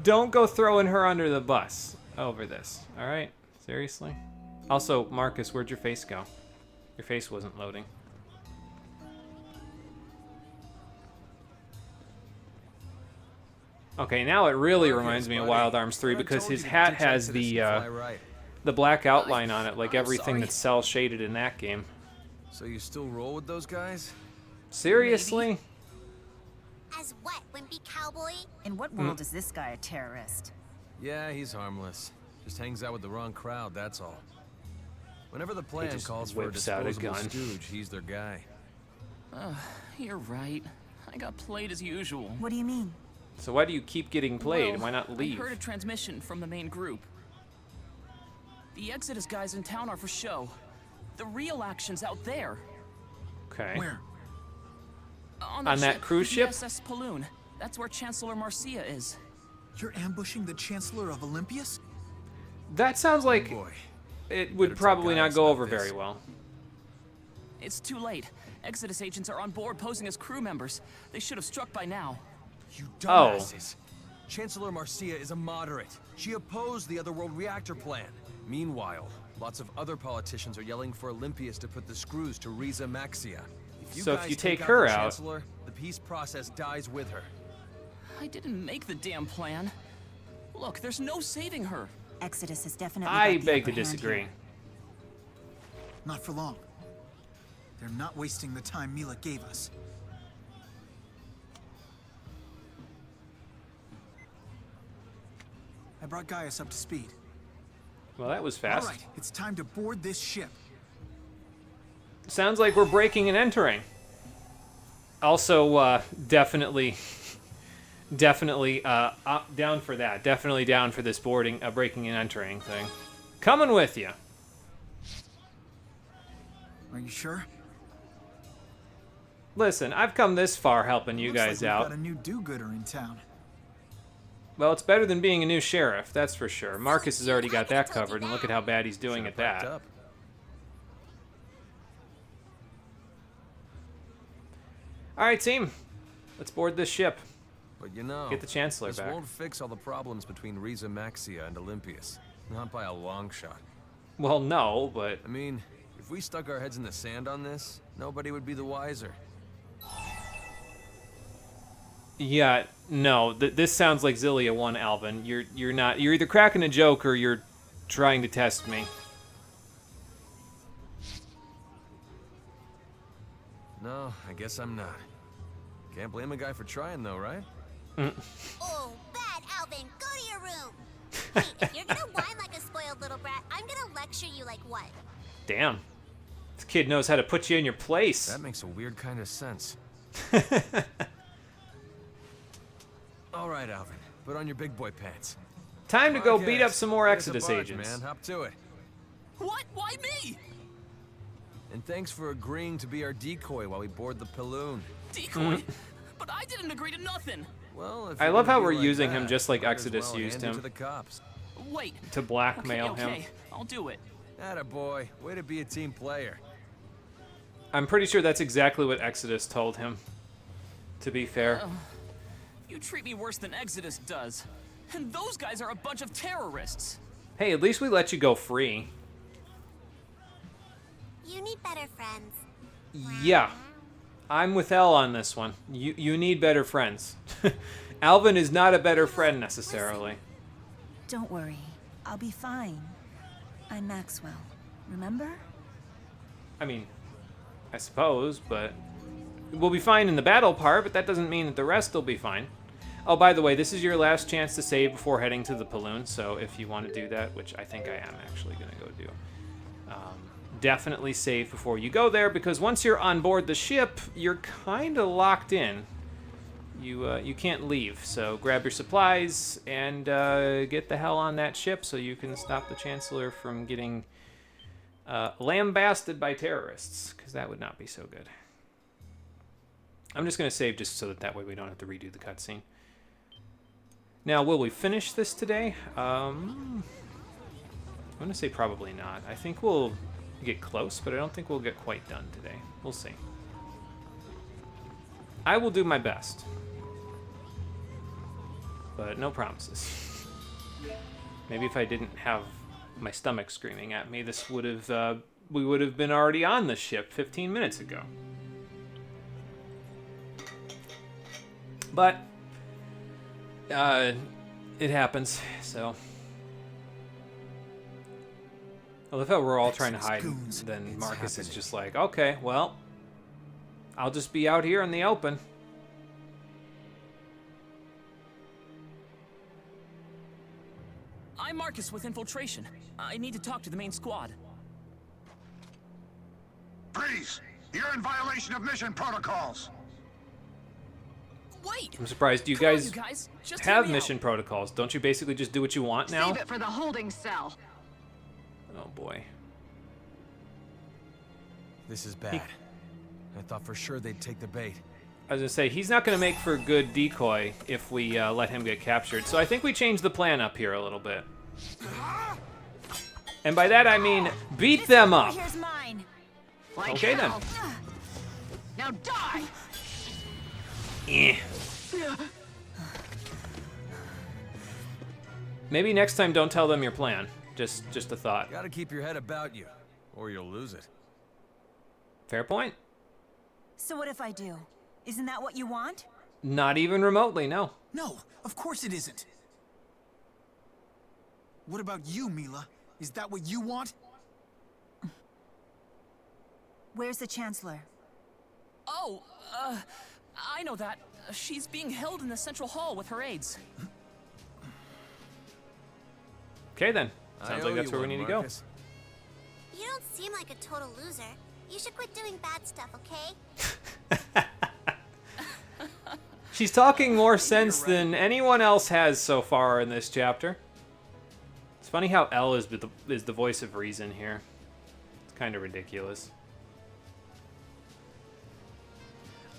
Don't go throwing her under the bus over this, all right? Seriously? Also, Marcus, where'd your face go? Your face wasn't loading. Okay, now it really Marcus, reminds me of buddy. Wild Arms 3 Thought I because told his you to hat teach has Exodus to fly right. the black outline on it, like I'm everything sorry. that's cell shaded in that game. So you still roll with those guys? Seriously? As what, wimpy cowboy? In what world is this guy a terrorist? Yeah, he's harmless. Just hangs out with the wrong crowd, that's all. Whenever the plan just calls for a whips out a disposable gun. stooge, he's their guy. You're right. I got played as usual. What do you mean? So why do you keep getting played? Well, Why not leave? I heard a transmission from the main group. The Exodus guys in town are for show. The real action's out there. Okay. Where? On On that ship, cruise the ship? SS Paloon. That's where Chancellor Marcia is. You're ambushing the Chancellor of Olympius? That sounds like Boy. it would Better tell probably not Gaius go about over this. very well. It's too late. Exodus agents are on board posing as crew members. They should have struck by now. You Oh. dumbasses. Chancellor Marcia is a moderate. She opposed the Otherworld reactor plan. Meanwhile, lots of other politicians are yelling for Olympius to put the screws to Riza Maxia. So if guys you take out her the out- Chancellor, the peace process dies with her. I didn't make the damn plan. Look, there's no saving her. Exodus has definitely I got the beg to upper hand disagree. here. Not for long. They're not wasting the time Mila gave us. I brought Gaius up to speed. Well, that was All fast. right, it's time to board this ship. Sounds like we're breaking and entering. Also, definitely down for that. Definitely down for this boarding, breaking and entering thing. Coming with you. Are you sure? Listen, I've come this far helping you Looks guys like out. we've got a new do-gooder in town. Well, it's better than being a new sheriff, that's for sure. Marcus has already got that covered, and look at how bad he's doing at Should've packed that. up. All right, team. Let's board this ship. But you know, Get the Chancellor this back. won't fix all the problems between Riza Maxia and Olympius. Not by a long shot. Well, no, but... I mean, if we stuck our heads in the sand on this, nobody would be the wiser. Yeah, no. This sounds like Xillia 1, Alvin. You're not... You're either cracking a joke or you're trying to test me. No, I guess I'm not. Can't blame a guy for trying, though, right? Oh, bad, Alvin. Go to your room. Hey, if you're gonna whine like a spoiled little brat, I'm gonna lecture you like what? Damn. This kid knows how to put you in your place. That makes a weird kind of sense. All right, Alvin. Put on your big boy pants. Time to go Marcus, beat up some more there's a Exodus barge, agents. Man, hop to it. What? Why me? And thanks for agreeing to be our decoy while we board the Pilloon. Decoy? But I didn't agree to nothing. Well, if I you're love gonna how be we're like using that, him just like might as Exodus well used hand it him. to the cops. Wait. To blackmail okay, him. I'll do it. Attaboy. Way to be a team player. I'm pretty sure that's exactly what Exodus told him. To be fair. You treat me worse than Exodus does. And those guys are a bunch of terrorists. Hey, at least we let you go free. You need better friends. Yeah. I'm with Elle on this one. You need better friends. Alvin is not a better friend necessarily. Don't worry. I'll be fine. I'm Maxwell. Remember? I mean, I suppose, but we'll be fine in the battle part, but that doesn't mean that the rest will be fine. Oh, by the way, this is your last chance to save before heading to the Pilloon, so if you want to do that, which I think I am actually going to go do, definitely save before you go there, because once you're on board the ship, you're kind of locked in. You can't leave, so grab your supplies and get the hell on that ship so you can stop the Chancellor from getting lambasted by terrorists, because that would not be so good. I'm just going to save just so that way we don't have to redo the cutscene. Now, will we finish this today? I'm going to say probably not. I think we'll get close, but I don't think we'll get quite done today. We'll see. I will do my best. But no promises. Maybe if I didn't have my stomach screaming at me, this would have we would have been already on the ship 15 minutes ago. But it happens, so. I love how we're all trying to hide, Goons. then It's Marcus is happening. just like, okay, well, I'll just be out here in the open. I'm Marcus with infiltration. I need to talk to the main squad. Freeze! You're in violation of mission protocols. Wait! I'm surprised you Come on, guys you guys. Just hear have me mission out. protocols. Don't you basically just do what you want now? Save it for the holding cell. Oh boy. This is bad. I thought for sure they'd take the bait. I was gonna say, he's not gonna make for a good decoy if we let him get captured. So I think we changed the plan up here a little bit. And by that I mean beat them up. Here's mine. Like Okay then. hell. Now die! Eh. Maybe next time don't tell them your plan. Just a thought. Gotta keep your head about you, or you'll lose it. Fair point. So what if I do? Isn't that what you want? Not even remotely, no. No, of course it isn't. What about you, Mila? Is that what you want? Where's the Chancellor? Oh, I know that. She's being held in the central hall with her aides. Okay then. Sounds like that's where we need to go. You don't seem like a total loser. You should quit doing bad stuff, okay? She's talking more sense than anyone else has so far in this chapter. It's funny how Elle is the voice of reason here. It's kind of ridiculous.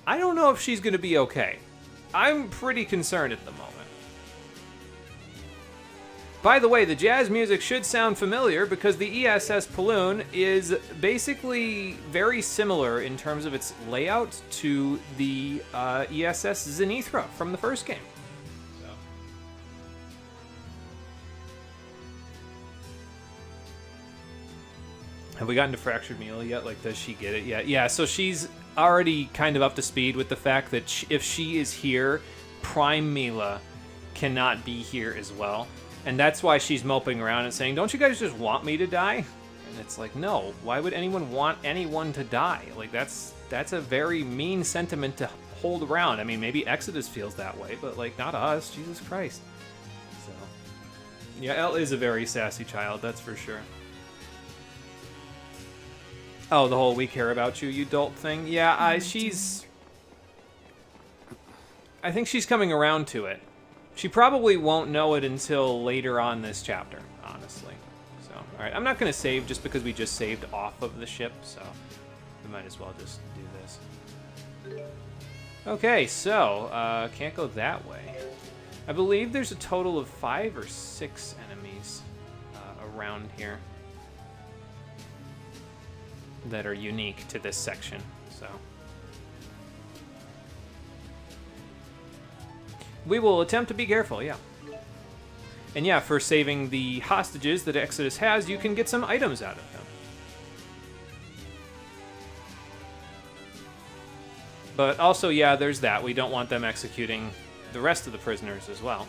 I don't know if she's going to be okay. I'm pretty concerned at the moment. By the way, the jazz music should sound familiar because the ESS Paloon is basically very similar in terms of its layout to the ESS Zenithra from the first game. Have we gotten to Fractured Mila yet? Like, does she get it yet? Yeah, so she's already kind of up to speed with the fact that if she is here, Prime Mila cannot be here as well. And that's why she's moping around and saying, don't you guys just want me to die? And it's like, no, why would anyone want anyone to die? Like, that's a very mean sentiment to hold around. I mean, maybe Exodus feels that way, but, like, not us. Jesus Christ. So, yeah, Elle is a very sassy child, that's for sure. Oh, the whole we care about you, you dolt thing? Yeah, I think she's coming around to it. She probably won't know it until later on this chapter, honestly. So, alright, I'm not going to save just because we just saved off of the ship, so we might as well just do this. Okay, so, can't go that way. I believe there's a total of 5 or 6 enemies around here that are unique to this section, so. We will attempt to be careful, yeah. And yeah, for saving the hostages that Exodus has, you can get some items out of them. But also, yeah, there's that. We don't want them executing the rest of the prisoners as well.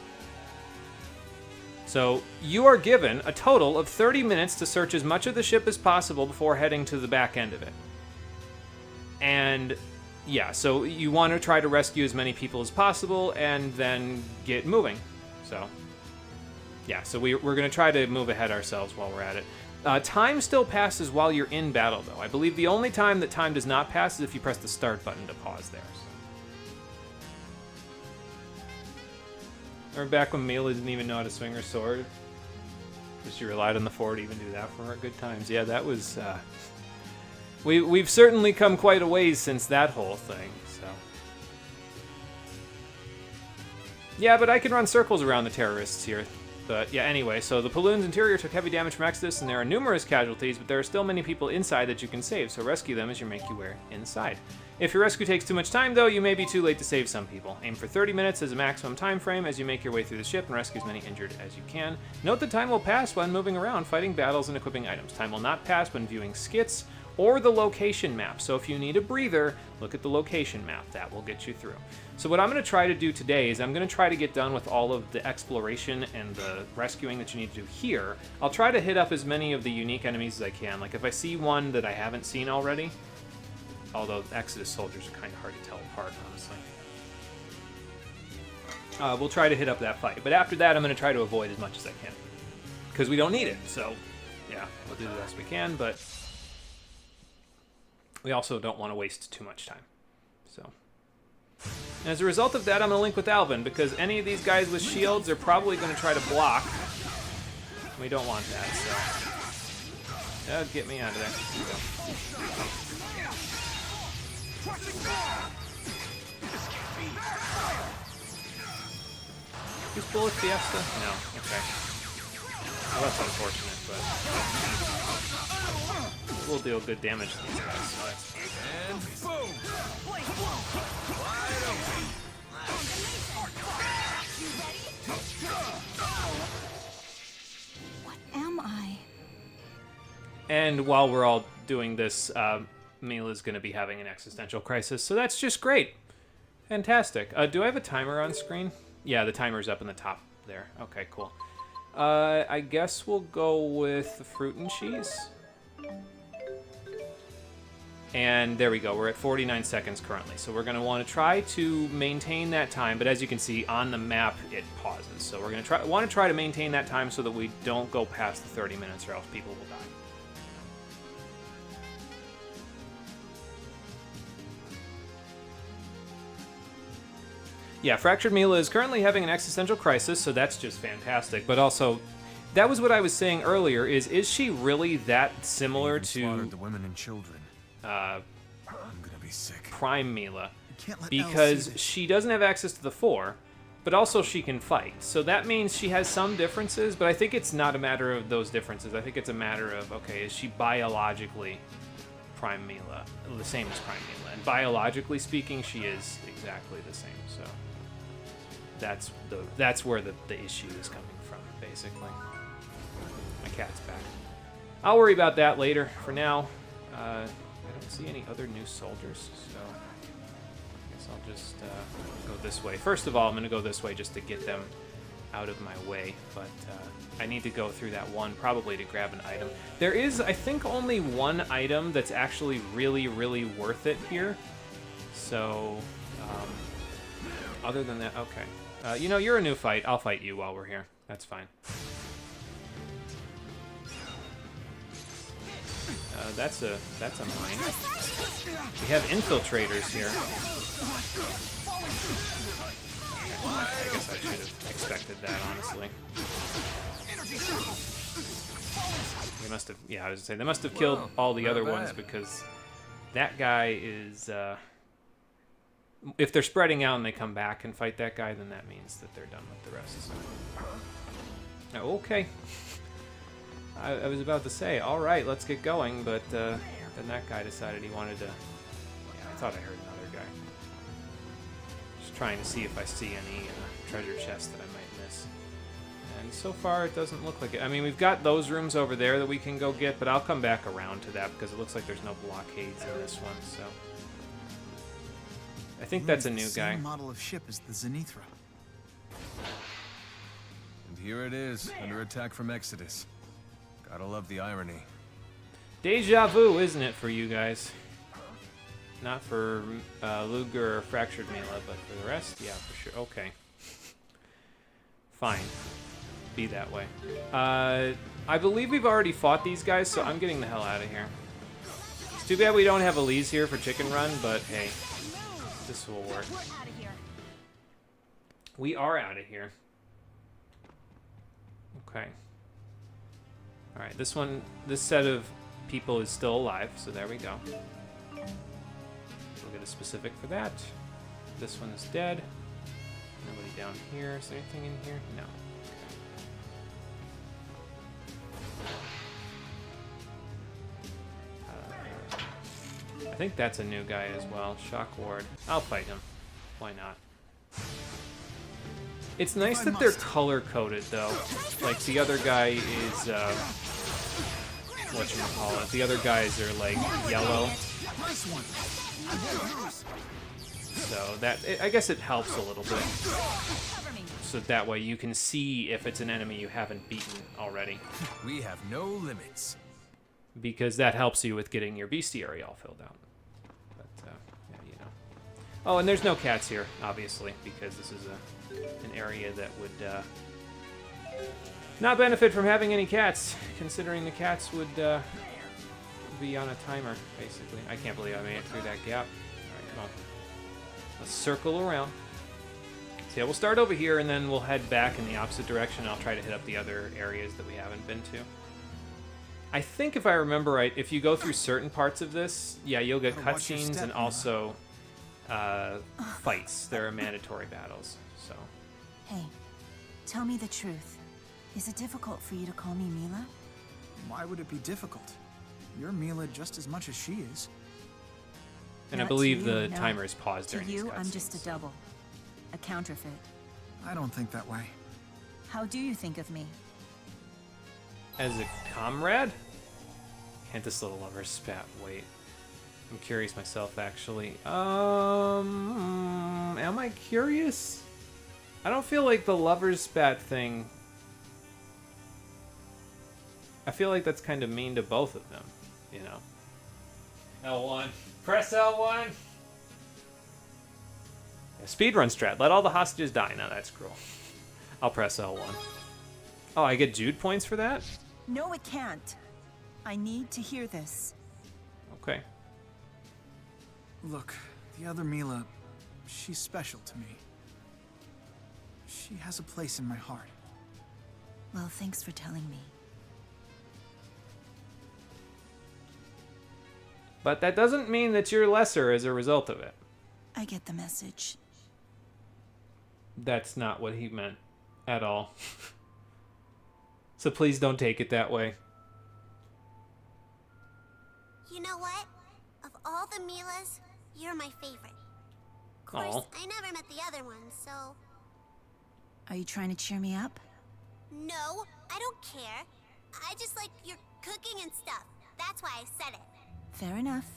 So, you are given a total of 30 minutes to search as much of the ship as possible before heading to the back end of it. And yeah, so you want to try to rescue as many people as possible and then get moving. So, yeah, so we're going to try to move ahead ourselves while we're at it. Time still passes while you're in battle, though. I believe the only time that time does not pass is if you press the start button to pause there. So. Remember back when Mila didn't even know how to swing her sword? Because she relied on the Ford to even do that for her good times. Yeah, that was... We've certainly come quite a ways since that whole thing, so... Yeah, but I can run circles around the terrorists here. But yeah, anyway, so the Paloon's interior took heavy damage from Exodus, and there are numerous casualties, but there are still many people inside that you can save, so rescue them as you make your way inside. If your rescue takes too much time, though, you may be too late to save some people. Aim for 30 minutes as a maximum time frame as you make your way through the ship and rescue as many injured as you can. Note that time will pass when moving around, fighting battles, and equipping items. Time will not pass when viewing skits or the location map. So if you need a breather, look at the location map. That will get you through. So what I'm going to try to do today is I'm going to try to get done with all of the exploration and the rescuing that you need to do here. I'll try to hit up as many of the unique enemies as I can. Like if I see one that I haven't seen already, although Exodus soldiers are kind of hard to tell apart, honestly. We'll try to hit up that fight. But after that, I'm going to try to avoid as much as I can. Because we don't need it. So, yeah, we'll do the best we can, but we also don't want to waste too much time. So, and as a result of that, I'm going to link with Alvin, because any of these guys with shields are probably going to try to block. We don't want that, so... get me out of there. Who's Bullet Fiesta? No, okay. Well, that's unfortunate, but we'll deal good damage to these guys. So that's... And boom! Wide open. What am I? And while we're all doing this, Mila's going to be having an existential crisis, so that's just great. Fantastic. Do I have a timer on screen? Yeah, the timer's up in the top there. Okay, cool. I guess we'll go with the fruit and cheese. And there we go. We're at 49 seconds currently. So we're going to want to try to maintain that time. But as you can see on the map, it pauses. So we're going to want to try to maintain that time so that we don't go past the 30 minutes or else people will die. Yeah, Fractured Mila is currently having an existential crisis, so that's just fantastic. But also, that was what I was saying earlier, is she really that similar to the women and children. I'm gonna be sick. Prime Mila? Can't let Because Elle see she doesn't have access to the 4, but also she can fight. So that means she has some differences, but I think it's not a matter of those differences. I think it's a matter of, okay, is she biologically Prime Mila? The same as Prime Mila. And biologically speaking, she is exactly the same, so... That's where the issue is coming from, basically. My cat's back. I'll worry about that later. For now, I don't see any other new soldiers, so I guess I'll just go this way. First of all, I'm going to go this way just to get them out of my way, but I need to go through that one probably to grab an item. There is, I think, only one item that's actually really, really worth it here. So, other than that, okay. You know, you're a new fight. I'll fight you while we're here. That's fine. That's a mine. We have infiltrators here. Okay, I guess I should have expected that, honestly. They must have, yeah, I was gonna say, they must have killed all the other ones because that guy is, if they're spreading out and they come back and fight that guy, then that means that they're done with the rest. So. Okay. I was about to say, all right, let's get going, but then that guy decided he wanted to... Yeah, I thought I heard another guy. Just trying to see if I see any treasure chests that I might miss. And so far, it doesn't look like it. I mean, we've got those rooms over there that we can go get, but I'll come back around to that because it looks like there's no blockades in this one, so... I think that's a new guy. Same model of ship as the Zenithra. And here it is, under attack from Exodus. Gotta love the irony. Deja vu, isn't it, for you guys? Not for Luger or Fractured Mila, but for the rest? Yeah, for sure. Okay. Fine. Be that way. I believe we've already fought these guys, so I'm getting the hell out of here. It's too bad we don't have Elise here for Chicken Run, but hey. This will work. We are out of here. Okay. Alright, this set of people is still alive, so there we go. We'll get a specific for that. This one is dead. Nobody down here. Is there anything in here? No. I think that's a new guy as well. Shock Ward. I'll fight him. Why not? It's nice that they're color-coded, though. Like, the other guy is, whatchamacallit. The other guys are, like, yellow. So, I guess it helps a little bit. So that way you can see if it's an enemy you haven't beaten already. We have no limits. Because that helps you with getting your bestiary all filled out. But, yeah, you know. Oh, and there's no cats here, obviously, because this is an area that would not benefit from having any cats, considering the cats would be on a timer, basically. I can't believe I made it through that gap. Alright, come on. Let's circle around. So yeah, we'll start over here, and then we'll head back in the opposite direction. I'll try to hit up the other areas that we haven't been to. I think if I remember right, if you go through certain parts of this, yeah, you'll get cutscenes and also fights. There are mandatory battles, so. Hey, tell me the truth. Is it difficult for you to call me Mila? Why would it be difficult? You're Mila just as much as she is. And I Not believe to you, the no. timer is paused To during these you, I'm cutscenes. just a double. A counterfeit. I don't think that way. How do you think of me? As a comrade? Can't this little lover spat wait? I'm curious myself, actually. Am I curious? I don't feel like the lover's spat thing... I feel like that's kind of mean to both of them, you know? L1. Press L1! Yeah, speedrun strat. Let all the hostages die. No, that's cruel. I'll press L1. Oh, I get Jude points for that? No, it can't. I need to hear this. Okay. Look, the other Mila, she's special to me. She has a place in my heart. Well, thanks for telling me. But that doesn't mean that you're lesser as a result of it. I get the message. That's not what he meant at all. So please don't take it that way. You know what? Of all the Milas, you're my favorite. Of course, Aw. I never met the other ones, so... Are you trying to cheer me up? No, I don't care. I just like your cooking and stuff. That's why I said it. Fair enough.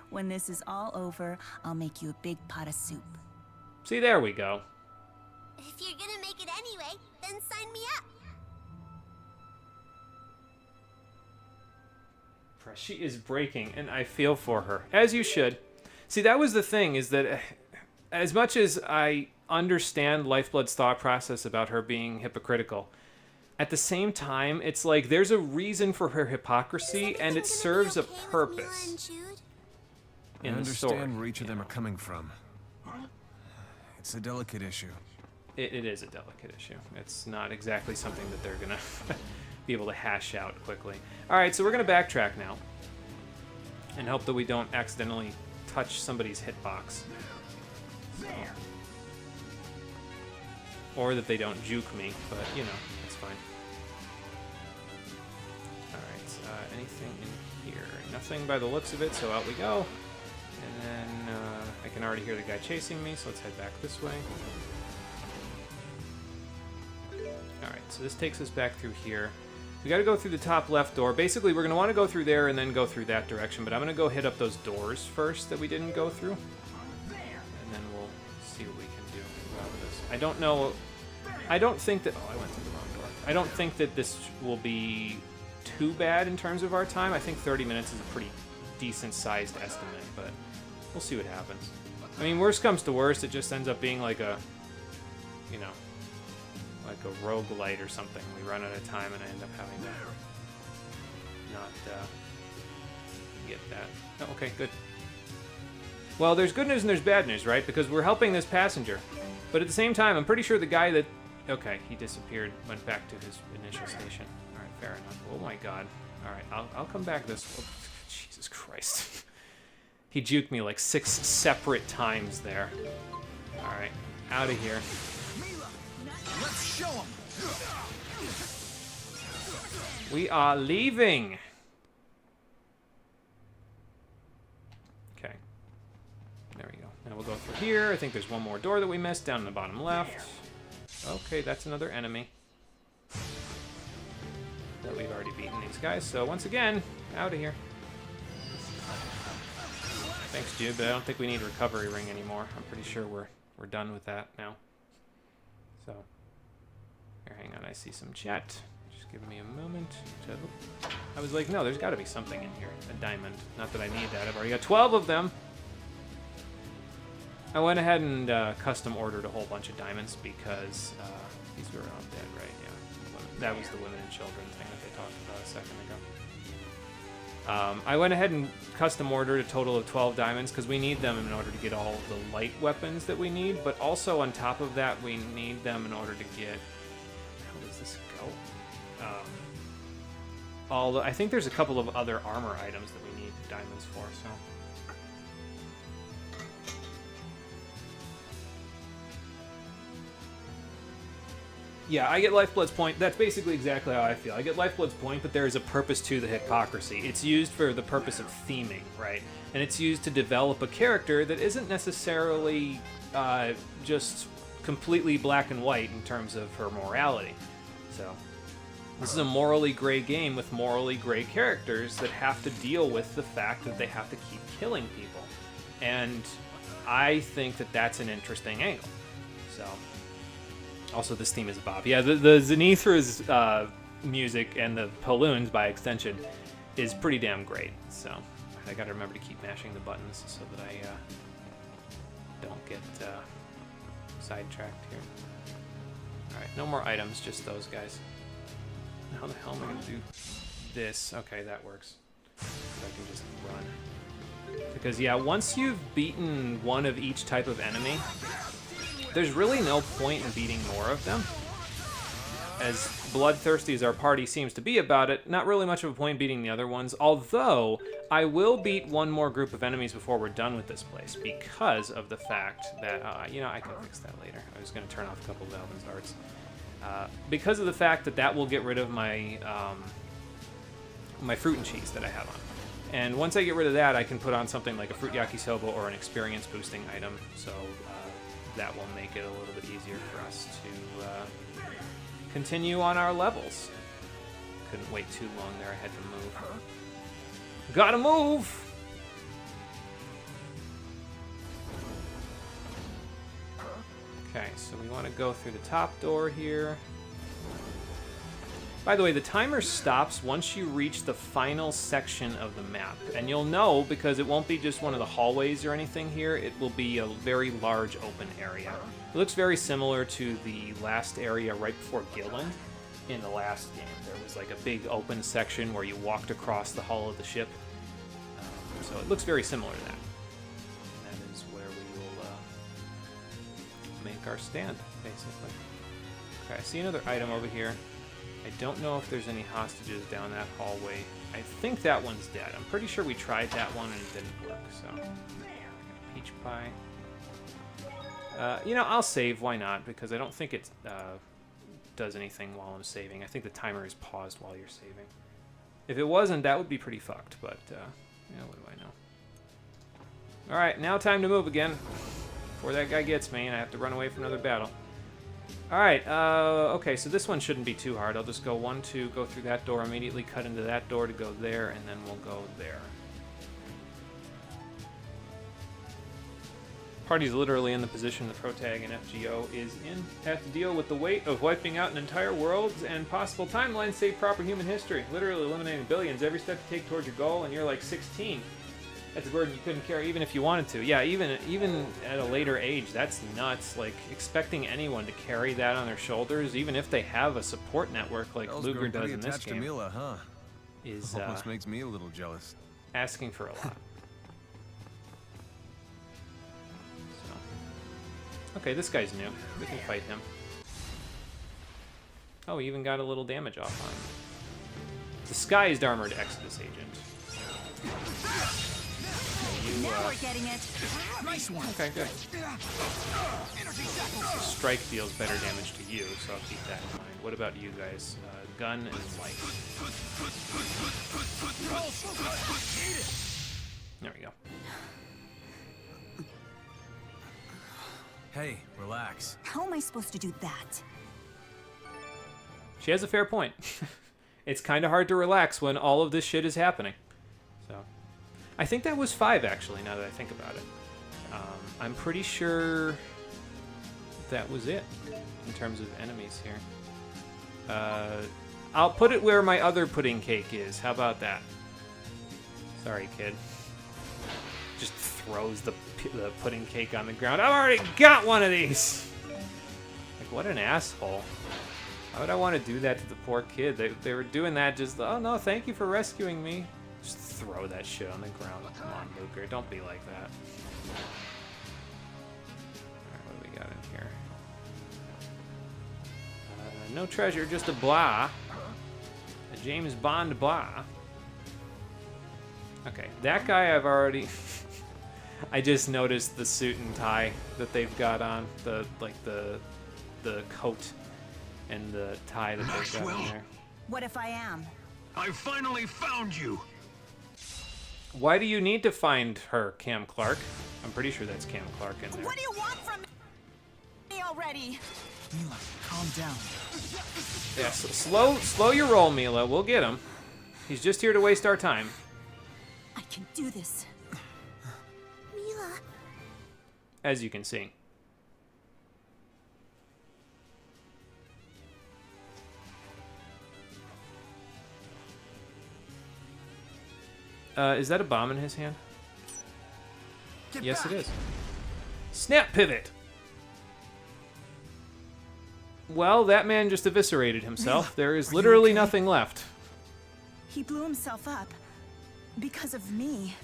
When this is all over, I'll make you a big pot of soup. See, there we go. If you're gonna make it anyway, then sign me up. She is breaking, and I feel for her. As you should. See, that was the thing, is that as much as I understand Lifeblood's thought process about her being hypocritical, at the same time, it's like there's a reason for her hypocrisy, and it serves a purpose I in the story. understand where each of them are coming from. It's a delicate issue. It is a delicate issue. It's not exactly something that they're gonna be able to hash out quickly. All right, so we're gonna backtrack now and hope that we don't accidentally touch somebody's hitbox, or that they don't juke me. But you know, it's fine. All right, anything in here? Nothing by the looks of it. So out we go. And then I can already hear the guy chasing me. So let's head back this way. Alright, so this takes us back through here. We gotta go through the top left door. Basically, we're gonna want to go through there and then go through that direction, but I'm gonna go hit up those doors first that we didn't go through. And then we'll see what we can do about this. I don't know... I don't think that... Oh, I went through the wrong door. I don't think that this will be too bad in terms of our time. I think 30 minutes is a pretty decent-sized estimate, but we'll see what happens. I mean, worst comes to worst, it just ends up being like a... You know... like a roguelite or something. We run out of time and I end up having to not get that. Oh, okay, good. Well, there's good news and there's bad news, right? Because we're helping this passenger. But at the same time, I'm pretty sure the guy that... Okay, he disappeared, went back to his initial station. Alright, fair enough. Oh my god. Alright, I'll come back this... Oh, Jesus Christ. He juked me like 6 separate times there. Alright, out of here. Let's show them. We are leaving. Okay. There we go. Now we'll go through here. I think there's one more door that we missed down in the bottom left. Okay, that's another enemy. But we've already beaten these guys, so once again, out of here. Thanks, Jude, but I don't think we need a recovery ring anymore. I'm pretty sure we're done with that now. So, here, hang on, I see some chat. Just give me a moment. I was like, no, there's got to be something in here. A diamond. Not that I need that. I've already got 12 of them. I went ahead and custom ordered a whole bunch of diamonds because these were all dead, right? Yeah. That was the women and children thing that they talked about a second ago. I went ahead and custom ordered a total of 12 diamonds because we need them in order to get all the light weapons that we need, but also on top of that, we need them in order to get... How does this go? I think there's a couple of other armor items that we need diamonds for, so... Yeah, I get Lifeblood's point. That's basically exactly how I feel. I get Lifeblood's point, but there is a purpose to the hypocrisy. It's used for the purpose of theming, right? And it's used to develop a character that isn't necessarily just completely black and white in terms of her morality. So, this is a morally gray game with morally gray characters that have to deal with the fact that they have to keep killing people. And I think that that's an interesting angle. So... Also, this theme is Bob. Yeah, the Zenithra's music and the Paloons, by extension, is pretty damn great. So, I gotta remember to keep mashing the buttons so that I don't get sidetracked here. Alright, no more items, just those guys. How the hell am I gonna do this? Okay, that works. So I can just run. Because, yeah, once you've beaten one of each type of enemy, there's really no point in beating more of them. As bloodthirsty as our party seems to be about it, not really much of a point beating the other ones, although I will beat one more group of enemies before we're done with this place because of the fact that, you know, I can fix that later. I was going to turn off a couple of Alvin's arts. Because of the fact that that will get rid of my, my fruit and cheese that I have on. And once I get rid of that, I can put on something like a fruit yakisoba or an experience boosting item, so... that will make it a little bit easier for us to continue on our levels. Couldn't wait too long there, I had to move. Gotta move! Okay, so we want to go through the top door here. By the way, the timer stops once you reach the final section of the map. And you'll know because it won't be just one of the hallways or anything here. It will be a very large open area. It looks very similar to the last area right before Gilland in the last game. There was like a big open section where you walked across the hull of the ship. So it looks very similar to that. And that is where we will make our stand, basically. Okay, I see another item over here. I don't know if there's any hostages down that hallway. I think that one's dead. I'm pretty sure we tried that one and it didn't work, so... Peach pie. You know, I'll save, why not? Because I don't think it does anything while I'm saving. I think the timer is paused while you're saving. If it wasn't, that would be pretty fucked, but, you know, what do I know? Alright, now time to move again. Before that guy gets me and I have to run away from another battle. Alright, okay, so this one shouldn't be too hard. I'll just go 1, 2, go through that door, immediately cut into that door to go there, and then we'll go there. Party's literally in the position the protag and FGO is in. Have to deal with the weight of wiping out an entire world and possible timelines save proper human history. Literally eliminating billions every step you take towards your goal, and you're like 16. That's a burden you couldn't carry even if you wanted to. Yeah, even at a later age, that's nuts. Like, expecting anyone to carry that on their shoulders, even if they have a support network like Luger does in this game, Mila, huh? Is almost makes me a little jealous. Asking for a lot. So. Okay, this guy's new. We can fight him. Oh, he even got a little damage off on him. Disguised armored Exodus agent. Now we're getting it. Nice one. Okay, good. Strike deals better damage to you, so I'll keep that in mind. What about you guys? Gun and light. There we go. Hey, relax. How am I supposed to do that? She has a fair point. It's kind of hard to relax when all of this shit is happening. So, I think that was 5, actually, now that I think about it. I'm pretty sure that was it in terms of enemies here. I'll put it where my other pudding cake is. How about that? Sorry, kid. Just throws the pudding cake on the ground. I've already got one of these! Like, what an asshole. Why would I want to do that to the poor kid? They were doing that just, oh no, thank you for rescuing me. Just throw that shit on the ground. Come on, Luger, don't be like that. Alright, what do we got in here? No treasure, just a blah. A James Bond blah. Okay, that guy I've already... I just noticed the suit and tie that they've got on. The coat. and the tie that they've got in there. What if I am? I finally found you. Why do you need to find her, Cam Clark? I'm pretty sure that's Cam Clark in there. What do you want from me already? Mila, calm down. Yeah, so slow your roll, Mila. We'll get him. He's just here to waste our time. I can do this. Mila. As you can see. Is that a bomb in his hand? Yes, it is. Snap pivot! Well, that man just eviscerated himself. There is literally nothing left. He blew himself up because of me.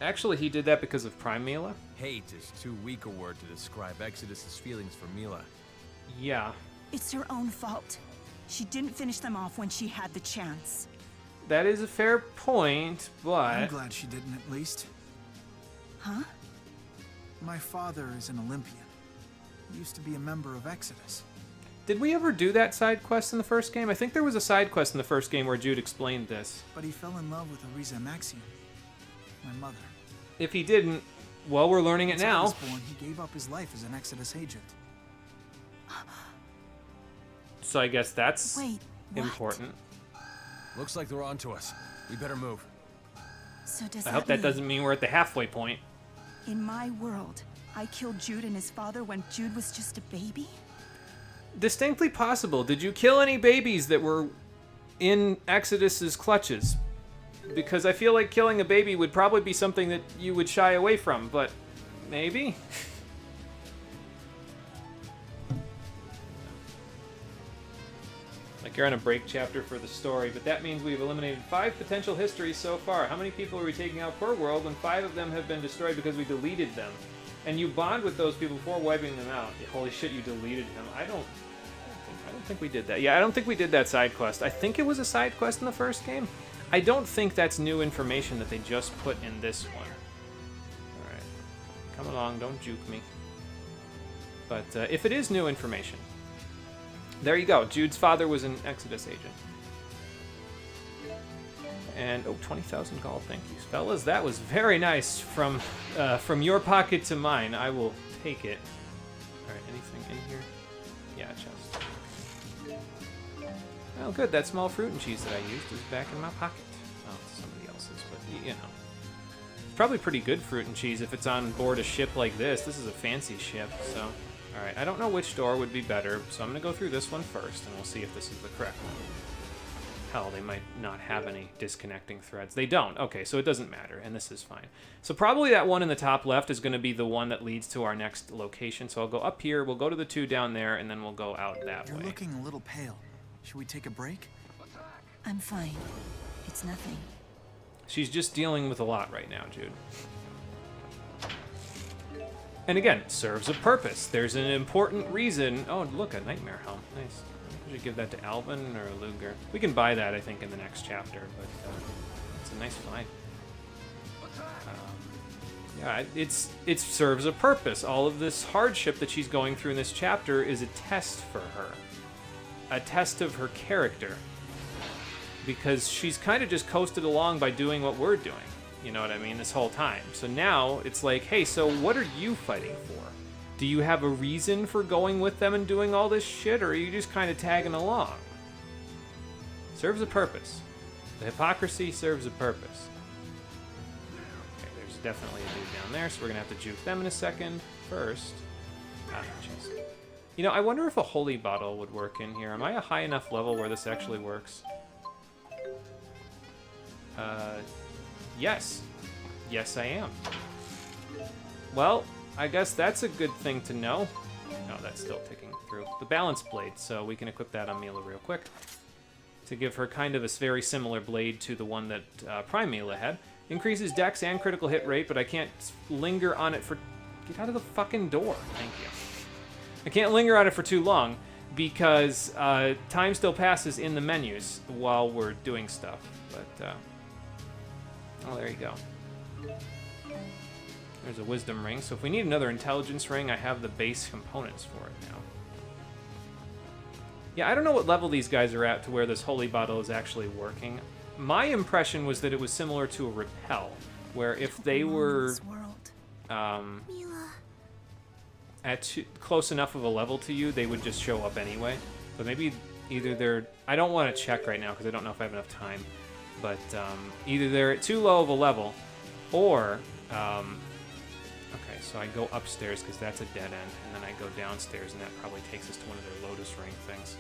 Actually, he did that because of Prime Mila. Hate is too weak a word to describe Exodus's feelings for Mila. Yeah. It's her own fault. She didn't finish them off when she had the chance. That is a fair point, but... I'm glad she didn't, at least. Huh? My father is an Olympian. He used to be a member of Exodus. Did we ever do that side quest in the first game? I think there was a side quest in the first game where Jude explained this. But he fell in love with Riza Maxian, my mother. If he didn't, well, we're learning it Since I now. was born, he gave up his life as an Exodus agent. So I guess that's Wait, what? important. Looks like they're onto us. We better move. So does I hope that mean doesn't mean we're at the halfway point. in my world, I killed Jude and his father when Jude was just a baby? Distinctly possible. Did you kill any babies that were in Exodus's clutches? Because I feel like killing a baby would probably be something that you would shy away from, but maybe? Like you're on a break chapter for the story, but that means we've eliminated 5 potential histories so far. How many people are we taking out per world when 5 of them have been destroyed because we deleted them? And you bond with those people before wiping them out. Holy shit, you deleted him. I don't think we did that. Yeah, I don't think we did that side quest. I think it was a side quest in the first game. I don't think that's new information that they just put in this one. Alright. Come along, don't juke me. But if it is new information, there you go. Jude's father was an Exodus agent. And, oh, 20,000 gold, thank you. Fellas, that was very nice from your pocket to mine. I will take it. Alright, anything in here? Yeah, chest. Oh, good. That small fruit and cheese that I used is back in my pocket. Oh, it's somebody else's, but, you know. It's probably pretty good fruit and cheese if it's on board a ship like this. This is a fancy ship, so... Alright, I don't know which door would be better, so I'm going to go through this one first, and we'll see if this is the correct one. Hell, they might not have any disconnecting threads. They don't. Okay, so it doesn't matter, and this is fine. So probably that one in the top left is going to be the one that leads to our next location. So I'll go up here, we'll go to the 2 down there, and then we'll go out that way. You're looking a little pale. Should we take a break? I'm fine. It's nothing. She's just dealing with a lot right now, Jude. And again, serves a purpose. There's an important reason. Oh, look, a nightmare helm. Nice. I should give that to Alvin or Luger. We can buy that, I think, in the next chapter, but it's a nice find. Yeah, it serves a purpose. All of this hardship that she's going through in this chapter is a test for her. A test of her character. Because she's kind of just coasted along by doing what we're doing. You know what I mean? This whole time. So now it's like, hey, so what are you fighting for? Do you have a reason for going with them and doing all this shit, or are you just kind of tagging along? Serves a purpose. The hypocrisy serves a purpose. Okay, there's definitely a dude down there, so we're going to have to juke them in a second. First, chest. You know, I wonder if a holy bottle would work in here. Am I a high enough level where this actually works? Yes. Yes, I am. Well, I guess that's a good thing to know. No, that's still ticking through. The balance blade, so we can equip that on Mila real quick. To give her kind of a very similar blade to the one that Prime Mila had. Increases dex and critical hit rate, but I can't linger on it for... Get out of the fucking door. Thank you. I can't linger on it for too long, because time still passes in the menus while we're doing stuff. But, oh, there you go. There's a wisdom ring, so if we need another intelligence ring, I have the base components for it now. Yeah, I don't know what level these guys are at to where this holy bottle is actually working. My impression was that it was similar to a repel, where if they were at close enough of a level to you, they would just show up anyway. But maybe either they're... I don't want to check right now because I don't know if I have enough time. But either they're at too low of a level, or... okay, so I go upstairs because that's a dead end, and then I go downstairs, and that probably takes us to one of their Lotus Ring things.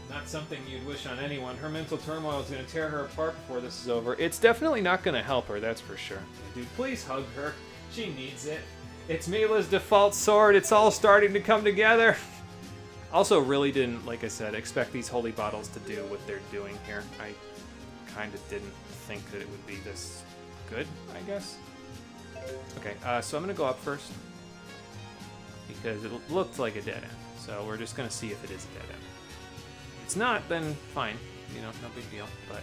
Not something you'd wish on anyone. Her mental turmoil is going to tear her apart before this is over. It's definitely not going to help her, that's for sure. Dude, please hug her. She needs it. It's Mila's default sword. It's all starting to come together. Also, really didn't, like I said, expect these holy bottles to do what they're doing here. I kind of didn't think that it would be this good, I guess. Okay, so I'm going to go up first because it looked like a dead end. So we're just going to see if it is a dead end. If it's not, then fine. You know, no big deal. But,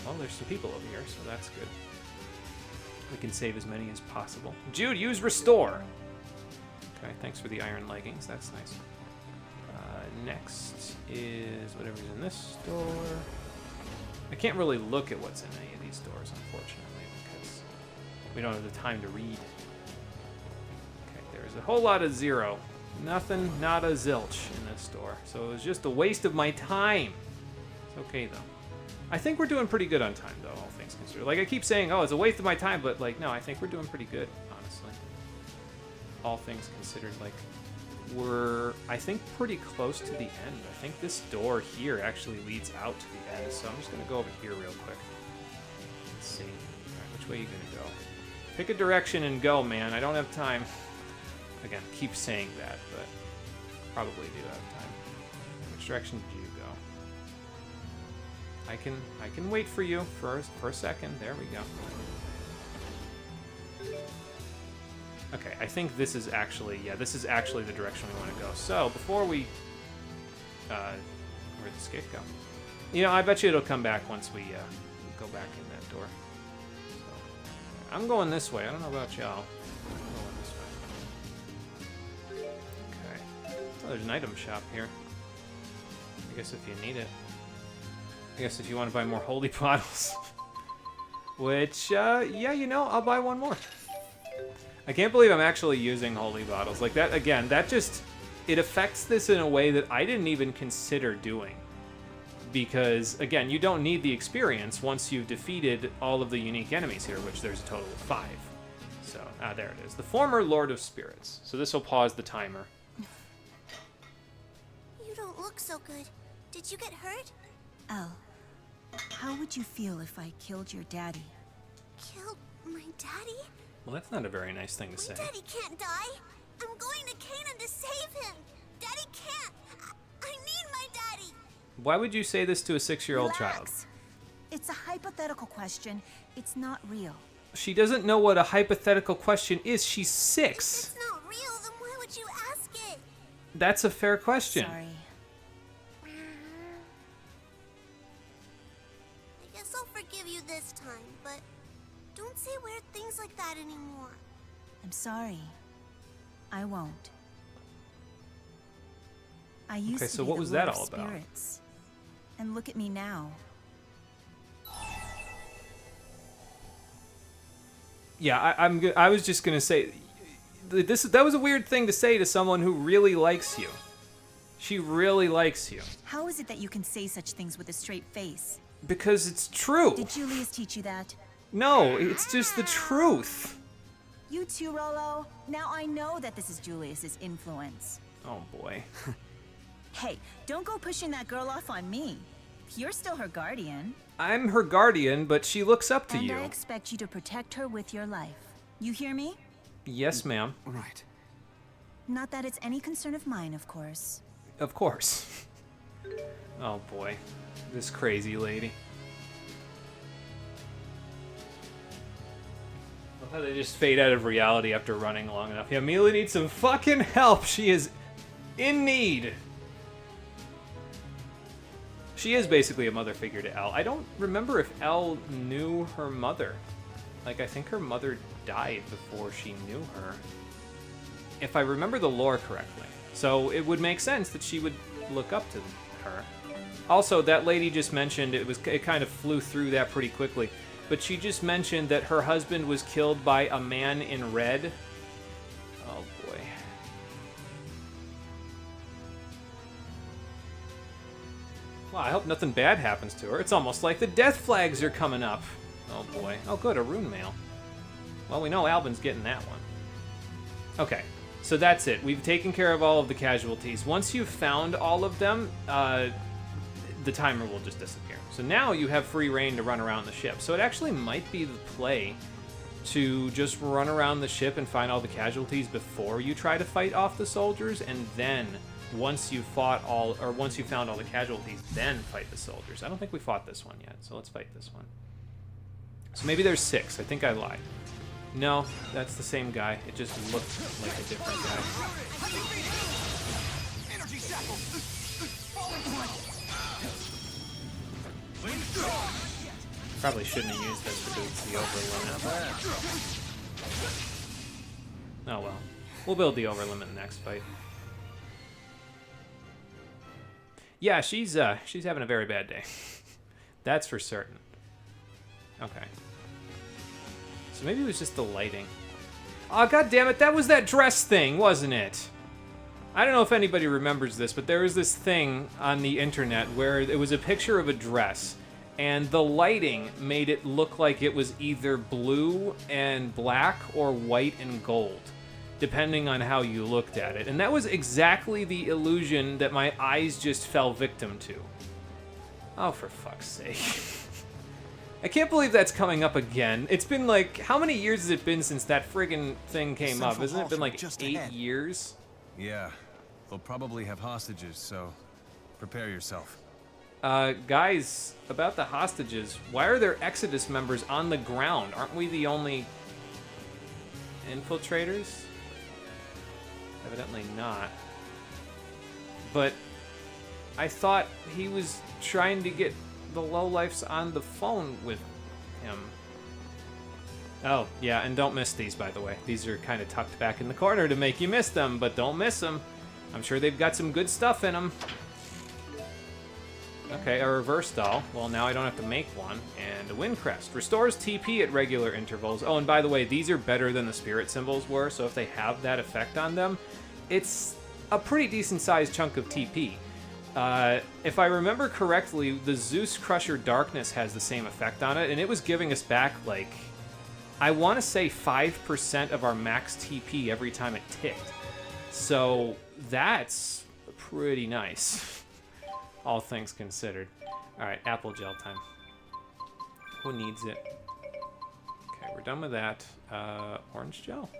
well, there's some people over here, so that's good. We can save as many as possible. Jude, use Restore! Okay, thanks for the iron leggings. That's nice. Next is whatever's in this store. I can't really look at what's in any of these stores, unfortunately, because we don't have the time to read. Okay, there's a whole lot of zero. Nothing, not a zilch in this store. So it was just a waste of my time. It's okay, though. I think we're doing pretty good on time, though, all things considered. Like, I keep saying, oh, it's a waste of my time, but, like, no, I think we're doing pretty good, honestly. All things considered, like, we're, I think, pretty close to the end. I think this door here actually leads out to the end, so I'm just going to go over here real quick. Let's see. All right, which way are you going to go? Pick a direction and go, man. I don't have time. Again, keep saying that, but probably do have time. Which direction did you go? I can wait for you for a second. There we go. Okay, I think this is actually, yeah, this is actually the direction we want to go. So, before we, where'd the skate go? You know, I bet you it'll come back once we go back in that door. So, I'm going this way. I don't know about y'all. I'm going this way. Okay. Oh, there's an item shop here. I guess if you need it. I guess if you want to buy more holy bottles. Which, yeah, you know, I'll buy one more. I can't believe I'm actually using holy bottles. Like, that, again, that just... It affects this in a way that I didn't even consider doing. Because, again, you don't need the experience once you've defeated all of the unique enemies here, which there's a total of 5. So, there it is. The former Lord of Spirits. So this will pause the timer. You don't look so good. Did you get hurt? Elle, how would you feel if I killed your daddy? Killed my daddy? Well, that's not a very nice thing to say. Daddy can't die. I'm going to Canaan to save him. Daddy can't. I need my daddy. Why would you say this to a 6-year-old child? It's a hypothetical question. It's not real. She doesn't know what a hypothetical question is. She's 6. If it's not real, then why would you ask it? That's a fair question. Sorry. I guess I'll forgive you this time, but don't say weird things like that anymore. I'm sorry. I won't. I used Okay, to so be what the was Lord that of all about? Spirits. And look at me now. Yeah, I was just gonna say, that was a weird thing to say to someone who really likes you. She really likes you. How is it that you can say such things with a straight face? Because it's true. Did Julius teach you that? No, it's just the truth. You too, Rolo. Now I know that this is Julius's influence. Oh boy. Hey, don't go pushing that girl off on me. You're still her guardian. I'm her guardian, but she looks up to and you. I expect you to protect her with your life. You hear me? Yes, ma'am. Right. Not that it's any concern of mine, of course. Of course. Oh boy. This crazy lady. I love how they just fade out of reality after running long enough. Yeah, Mila needs some fucking help. She is in need. She is basically a mother figure to Elle. I don't remember if Elle knew her mother. Like, I think her mother died before she knew her. If I remember the lore correctly. So it would make sense that she would look up to her. Also, that lady just mentioned, it kind of flew through that pretty quickly, but she just mentioned that her husband was killed by a man in red. Oh boy. Well, I hope nothing bad happens to her. It's almost like the death flags are coming up. Oh boy. Oh good, a rune mail. Well, we know Albin's getting that one. Okay, so that's it. We've taken care of all of the casualties. Once you've found all of them, the timer will just disappear. So now you have free reign to run around the ship. So it actually might be the play to just run around the ship and find all the casualties before you try to fight off the soldiers, and then once you found all the casualties, then fight the soldiers. I don't think we fought this one yet, so let's fight this one. So maybe there's 6. I think I lied. No, that's the same guy. It just looked like a different guy. Probably shouldn't have used this because it's the overlimit. Oh well. We'll build the overlimit in the next fight. Yeah, she's having a very bad day. That's for certain. Okay. So maybe it was just the lighting. Oh, god damn it, that was that dress thing, wasn't it? I don't know if anybody remembers this, but there was this thing on the internet where it was a picture of a dress, and the lighting made it look like it was either blue and black or white and gold, depending on how you looked at it. And that was exactly the illusion that my eyes just fell victim to. Oh, for fuck's sake. I can't believe that's coming up again. It's been like, how many years has it been since that friggin' thing came up? Hasn't it been like 8 years? Yeah, they'll probably have hostages, so prepare yourself. Guys, about the hostages, why are there Exodus members on the ground? Aren't we the only infiltrators? Evidently not. But I thought he was trying to get the lowlifes on the phone with him. Oh, yeah, and don't miss these, by the way. These are kind of tucked back in the corner to make you miss them, but don't miss them. I'm sure they've got some good stuff in them. Okay, a reverse doll. Well, now I don't have to make one. And a wind crest. Restores TP at regular intervals. Oh, and by the way, these are better than the spirit symbols were, so if they have that effect on them, it's a pretty decent-sized chunk of TP. If I remember correctly, the Zeus Crusher Darkness has the same effect on it, and it was giving us back, like, I want to say 5% of our max TP every time it ticked. So that's pretty nice, all things considered. Alright, apple gel time. Who needs it? Okay, we're done with that. Orange gel?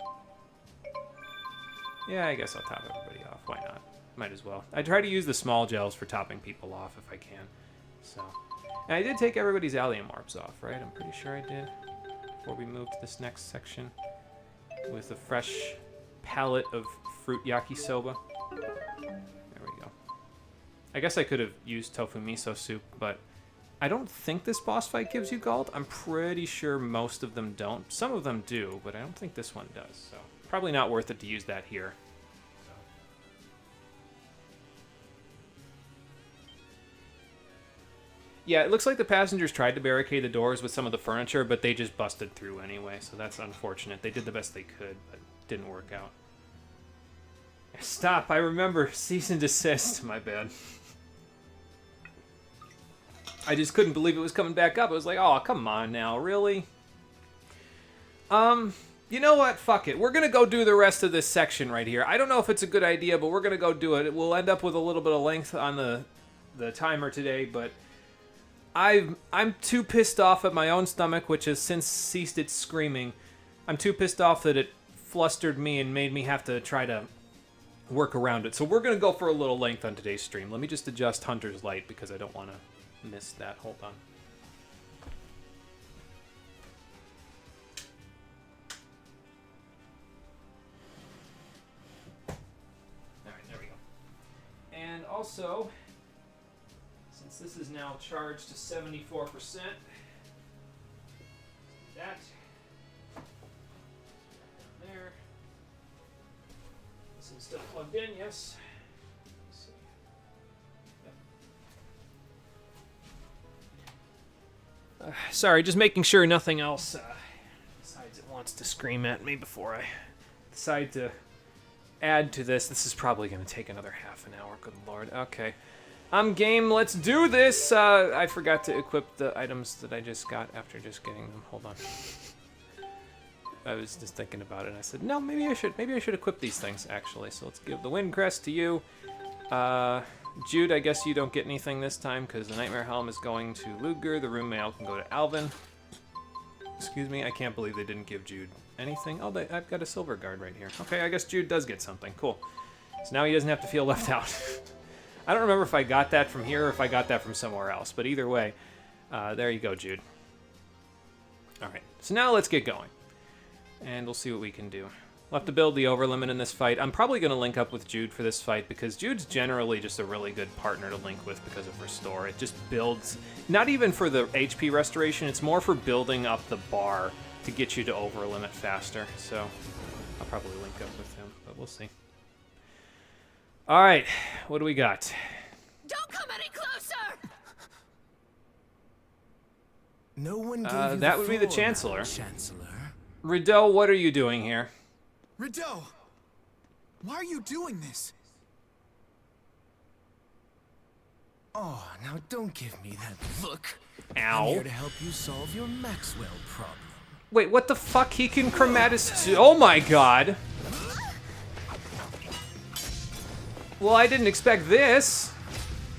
Yeah, I guess I'll top everybody off. Why not? Might as well. I try to use the small gels for topping people off if I can. So, and I did take everybody's allium orbs off, right? I'm pretty sure I did. Before we move to this next section with a fresh palette of fruit yakisoba. There we go. I guess I could have used tofu miso soup, but I don't think this boss fight gives you gold. I'm pretty sure most of them don't. Some of them do, but I don't think this one does. So probably not worth it to use that here. Yeah, it looks like the passengers tried to barricade the doors with some of the furniture, but they just busted through anyway, so that's unfortunate. They did the best they could, but it didn't work out. Stop, I remember. Cease and desist. My bad. I just couldn't believe it was coming back up. I was like, oh, come on now, really? You know what? Fuck it. We're going to go do the rest of this section right here. I don't know if it's a good idea, but we're going to go do it. We'll end up with a little bit of length on the timer today, but I'm too pissed off at my own stomach, which has since ceased its screaming. I'm too pissed off that it flustered me and made me have to try to work around it. So we're going to go for a little length on today's stream. Let me just adjust Hunter's Light because I don't want to miss that. Hold on. Alright, there we go. And also, since this is now charged to 74%, that. This is still plugged in, yes. Sorry, just making sure nothing else decides it wants to scream at me before I decide to add to this. This is probably going to take another half an hour, good lord. Okay. I'm game, let's do this! I forgot to equip the items that I just got after just getting them. Hold on. I was just thinking about it, and I said, no, maybe I should equip these things, actually. So let's give the Wind Crest to you. Jude, I guess you don't get anything this time, because the Nightmare Helm is going to Ludger. The Room Mail can go to Alvin. Excuse me, I can't believe they didn't give Jude anything. Oh, I've got a Silver Guard right here. Okay, I guess Jude does get something. Cool. So now he doesn't have to feel left out. I don't remember if I got that from here or if I got that from somewhere else, but either way, there you go, Jude. Alright, so now let's get going. And we'll see what we can do. We'll have to build the overlimit in this fight. I'm probably going to link up with Jude for this fight because Jude's generally just a really good partner to link with because of Restore. It just builds, not even for the HP restoration, it's more for building up the bar to get you to overlimit faster. So I'll probably link up with him, but we'll see. Alright, what do we got? Don't come any closer! No one gave you that would be the Chancellor. Rideau, what are you doing here? Rideau! Why are you doing this? Oh, now don't give me that look. Ow. I'm here to help you solve your Maxwell problem. Wait, what the fuck? He can Chromatus too? Oh my god! Well, I didn't expect this.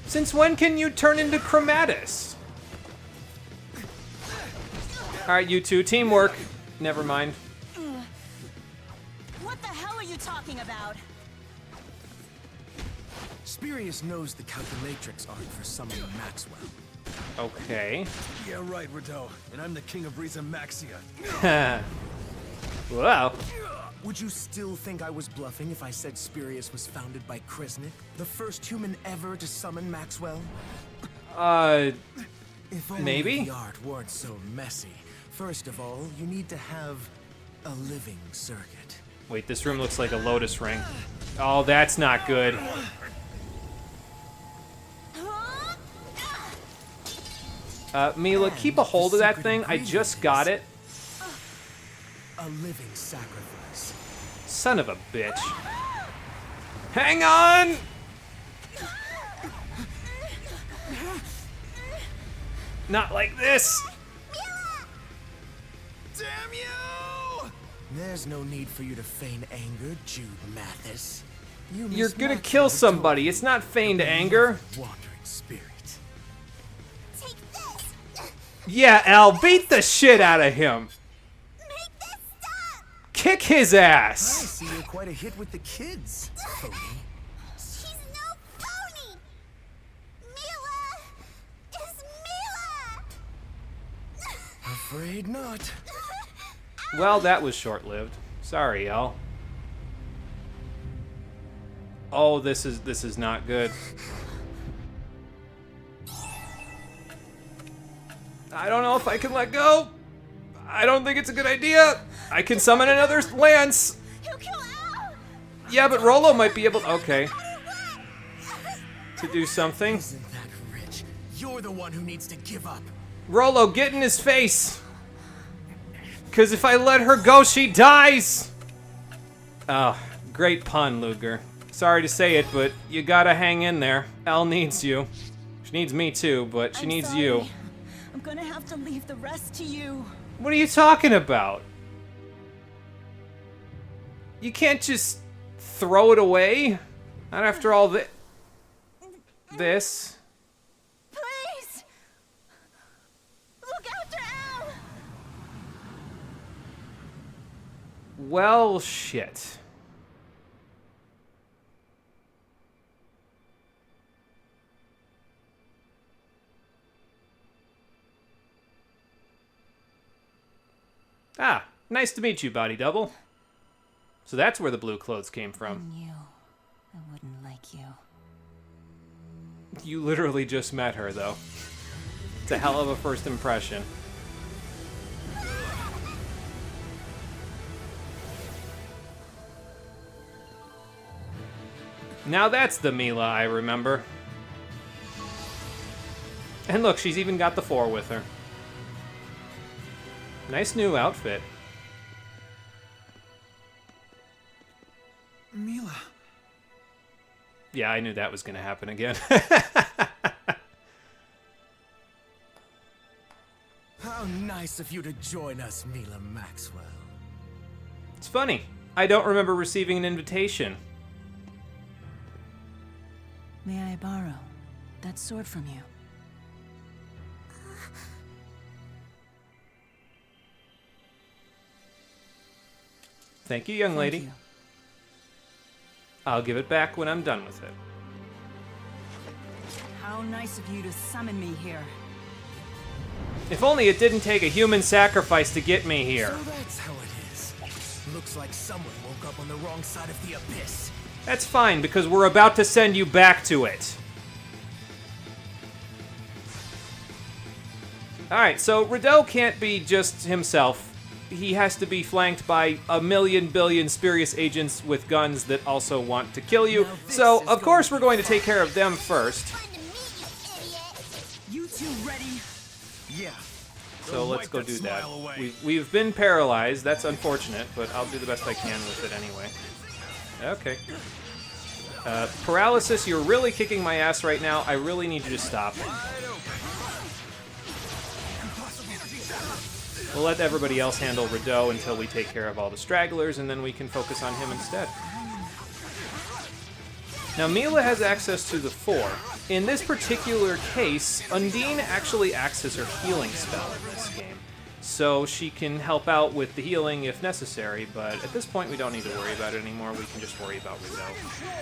Since when can you turn into Chromatus? Alright, you two, teamwork. Never mind. What the hell are you talking about? Spirius knows the calculatrix art for summoning Maxwell. Okay. Yeah, right, Rideau. And I'm the king of Riza Maxia. Wow. Would you still think I was bluffing if I said Spirius was founded by Krisnik, the first human ever to summon Maxwell? If only maybe? the art weren't so messy. First of all, you need to have a living circuit. Wait, this room looks like a lotus ring. Oh, that's not good. Mila, keep a hold of that thing. I just got it. A living sacrifice. Son of a bitch. Hang on! Not like this! Damn you! There's no need for you to feign anger, Jude Mathis. You're gonna kill somebody. It's not feigned anger. Wandering spirit. Take this! Yeah, Al, beat the shit out of him. Make this stop! Kick his I ass. see you're quite a hit with the kids, phony. She's no phony! Mila is Mila! Afraid not. Well, that was short-lived. Sorry, Al. Oh, this is not good. I don't know if I can let go. I don't think it's a good idea. I can summon another lance. He'll kill Al! Yeah, but Rolo might be able to... Okay. To do something. Isn't that rich? You're the one who needs to give up. Rolo, get in his face. Because if I let her go, she dies. Oh, great pun, Ludger. Sorry to say it, but you gotta hang in there. Elle needs you. She needs me too, but she needs you. I'm gonna have to leave the rest to you. What are you talking about? You can't just throw it away? Not after all this. Please! Look after Al! Well, shit. Ah, nice to meet you, Body Double. So that's where the blue clothes came from. I knew I wouldn't like you. You literally just met her, though. It's a hell of a first impression. Now that's the Mila I remember. And look, she's even got the 4 with her. Nice new outfit. Mila. Yeah, I knew that was going to happen again. How nice of you to join us, Mila Maxwell. It's funny. I don't remember receiving an invitation. May I borrow that sword from you? Thank you, young lady. Thank you. I'll give it back when I'm done with it. How nice of you to summon me here. If only it didn't take a human sacrifice to get me here. So that's how it is. Looks like someone woke up on the wrong side of the abyss. That's fine, because we're about to send you back to it. Alright, so Rideau can't be just himself. He has to be flanked by a million billion spurious agents with guns that also want to kill you. So, of course, we're going to take care of them first. You two ready? Yeah. So let's go do that. We've been paralyzed. That's unfortunate, but I'll do the best I can with it anyway. Okay. Paralysis, you're really kicking my ass right now. I really need you to stop. We'll let everybody else handle Rideau until we take care of all the stragglers, and then we can focus on him instead. Now, Mila has access to the 4. In this particular case, Undine actually acts as her healing spell in this game. So she can help out with the healing if necessary, but at this point we don't need to worry about it anymore. We can just worry about Rideau.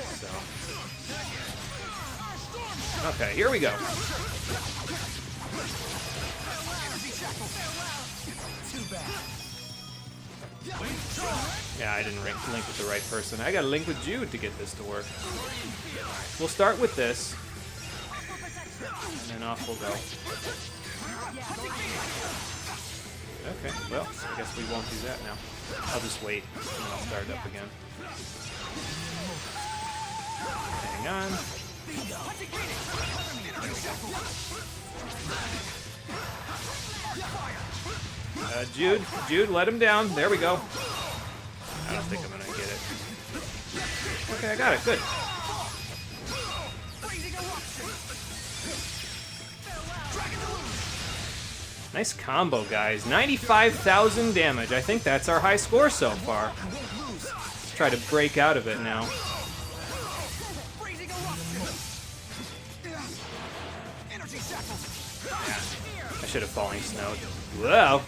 So. Okay, here we go. Yeah, I didn't link with the right person. I gotta link with Jude to get this to work. We'll start with this. And then off we'll go. Okay, well, I guess we won't do that now. I'll just wait, and then I'll start it up again. Hang on. Jude, let him down. There we go. I don't think I'm gonna get it. Okay, I got it. Good. Nice combo, guys. 95,000 damage. I think that's our high score so far. Let's try to break out of it now. Yeah. I should have fallen snowed. Whoa.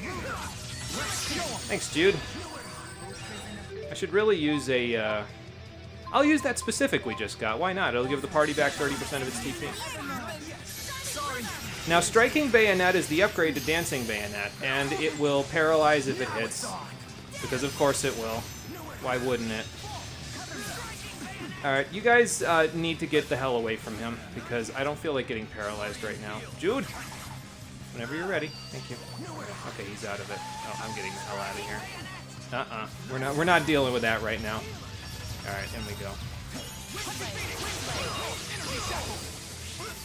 Thanks, Jude. I should really use a, I'll use that specific we just got. Why not? It'll give the party back 30% of its TP. Now, Striking Bayonet is the upgrade to Dancing Bayonet, and it will paralyze if it hits. Because of course it will. Why wouldn't it? Alright, you guys need to get the hell away from him, because I don't feel like getting paralyzed right now. Jude! Whenever you're ready. Thank you. Okay, he's out of it. Oh, I'm getting the hell out of here. We're not dealing with that right now. Alright, in we go.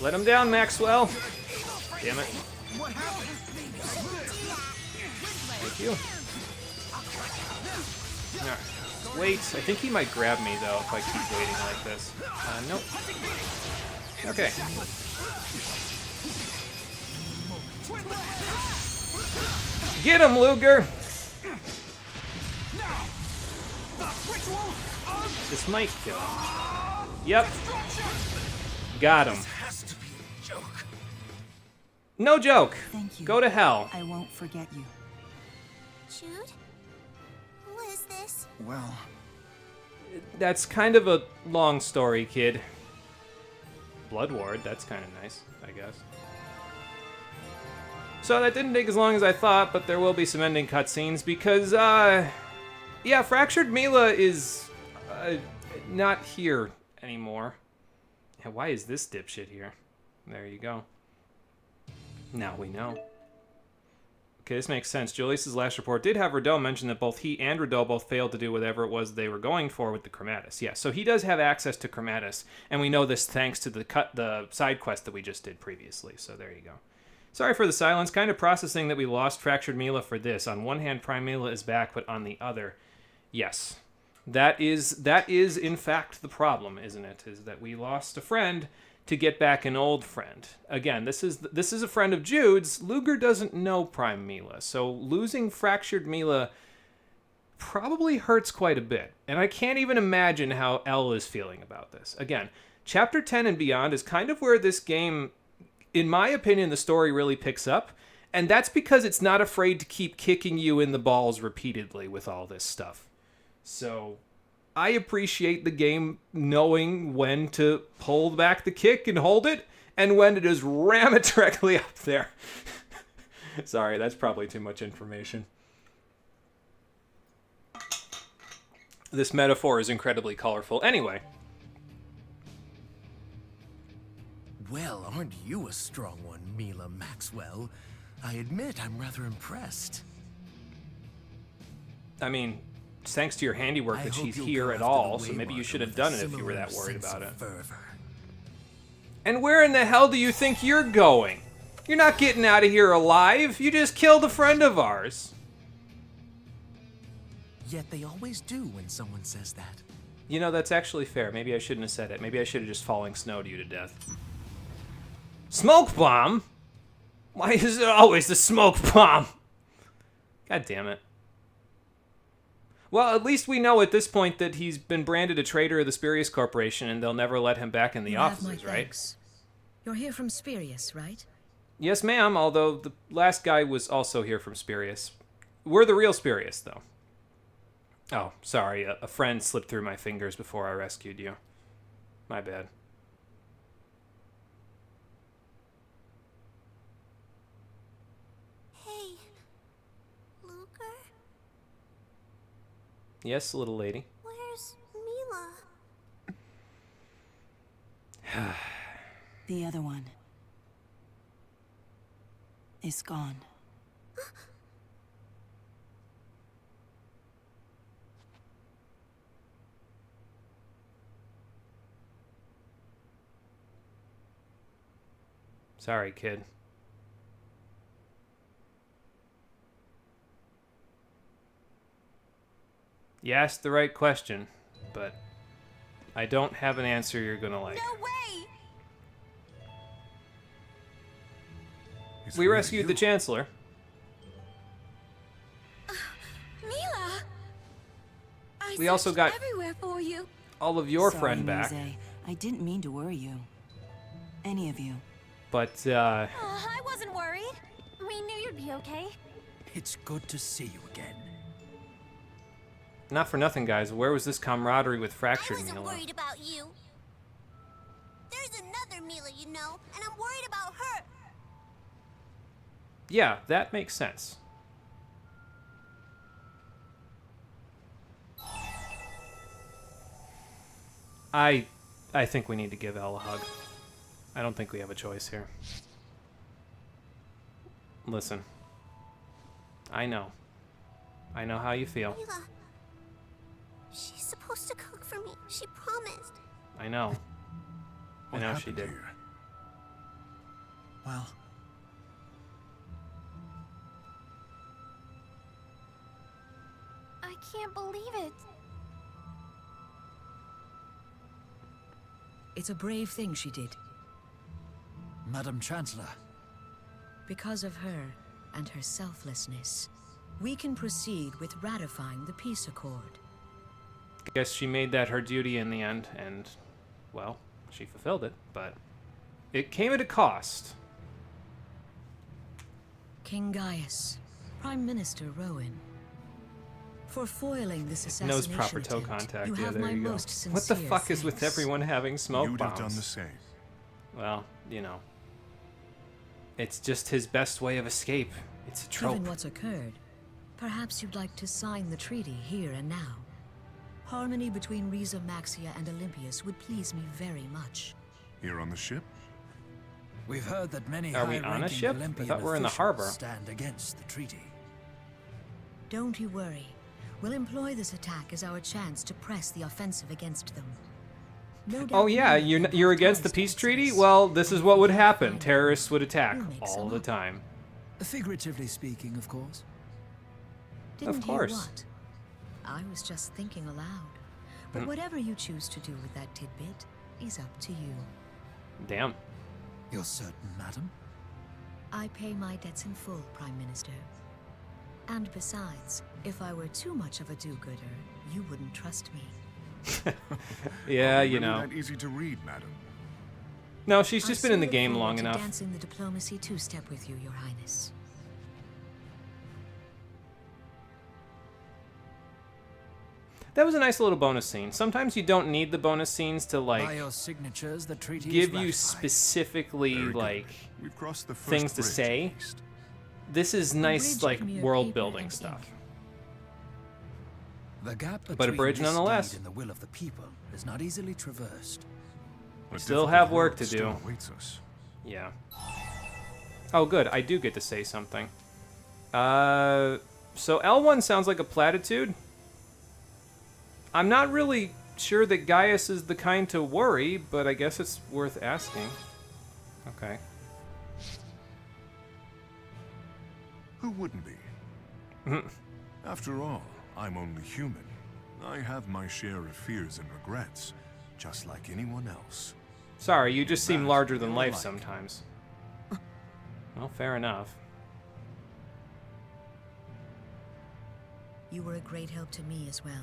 Let him down, Maxwell. Damn it. Thank you. Alright. Wait, I think he might grab me, though, if I keep waiting like this. Nope. Okay. Get him, Luger! This might kill him. Yep. Got him. No joke. Thank you. Go to hell. I won't forget you. Jude? Who is this? Well, That's kind of a long story, kid. Blood Ward, that's kind of nice, I guess. So that didn't take as long as I thought, but there will be some ending cutscenes because, yeah, Fractured Mila is not here anymore. Yeah, why is this dipshit here? There you go. Now we know. Okay, this makes sense. Julius's last report did have Rideau mention that both he and Rideau both failed to do whatever it was they were going for with the Chromatus. Yeah, so he does have access to Chromatus, and we know this thanks to the side quest that we just did previously. So there you go. Sorry for the silence. Kind of processing that we lost Fractured Mila for this. On one hand, Prime Mila is back, but on the other, yes. That is in fact the problem, isn't it? Is that we lost a friend to get back an old friend. Again, this is a friend of Jude's. Luger doesn't know Prime Mila, so losing Fractured Mila probably hurts quite a bit. And I can't even imagine how Elle is feeling about this. Again, Chapter 10 and beyond is kind of where this game, in my opinion, the story really picks up. And that's because it's not afraid to keep kicking you in the balls repeatedly with all this stuff. So I appreciate the game knowing when to pull back the kick and hold it, and when to just ram it directly up there. Sorry, that's probably too much information. This metaphor is incredibly colorful. Anyway. Well, aren't you a strong one, Mila Maxwell? I admit I'm rather impressed. I mean, it's thanks to your handiwork that she's here at all, so maybe you should have done it if you were that worried about it. And where in the hell do you think you're going? You're not getting out of here alive. You just killed a friend of ours. Yet they always do when someone says that. You know, that's actually fair. Maybe I shouldn't have said it. Maybe I should have just falling snowed you to death. Smoke bomb? Why is it always the smoke bomb? God damn it. Well, at least we know at this point that he's been branded a traitor of the Spurious Corporation, and they'll never let him back in the offices, right? You're here from Spurious, right? Yes, ma'am, although the last guy was also here from Spurious. We're the real Spurious, though. Oh, sorry, a friend slipped through my fingers before I rescued you. My bad. Hey, Luger? Yes, little lady. Where's Mila? The other one is gone. Sorry, kid. You asked the right question, but I don't have an answer you're gonna like. No way! We rescued the Chancellor. Mila! We also got everywhere for you. all of your Sorry, friend back. Mise. I didn't mean to worry you. Any of you. But, I wasn't worried. We knew you'd be okay. It's good to see you again. not for nothing, guys. Where was this camaraderie with I Fractured wasn't Mila? worried about you. There's another Mila, you know, and I'm worried about her. Yeah, that makes sense. I think we need to give Elle a hug. I don't think we have a choice here. Listen. I know. I know how you feel. Mila, she's supposed to cook for me. She promised. I know. I know she did. Well, I can't believe it. It's a brave thing she did. Madam Chancellor. Because of her and her selflessness, we can proceed with ratifying the peace accord. Guess she made that her duty in the end, and, well, she fulfilled it, but it came at a cost. King Gaius, Prime Minister Rowan, for foiling this assassination Nose proper toe attempt, contact. you Yeah, have there my you go. most What the sincere fuck is with thanks. everyone having smoke You'd bombs? have done the same. Well, you know. It's just his best way of escape. It's a trope. Given what's occurred, perhaps you'd like to sign the treaty here and now. Harmony between Riza Maxia and Olympius would please me very much. Here on the ship? We've heard that many Are we on a high-ranking ship? I Olympian thought we're in the officials harbor. stand against the treaty. Don't you worry. We'll employ this attack as our chance to press the offensive against them. No doubt Oh yeah, you're against the peace treaty? Well, this is what would happen. Terrorists would attack all the time. Figuratively speaking, of course. Didn't Of course. hear what? I was just thinking aloud. But whatever you choose to do with that tidbit is up to you. Damn. You're certain, madam? I pay my debts in full, Prime Minister. And besides, if I were too much of a do-gooder, you wouldn't trust me. Yeah, you Really know. that easy to read, madam? No, she's just been in the game long I enough. dancing the diplomacy two-step with you, Your Highness. That was a nice little bonus scene. Sometimes you don't need the bonus scenes to By like your signatures, the treaty give is you ratified. specifically Very good. like We've crossed the first things to bridge, at say. least. This is nice bridge like can be a world paper building and stuff. ink. The gap But a between bridge this nonetheless. deed and the will of the people is not easily traversed. A Still difficult have work road to still do. awaits us. Yeah. Oh, good. I do get to say something. So L1 sounds like a platitude. I'm not really sure that Gaius is the kind to worry, but I guess it's worth asking. Okay. Who wouldn't be? After all, I'm only human. I have my share of fears and regrets, just like anyone else. Sorry, you just seem That larger than you're life alike. sometimes. Well, fair enough. You were a great help to me as well.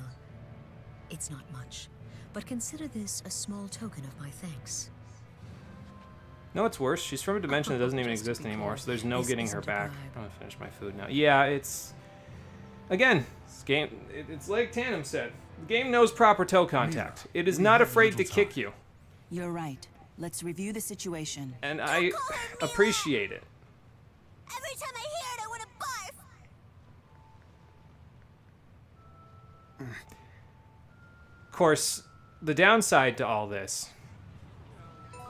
It's not much, but consider this a small token of my thanks. No, it's worse. She's from a dimension that doesn't even Just to exist be anymore, clear, so there's no this getting her isn't a back. bribe. I'm gonna finish my food now. Yeah, it's... Again, this game... It's like Tandem said. The game knows proper toe contact. It is we not have afraid to little kick time. you. You're right. Let's review the situation. And I appreciate it. Every time I hear it, I want to barf. Of course, the downside to all this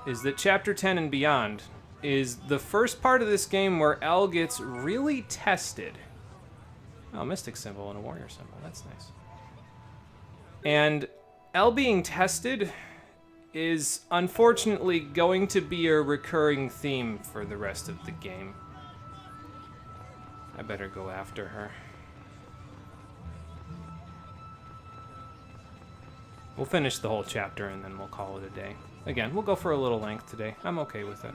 is that Chapter 10 and beyond is the first part of this game where L gets really tested. Oh, mystic symbol and a warrior symbol. That's nice. And L being tested is unfortunately going to be a recurring theme for the rest of the game. I better go after her. We'll finish the whole chapter and then we'll call it a day. Again, we'll go for a little length today. I'm okay with it.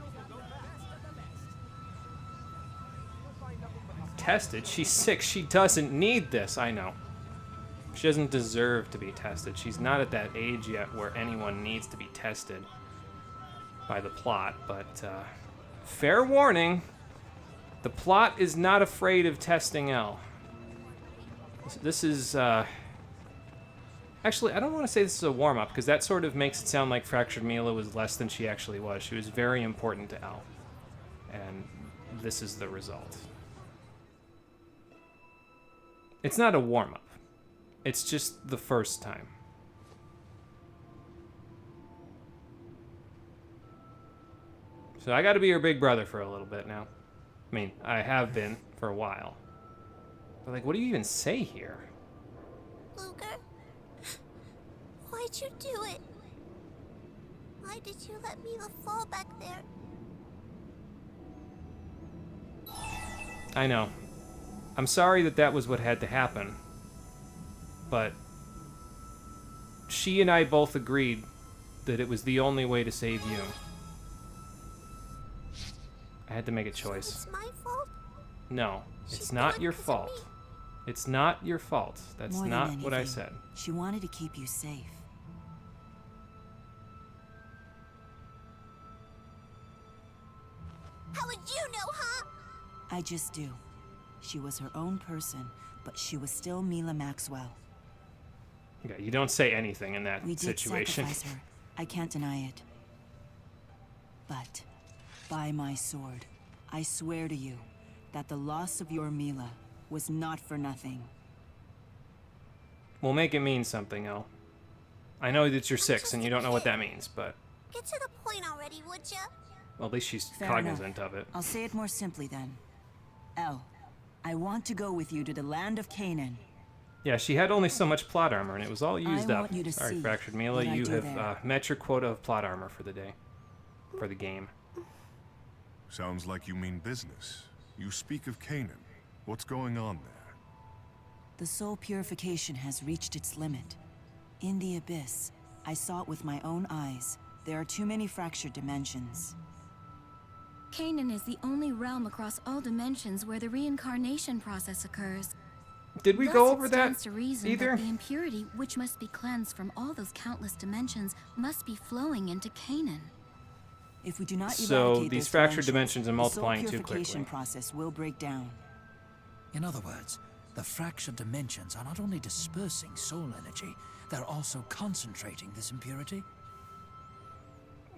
Tested? She's sick. She doesn't need this. I know. She doesn't deserve to be tested. She's not at that age yet where anyone needs to be tested by the plot. But fair warning, the plot is not afraid of testing L. This is... Actually, I don't want to say this is a warm-up, because that sort of makes it sound like Fractured Mila was less than she actually was. She was very important to L. And this is the result. It's not a warm-up. It's just the first time. So I gotta be your big brother for a little bit now. I mean, I have been for a while. But like, what do you even say here? Luger, why'd you do it? Why did you let Mila fall back there? I know. I'm sorry that that was what had to happen. But she and I both agreed that it was the only way to save you. I had to make a choice. So it's my fault? No, it's She's not gone your 'cause of fault. me. It's not your fault. That's More than not what I anything, said. She wanted to keep you safe. How would you know, huh? I just do. She was her own person, but she was still Mila Maxwell. Okay, you don't say anything in that We did situation. sacrifice her. I can't deny it. But, by my sword, I swear to you that the loss of your Mila was not for nothing. We'll make it mean something, El. I know that you're 6 and you don't know what that means, but... Get to the point already, would ya? Well, at least she's Fair cognizant enough. of it. I'll say it more simply then. Elle, I want to go with you to the land of Canaan. Yeah, she had only so much plot armor, and it was all used I up. want you to Sorry, see Fractured Mila, what I you do have there. met your quota of plot armor for the day. For the game. Sounds like you mean business. You speak of Canaan. What's going on there? The soul purification has reached its limit. In the abyss, I saw it with my own eyes. There are too many fractured dimensions. Canaan is the only realm across all dimensions where the reincarnation process occurs. Did we Thus, go it over that stands to reason either? that the impurity, which must be cleansed from all those countless dimensions, must be flowing into Canaan. If we do not So eradicate these those fractured dimensions are the soul multiplying too purification quickly. process will break down. In other words, the fractured dimensions are not only dispersing soul energy, they're also concentrating this impurity.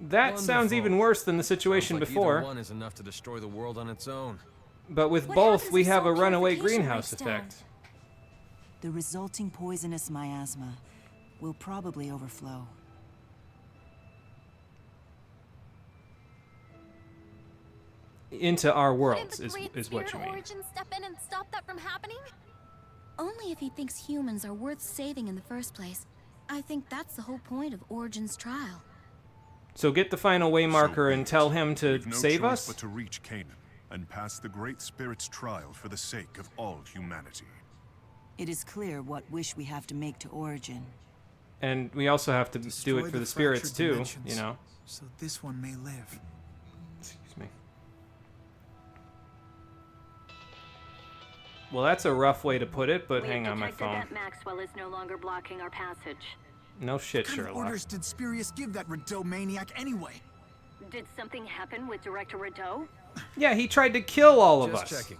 That sounds Wonderful. even worse than the situation Sounds like before. Either one is enough to destroy the world on its own. But with What both, happens we if have a soul runaway purification greenhouse breaks down? effect. The resulting poisonous miasma will probably overflow. Into our worlds Didn't the Great is what you Spirit mean. Origin step in and stop that from happening? Only if he thinks humans are worth saving in the first place. I think that's the whole point of Origin's trial. So get the final waymarker So and tell him to we've no save choice us? but to reach Canaan and pass the Great Spirit's trial for the sake of all humanity. It is clear what wish we have to make to Origin. And we also have to do Destroy it for the fractured spirits too, dimensions, you know? So this one may live. Excuse me. Well, that's a rough way to put it, but hang on my phone. That Maxwell is no longer blocking our passage. No shit, What kind of Sherlock. orders did Spurious give that Rideau maniac anyway? Did something happen with Director Rideau? Yeah, he tried to kill all of Just us. checking.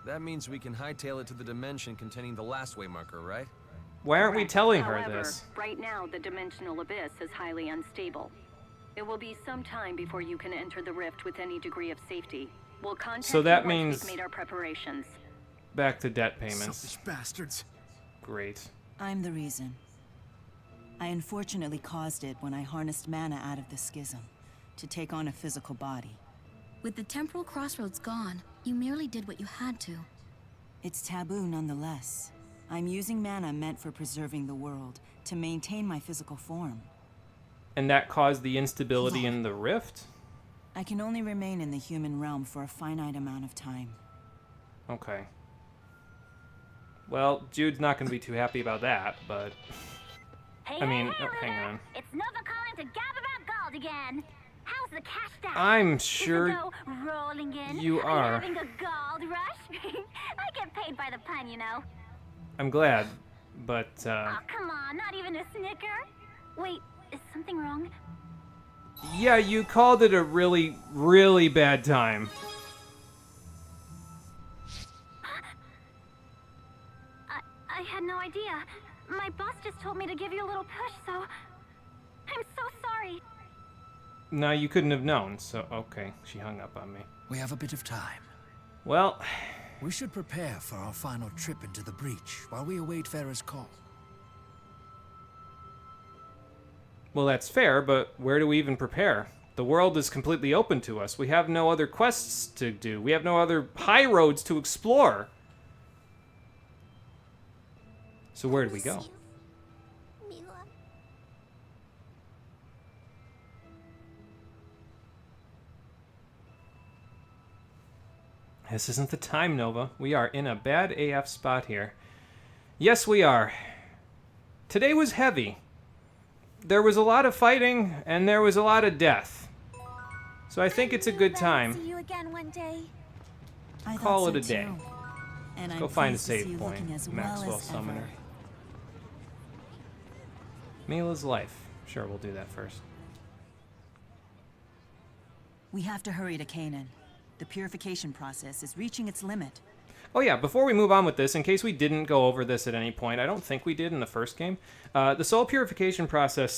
That means we can hightail it to the dimension containing the last waymarker, right? Why aren't we telling her However, this? right now the dimensional abyss is highly unstable. It will be some time before you can enter the rift with any degree of safety. We'll contact So that you once means- we've made our preparations. Back to debt payments. Selfish bastards. Great. I'm the reason. I unfortunately caused it when I harnessed mana out of the schism to take on a physical body. With the temporal crossroads gone, you merely did what you had to. It's taboo nonetheless. I'm using mana meant for preserving the world to maintain my physical form. And that caused the instability in the rift? I can only remain in the human realm for a finite amount of time. Okay. Well, Jude's not going to be too happy about that, but... Hey, I mean, hey, hang Luna. on. It's Nova calling to gab about gold again. How's the cash stack? I'm Is the sure dough rolling in? you Are are. you having a gold rush? I get paid by the pun, you know. I'm glad, but, Oh, come on, not even a snicker? Wait, is something wrong? yeah, you called it a really, really bad time. I had no idea. My boss just told me to give you a little push, so... I'm so sorry. No, you couldn't have known, so, okay, she hung up on me. We have a bit of time. Well, We should prepare for our final trip into the breach while we await Farah's call. well, that's fair, but where do we even prepare? The world is completely open to us. We have no other quests to do. We have no other high roads to explore. So where do we go? Mila. This isn't the time, Nova. We are in a bad AF spot here. Yes, we are. Today was heavy. There was a lot of fighting, and there was a lot of death. So I think it's a good See time. you again one day. I Call thought it so a day. too. And Let's I'm go find a pleased to see save you point. looking as well Maxwell as Summoner. ever. Mila's life. Sure, we'll do that first. We have to hurry to Canaan. The purification process is reaching its limit. Oh yeah, before we move on with this, in case we didn't go over this at any point, I don't think we did in the first game, the soul purification process,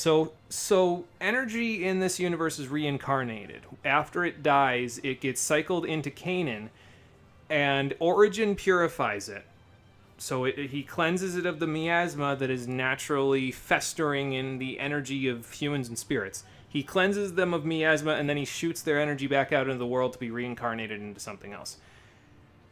so energy in this universe is reincarnated. After it dies, it gets cycled into Canaan, and Origin purifies it. So he cleanses it of the miasma that is naturally festering in the energy of humans and spirits. He cleanses them of miasma, and then he shoots their energy back out into the world to be reincarnated into something else.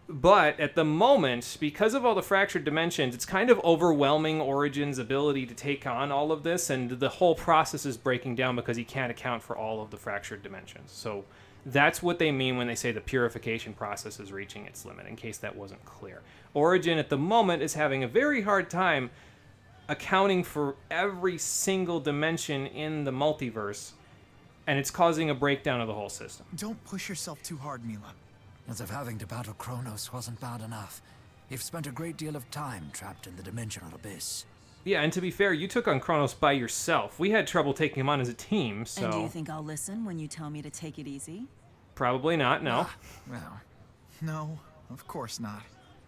But at the moment, because of all the fractured dimensions, it's kind of overwhelming Origin's ability to take on all of this, and the whole process is breaking down because he can't account for all of the fractured dimensions. So that's what they mean when they say the purification process is reaching its limit, in case that wasn't clear. Origin at the moment is having a very hard time accounting for every single dimension in the multiverse, and it's causing a breakdown of the whole system. Don't push yourself too hard, Mila. As if having to battle Kronos wasn't bad enough. You've spent a great deal of time trapped in the dimensional abyss. Yeah, and to be fair, you took on Kronos by yourself. We had trouble taking him on as a team, so... And do you think I'll listen when you tell me to take it easy? Probably not, no. Well, no, of course not.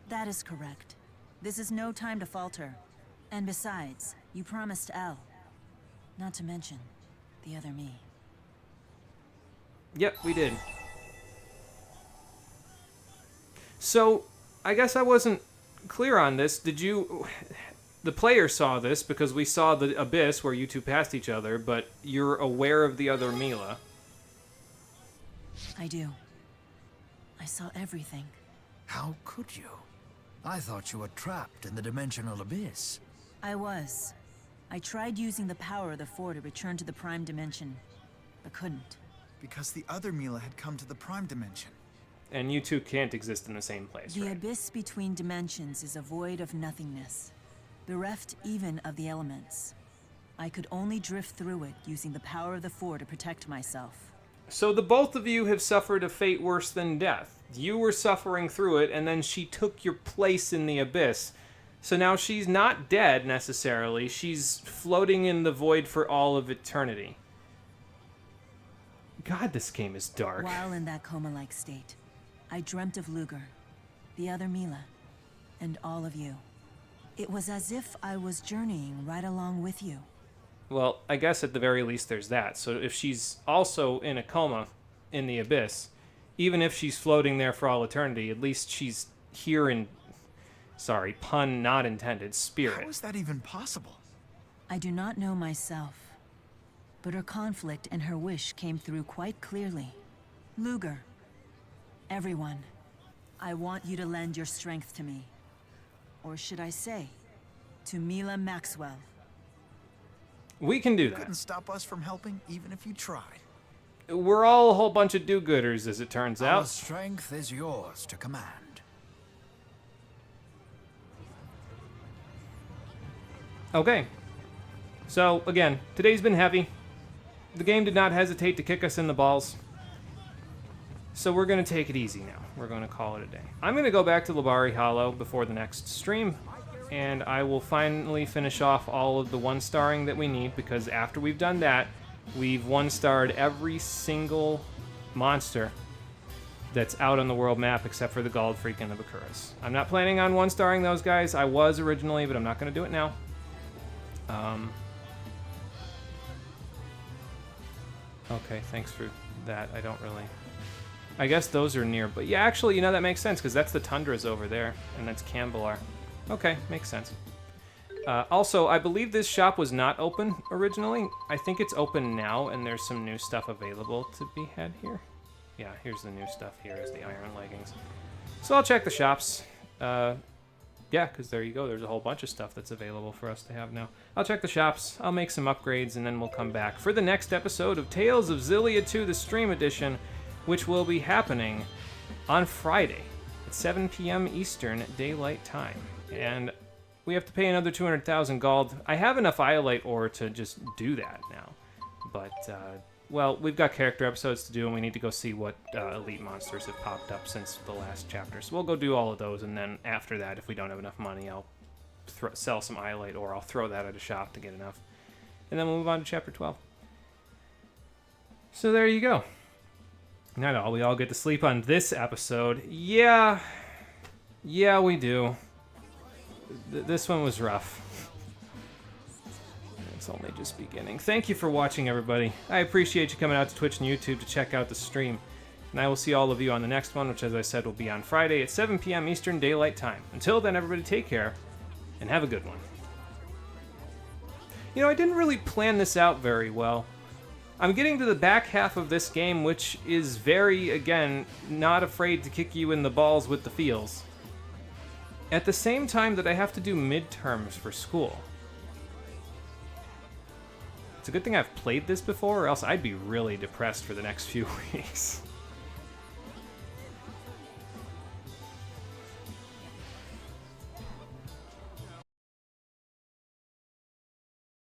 That is correct. This is no time to falter. And besides, you promised Elle. Not to mention, the other me. Yep, we did. So, I guess I wasn't clear on this. Did you... The player saw this because we saw the abyss where you two passed each other, but you're aware of the other Mila. I do. I saw everything. How could you? I thought you were trapped in the dimensional abyss. I was. I tried using the power of the Four to return to the Prime Dimension, but couldn't. Because the other Mila had come to the Prime Dimension. And you two can't exist in the same place, The right? abyss between dimensions is a void of nothingness, bereft even of the elements. I could only drift through it using the power of the Four to protect myself. So the both of you have suffered a fate worse than death. You were suffering through it, and then she took your place in the abyss. So now she's not dead, necessarily. She's floating in the void for all of eternity. God, this game is dark. While in that coma-like state, I dreamt of Luger, the other Mila, and all of you. It was as if I was journeying right along with you. Well, I guess at the very least there's that. So if she's also in a coma in the abyss, even if she's floating there for all eternity, at least she's here in, sorry, pun not intended, spirit. How is that even possible? I do not know myself, but her conflict and her wish came through quite clearly. Luger, everyone, I want you to lend your strength to me. Or should I say, to Mila Maxwell. We can do You that. couldn't stop us from helping, even if you tried. We're all a whole bunch of do-gooders, as it turns Our out. strength is yours to command. Okay. So, again, today's been heavy. The game did not hesitate to kick us in the balls. So we're going to take it easy now. We're going to call it a day. I'm going to go back to Labari Hollow before the next stream, and I will finally finish off all of the one-starring that we need, because after we've done that, we've one-starred every single monster that's out on the world map except for the Galdfreak and the Bakuras. I'm not planning on one-starring those guys. I was originally, but I'm not going to do it now. Okay, thanks for that. I don't really... I guess those are near, but yeah, actually, you know, that makes sense, because that's the Tundras over there, and that's Cambalar. Okay, makes sense. Also, I believe this shop was not open originally. I think it's open now, and there's some new stuff available to be had here. Yeah, here's the new stuff here, is the iron leggings. So I'll check the shops. Yeah, because there you go. There's a whole bunch of stuff that's available for us to have now. I'll check the shops, I'll make some upgrades, and then we'll come back for the next episode of Tales of Xillia 2, the Stream Edition, which will be happening on Friday at 7 p.m. Eastern Daylight Time. And we have to pay another 200,000 gold. I have enough Iolite ore to just do that now. But, well, we've got character episodes to do, and we need to go see what elite monsters have popped up since the last chapter. So we'll go do all of those, and then after that, if we don't have enough money, I'll sell some Iolite ore. I'll throw that at a shop to get enough. And then we'll move on to Chapter 12. So there you go. Not all. We all get to sleep on this episode. Yeah, we do. This one was rough. It's only just beginning. Thank you for watching, everybody. I appreciate you coming out to Twitch and YouTube to check out the stream. And I will see all of you on the next one, which, as I said, will be on Friday at 7 p.m. Eastern Daylight Time. Until then, everybody, take care and have a good one. You know, I didn't really plan this out very well. I'm getting to the back half of this game, which is very, again, not afraid to kick you in the balls with the feels. At the same time that I have to do midterms for school. It's a good thing I've played this before, or else I'd be really depressed for the next few weeks.